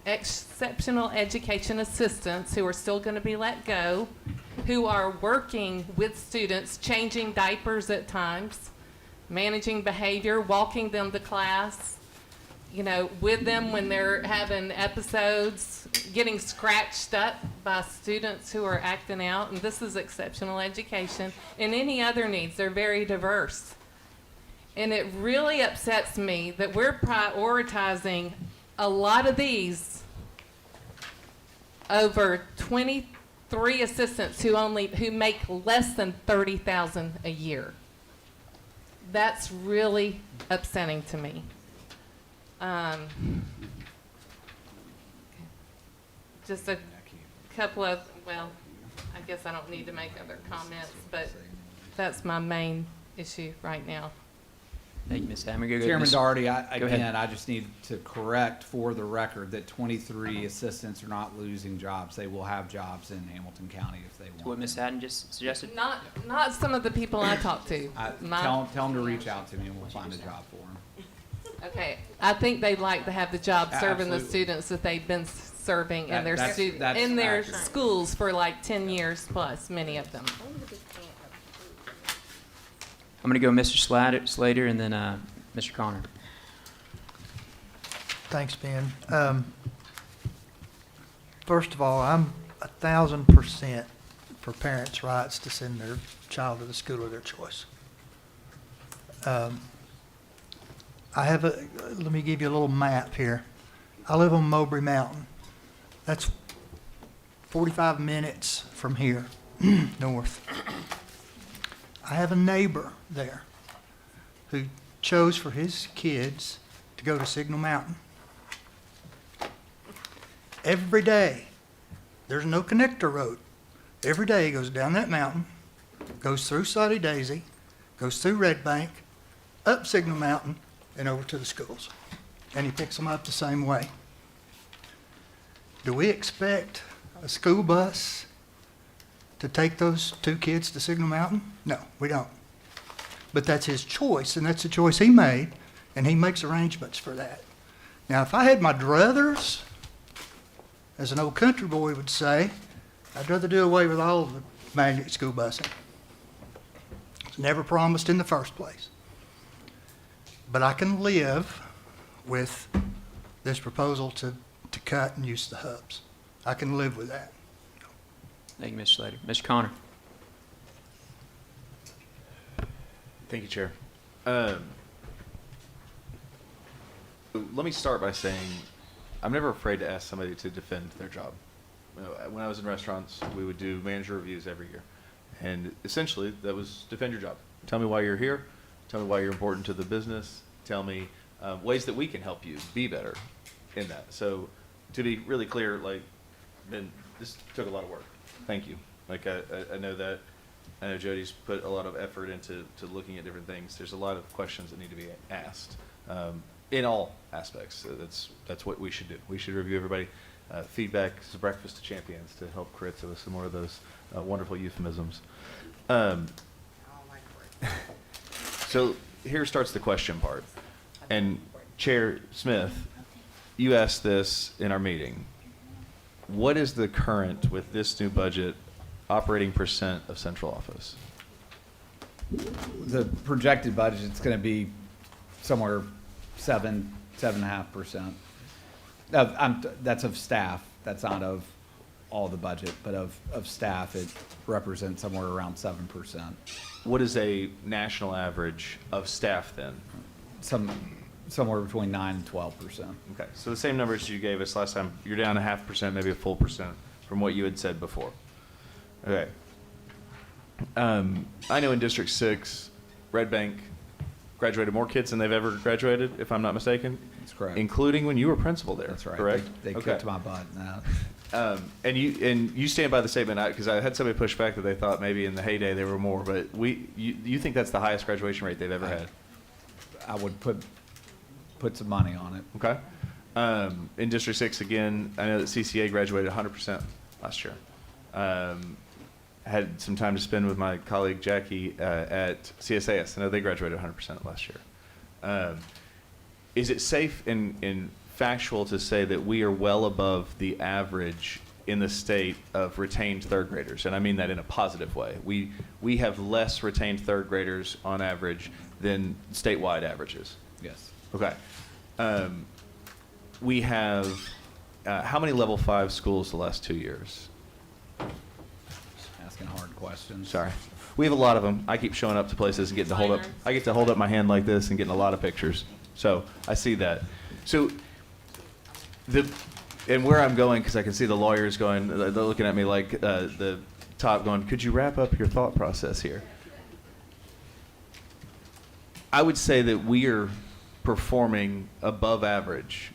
exceptional education assistants who are still going to be let go, who are working with students, changing diapers at times, managing behavior, walking them to class, you know, with them when they're having episodes, getting scratched up by students who are acting out. And this is exceptional education. And any other needs, they're very diverse. And it really upsets me that we're prioritizing a lot of these over 23 assistants who make less than $30,000 a year. That's really upsetting to me. Just a couple of, well, I guess I don't need to make other comments, but that's my main issue right now. Thank you, Ms. Hammond. Go ahead, Chairman Ms. Doherty, Go ahead. again, I just need to correct for the record that 23 assistants are not losing jobs. They will have jobs in Hamilton County if they To what want. Ms. Haddon just suggested? Not some of the people I talked to. Not- Tell them to reach out to me and we'll find a job for them. Okay, I think they'd like to have the job serving the Absolutely. students that they've been serving in their That's in their accurate. schools for like 10 years plus, many of them. I'm going to go Mr. Slater and then Mr. Connor. Thanks, Ben. First of all, I'm 1,000% for parents' rights to send their child to the school of their choice. Let me give you a little map here. I live on Mowbray Mountain. That's 45 minutes from here, north. I have a neighbor there who chose for his kids to go to Signal Mountain. Every day, there's no connector road. Every day he goes down that mountain, goes through Soddy Daisy, goes through Red Bank, up Signal Mountain, and over to the schools. And he picks them up the same way. Do we expect a school bus to take those two kids to Signal Mountain? No, we don't. But that's his choice, and that's the choice he made, and he makes arrangements for that. Now, if I had my druthers, as an old country boy would say, I'd rather do away with all of the magnet school busing. It's never promised in the first place. But I can live with this proposal to cut and use the hubs. I can live with that. Thank you, Mr. Slater. Mr. Connor. Thank you, Chair. Let me start by saying I'm never afraid to ask somebody to defend their job. You know, when I was in restaurants, we would do manager reviews every year. And essentially, that was defend your job. Tell me why you're here. Tell me why you're important to the business. Tell me ways that we can help you be better in that. So to be really clear, like, Ben, this took a lot of work. Thank you. Like, I know that. I know Jody's put a lot of effort into looking at different things. There's a lot of questions that need to be asked in all aspects. So that's what we should do. We should review everybody. Feedback is a breakfast of champions to help create some more of those wonderful euphemisms. So here starts the question part. And Chair Smith, you asked this in our meeting. What is the current, with this new budget, operating percent of central office? The projected budget is going to be somewhere 7.5%. That's of staff. That's not of all the budget, but of staff, it represents somewhere around 7%. What is a national average of staff then? Somewhere between 9 and 12%. Okay, so the same numbers you gave us last time. You're down 0.5%, maybe a full percent from what you had said before. Okay. I know in District 6, Red Bank graduated more kids than they've ever graduated, if I'm not mistaken. That's correct. Including when you were principal there. That's right. Correct? They Okay. kicked my butt. No. And you stand by the statement, because I had somebody push back that they thought maybe in the heyday there were more, but you think that's the highest graduation rate they've ever had? I would put some money on it. Okay. In District 6, again, I know that CCA graduated 100% last year. Had some time to spend with my colleague Jackie at CSAS. I know they graduated 100% last year. Is it safe and factual to say that we are well above the average in the state of retained third graders? And I mean that in a positive way. We have less retained third graders on average than statewide averages. Yes. Okay. We have how many level 5 schools the last 2 years? Asking hard questions. Sorry. We have a lot of them. I keep showing up to places and getting to hold up. I get to hold up my hand like this and getting a lot of pictures. So I see that. So and where I'm going, because I can see the lawyers going, they're looking at me like the top going, could you wrap up your thought process here? I would say that we are performing above average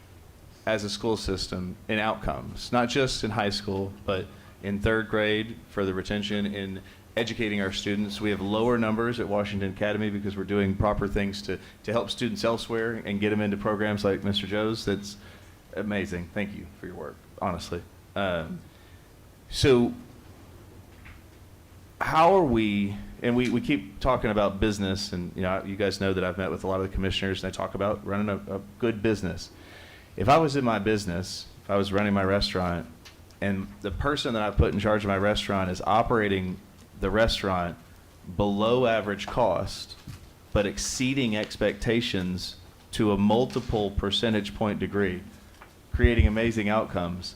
as a school system in outcomes, not just in high school, but in third grade for the retention, in educating our students. We have lower numbers at Washington Academy because we're doing proper things to help students elsewhere and get them into programs like Mr. Joe's. That's amazing. Thank you for your work, honestly. So how are we, and we keep talking about business, and you guys know that I've met with a lot of the commissioners, and they talk about running a good business. If I was in my business, if I was running my restaurant, and the person that I put in charge of my restaurant is operating the restaurant below average cost, but exceeding expectations to a multiple percentage point degree, creating amazing outcomes,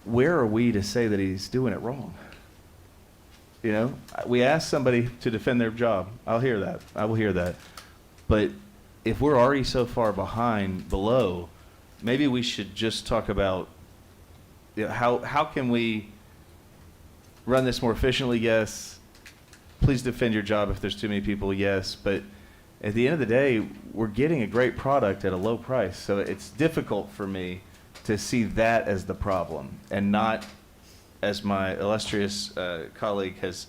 where are we to say that he's doing it wrong? We ask somebody to defend their job. I'll hear that. I will hear that. But if we're already so far below, maybe we should just talk about how can we run this more efficiently? Yes. Please defend your job if there's too many people. Yes. But at the end of the day, we're getting a great product at a low price. So it's difficult for me to see that as the problem, and not, as my illustrious colleague has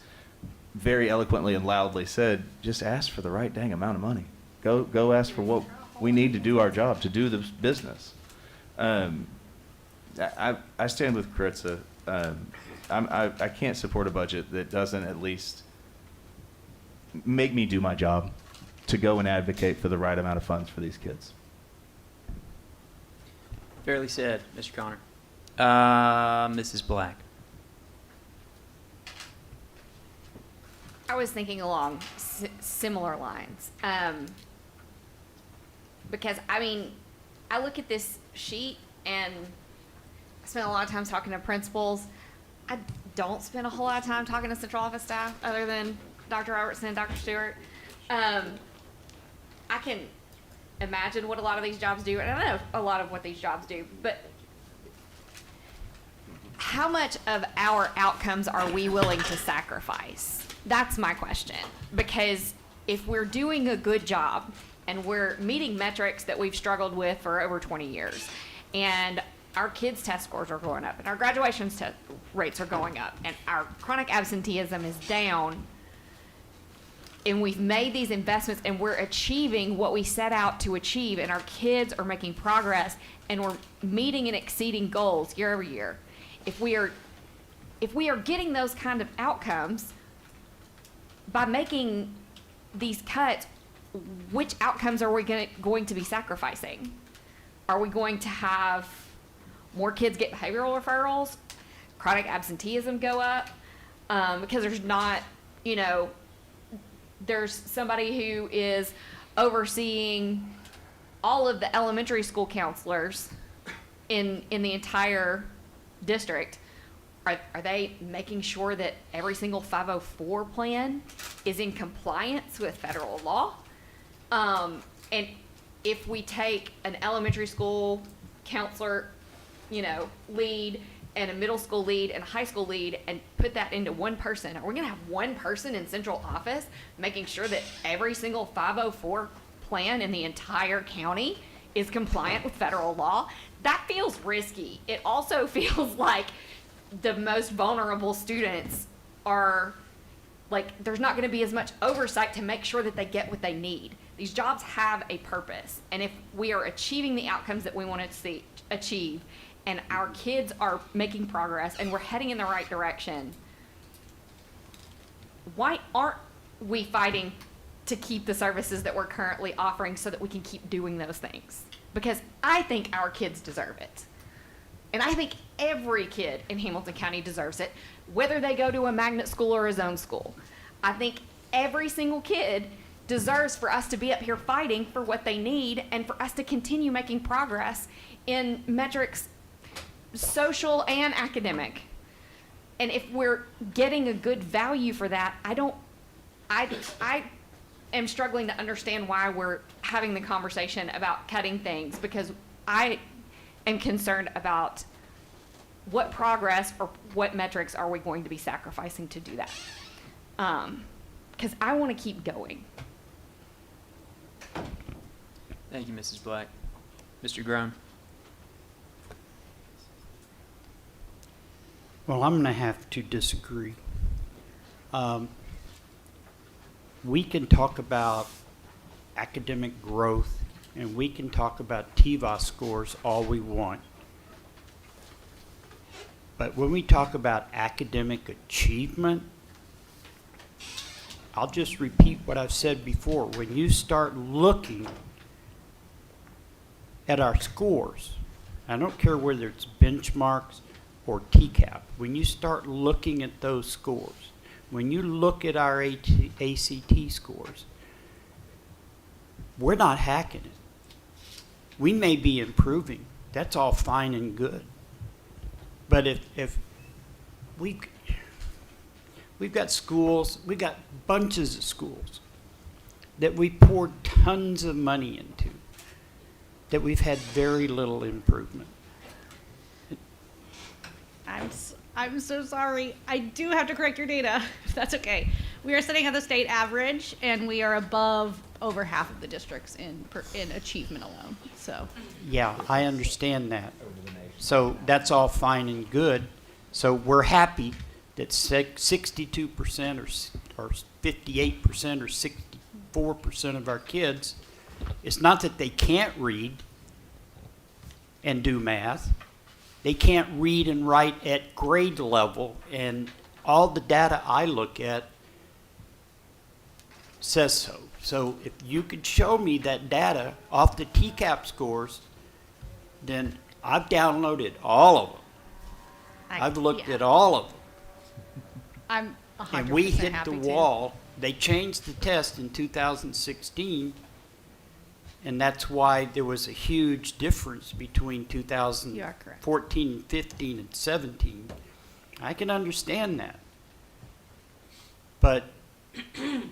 very eloquently and loudly said, just ask for the right dang amount of money. Go ask for what we need to do our job, to do the business. I stand with Caritza. I can't support a budget that doesn't at least make me do my job to go and advocate for the right amount of funds for these kids. Fairly said, Mr. Connor. Mrs. Black. I was thinking along similar lines. Because, I look at this sheet and I spend a lot of time talking to principals. I don't spend a whole lot of time talking to central office staff other than Dr. Robertson and Dr. Stewart. I can imagine what a lot of these jobs do, and I know a lot of what these jobs do, but how much of our outcomes are we willing to sacrifice? That's my question. Because if we're doing a good job and we're meeting metrics that we've struggled with for over 20 years, and our kids' test scores are going up, and our graduation rates are going up, and our chronic absenteeism is down, and we've made these investments and we're achieving what we set out to achieve, and our kids are making progress, and we're meeting and exceeding goals year over year. If we are getting those kind of outcomes by making these cuts, which outcomes are we going to be sacrificing? Are we going to have more kids get behavioral referrals, chronic absenteeism go up? Because there's not, there's somebody who is overseeing all of the elementary school counselors in the entire district. Are they making sure that every single 504 plan is in compliance with federal law? And if we take an elementary school counselor, lead, and a middle school lead and a high school lead and put that into one person, are we going to have one person in central office making sure that every single 504 plan in the entire county is compliant with federal law? That feels risky. It also feels like the most vulnerable students are, there's not going to be as much oversight to make sure that they get what they need. These jobs have a purpose, and if we are achieving the outcomes that we want to achieve, and our kids are making progress, and we're heading in the right direction, why aren't we fighting to keep the services that we're currently offering so that we can keep doing those things? Because I think our kids deserve it. And I think every kid in Hamilton County deserves it, whether they go to a magnet school or a zone school. I think every single kid deserves for us to be up here fighting for what they need and for us to continue making progress in metrics, social and academic. And if we're getting a good value for that, I am struggling to understand why we're having the conversation about cutting things, because I am concerned about what progress or what metrics are we going to be sacrificing to do that. Because I want to keep going. Thank you, Mrs. Black. Mr. Grown. Well, I'm going to have to disagree. We can talk about academic growth and we can talk about TVOS scores all we want. But when we talk about academic achievement, I'll just repeat what I've said before. When you start looking at our scores, I don't care whether it's benchmarks or TCAP, when you start looking at those scores, when you look at our ACT scores, we're not hacking it. We may be improving. That's all fine and good. But if we've got schools, we've got bunches of schools that we poured tons of money into, that we've had very little improvement. I'm so sorry. I do have to correct your data, if that's okay. We are sitting at the state average, and we are above over half of the districts in achievement alone. So. Yeah, I understand that. So that's all fine and good. So we're happy that 62% or 58% or 64% of our kids, it's not that they can't read and do math. They can't read and write at grade level, and all the data I look at says so. So if you could show me that data off the TCAP scores, then I've downloaded all of them. I've looked at all of them. I'm 100% And we hit happy the to. wall. They changed the test in 2016, and that's why there was a huge difference between You are correct. 2014 and 15 and 17. I can understand that. But, you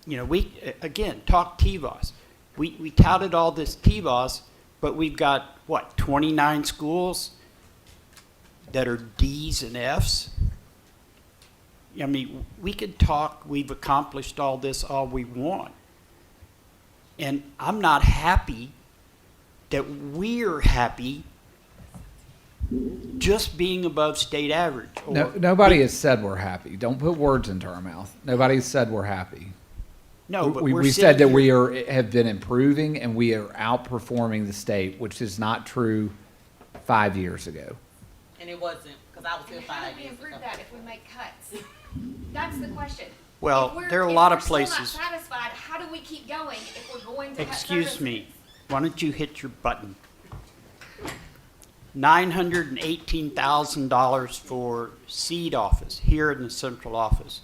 know, we, again, talk TVOS. We touted all this TVOS, but we've got, what, 29 schools that are Ds and Fs? I mean, we could talk, we've accomplished all this all we want. And I'm not happy that we're happy just being above state average. No, nobody has said we're happy. Don't put words into our mouth. Nobody has said we're happy. No, but we said that we have been improving and we are outperforming the state, which is not true 5 years ago. And it wasn't, because I was here How 5 do we years improve ago. that if we make cuts? That's the question. Well, If we're- there are a lot of If we're places. still not satisfied, how do we keep going if we're going to cut Excuse services? me, why don't you hit your button? $918,000 for seed office here in the central office.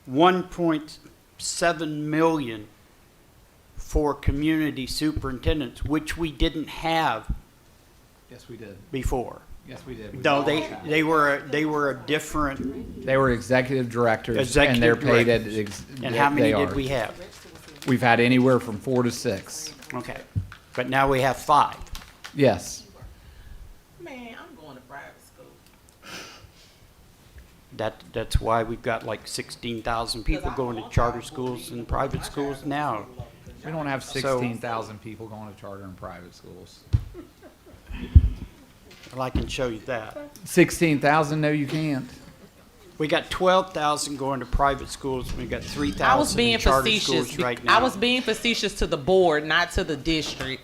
1.7 million for community superintendents, which we didn't have Yes, we did. before. Yes, we did. No, they were a different. They were executive directors, Executive and they're paid at. directors. And how many did we have? We've had anywhere from 4 to 6. Okay, but now we have 5. Yes. Man, I'm going to private school. That's why we've got like 16,000 people going to charter schools and private schools now. We don't have So- 16,000 people going to charter and private schools. Well, I can show you that. 16,000? No, you can't. We got 12,000 going to private schools. We got I was 3,000 being in charter facetious. schools right now. I was being facetious to the board, not to the district,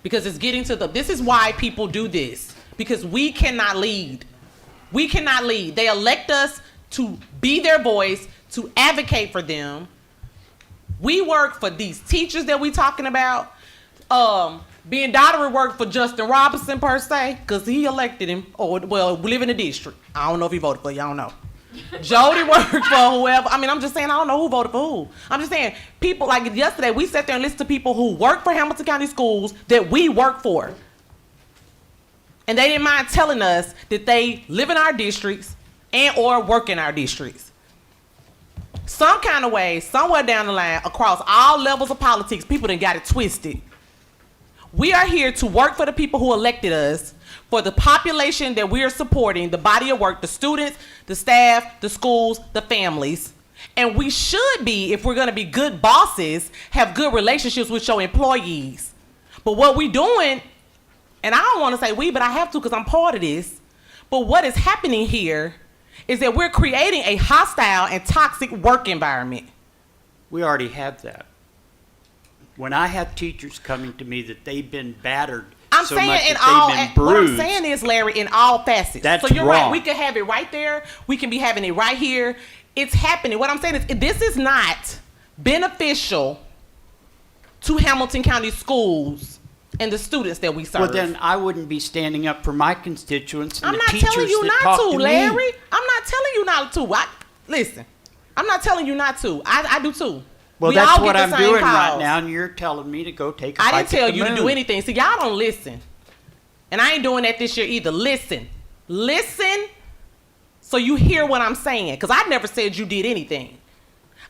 because it's getting to the. This is why people do this, because we cannot lead. We cannot lead. They elect us to be their voice, to advocate for them. We work for these teachers that we talking about. Being Dottery worked for Justin Robinson per se, because he elected him. Or, well, we live in the district. I don't know if he voted for you. I don't know. Jody worked for whoever. I mean, I'm just saying, I don't know who voted for who. I'm just saying, people, like yesterday, we sat there and listened to people who work for Hamilton County Schools that we work for. And they didn't mind telling us that they live in our districts and or work in our districts. Some kind of way, somewhere down the line, across all levels of politics, people done got it twisted. We are here to work for the people who elected us, for the population that we are supporting, the body of work, the students, the staff, the schools, the families. And we should be, if we're gonna be good bosses, have good relationships with your employees. But what we doing, and I don't wanna say we, but I have to because I'm part of this, But what is happening here is that we're creating a hostile and toxic work environment. We already have that. When I have teachers coming to me that they've been battered I'm so saying much in that all, they've been what I'm bruised, saying is, Larry, in all facets. That's so you're right. wrong. We could have it right there. We can be having it right here. It's happening. What I'm saying is, this is not beneficial to Hamilton County schools and the students that we serve. well, then I wouldn't be standing up for my constituents and I'm the not teachers telling you that not talk to, to Larry. me. I'm not telling you not to. Listen, I'm not telling you not to. I do too. Well, We that's all get what the I'm same doing right calls. now, and you're telling me to go take a I bike didn't tell at the you to do moon. anything. See, y'all don't listen. And I ain't doing that this year either. Listen. Listen so you hear what I'm saying. Because I never said you did anything.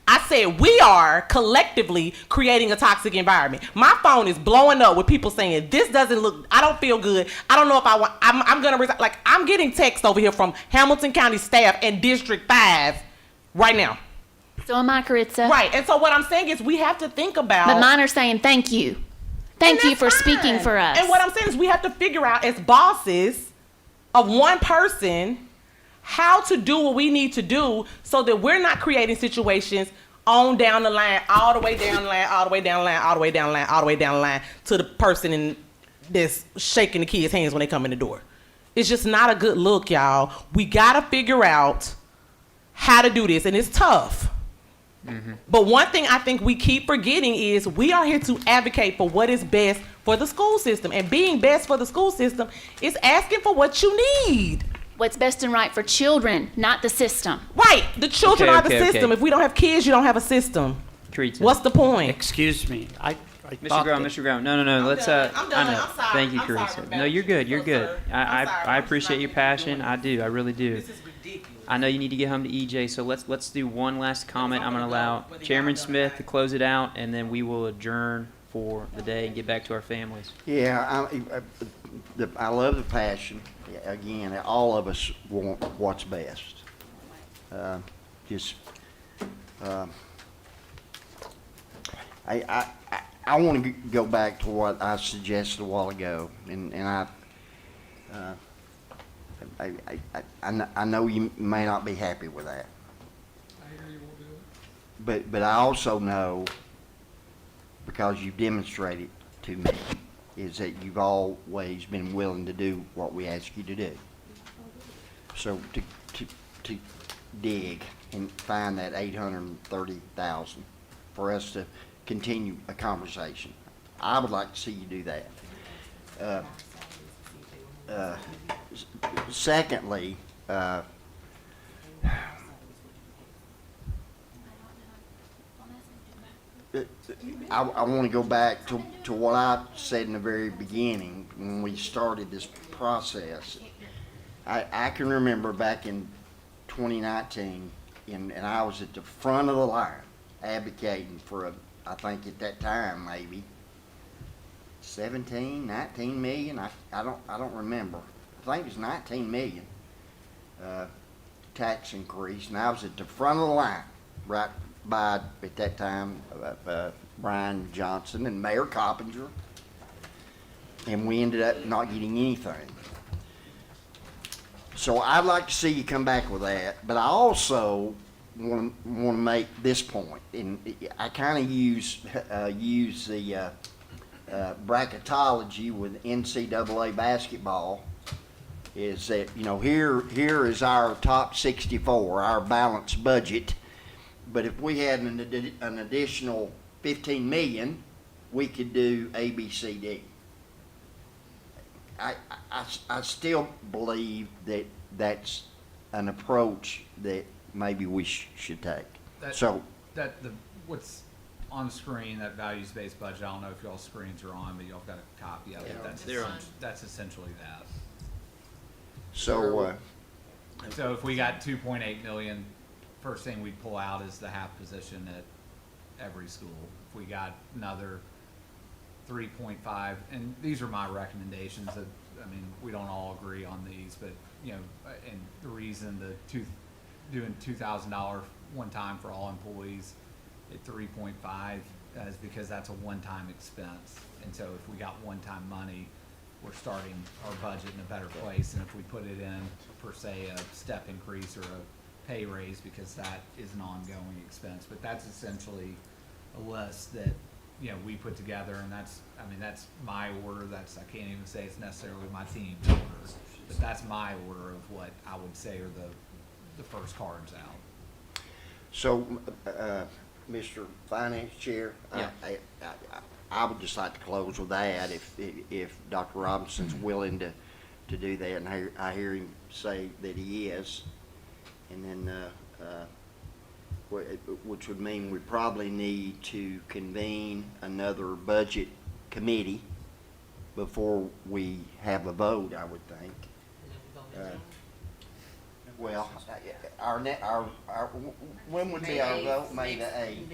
I said we are collectively creating a toxic environment. My phone is blowing up with people saying, this doesn't look, I don't feel good. I don't know if I want, I'm going to resign. Like, I'm getting text over here from Hamilton County staff and District 5 right now. So am I, Caritza. Right. And so what I'm saying is we have to think about. But mine are saying thank you. Thank you for speaking for us. And what I'm saying is we have to figure out as bosses of one person how to do what we need to do so that we're not creating situations on down the line, all the way down the line, all the way down the line, all the way down the line, all the way down the line to the person that's shaking the kids' hands when they come in the door. It's just not a good look, y'all. We gotta figure out how to do this, and it's tough. But one thing I think we keep forgetting is we are here to advocate for what is best for the school system. And being best for the school system is asking for what you need. What's best and right for children, not the system. Right. The children Okay, are the okay, system. okay. If we don't have kids, you don't have a system. What's the point? Excuse me. I Mr. thought Brown, that- Mr. Brown, no, let's, done. I'm done. I know. I'm sorry. Thank you, I'm sorry, Carissa. Rebecca. No, you're good, you're So good. sorry. I I'm sorry. I I'm just appreciate not your gonna keep passion, doing I do, I really do. This is ridiculous. I know you need to get home to EJ, so let's do one last comment. I'm gonna allow Chairman Smith to close it out, and then we will adjourn for the day and get back to our families. Yeah, I love the passion. Again, all of us want what's best. I want to go back to what I suggested a while ago, and I know you may not be happy with that. But I also know, because you've demonstrated to me, is that you've always been willing to do what we ask you to do. So to dig and find that 830,000 for us to continue a conversation, I would like to see you do that. Secondly, I want to go back to what I said in the very beginning when we started this process. I can remember back in 2019, and I was at the front of the line advocating for I think at that time maybe 17, 19 million. I don't remember. I think it was 19 million tax increase, and I was at the front of the line right by, at that time, Brian Johnson and Mayor Coppinger, and we ended up not getting anything. So I'd like to see you come back with that, but I also want to make this point, and I kind of use the bracketology with NCAA basketball. Is that, you know, here is our top 64, our balanced budget. But if we had an additional 15 million, we could do A, B, C, D. I still believe that that's an approach that maybe we should take. What's on the screen, that values-based budget, I don't know if y'all's screens are on, but y'all got a copy of it. That's essentially that. So if we got 2.8 million, first thing we'd pull out is the half position at every school. If we got another 3.5, and these are my recommendations. I mean, we don't all agree on these, but you know, and the reason doing $2,000 one time for all employees at 3.5 is because that's a one-time expense. And so if we got one-time money, we're starting our budget in a better place than if we put it in, per se, a step increase or a pay raise, because that is an ongoing expense. But that's essentially a list that, you know, we put together, and that's, I mean, that's my order. That's, I can't even say it's necessarily my team's order, but that's my order of what I would say are the first cards out. So, Mr. Finance Chair, Yeah. I would just like to close with that, if Dr. Robinson's willing to do that, and I hear him say that he is, and then, which would mean we probably need to convene another budget committee before we have a vote, I would think. Well, when would be our vote? May the 8th.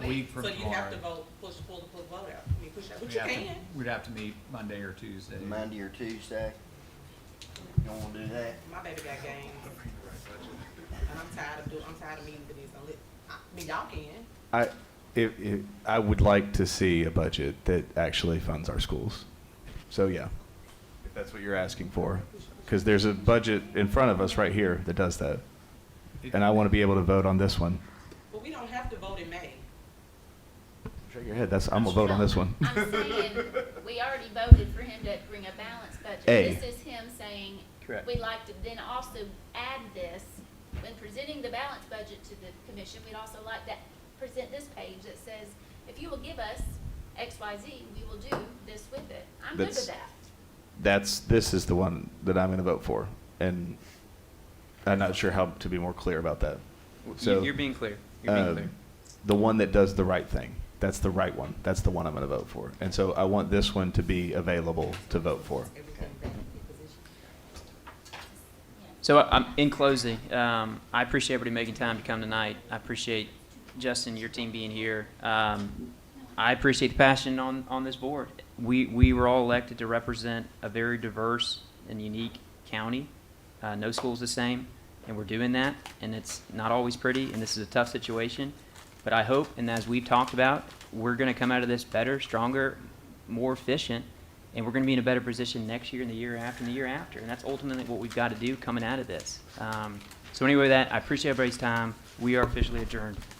Week from So you have to tomorrow. vote, pull the vote out. I mean, push out, but you can. We'd have to meet Monday or Tuesday. Monday or Tuesday. You don't wanna do that? My baby got games. And I'm tired of meeting for these. I mean, y'all can. I would like to see a budget that actually funds our schools. So yeah, if that's what you're asking for, because there's a budget in front of us right here that does that, and I want to be able to vote on this one. But we don't have to vote in May. Shake your head. I'm gonna vote on this one. I'm saying, we already voted for him to bring a balanced budget. A. This is him saying, Correct. we'd like to then also add this, when presenting the balanced budget to the commission, we'd also like to present this page that says, if you will give us X, Y, Z, we will do this with it. I'm good with that. This is the one that I'm gonna vote for, and I'm not sure how to be more clear about that. So You're being clear. You're being uh, clear. the one that does the right thing. That's the right one. That's the one I'm going to vote for. And so I want this one to be available to vote for. So in closing, I appreciate everybody making time to come tonight. I appreciate, Justin, your team being here. I appreciate the passion on this board. We were all elected to represent a very diverse and unique county. No school's the same, and we're doing that, and it's not always pretty, and this is a tough situation. But I hope, and as we've talked about, we're going to come out of this better, stronger, more efficient, and we're going to be in a better position next year and the year after and the year after. And that's ultimately what we've got to do coming out of this. So anyway, with that, I appreciate everybody's time. We are officially adjourned.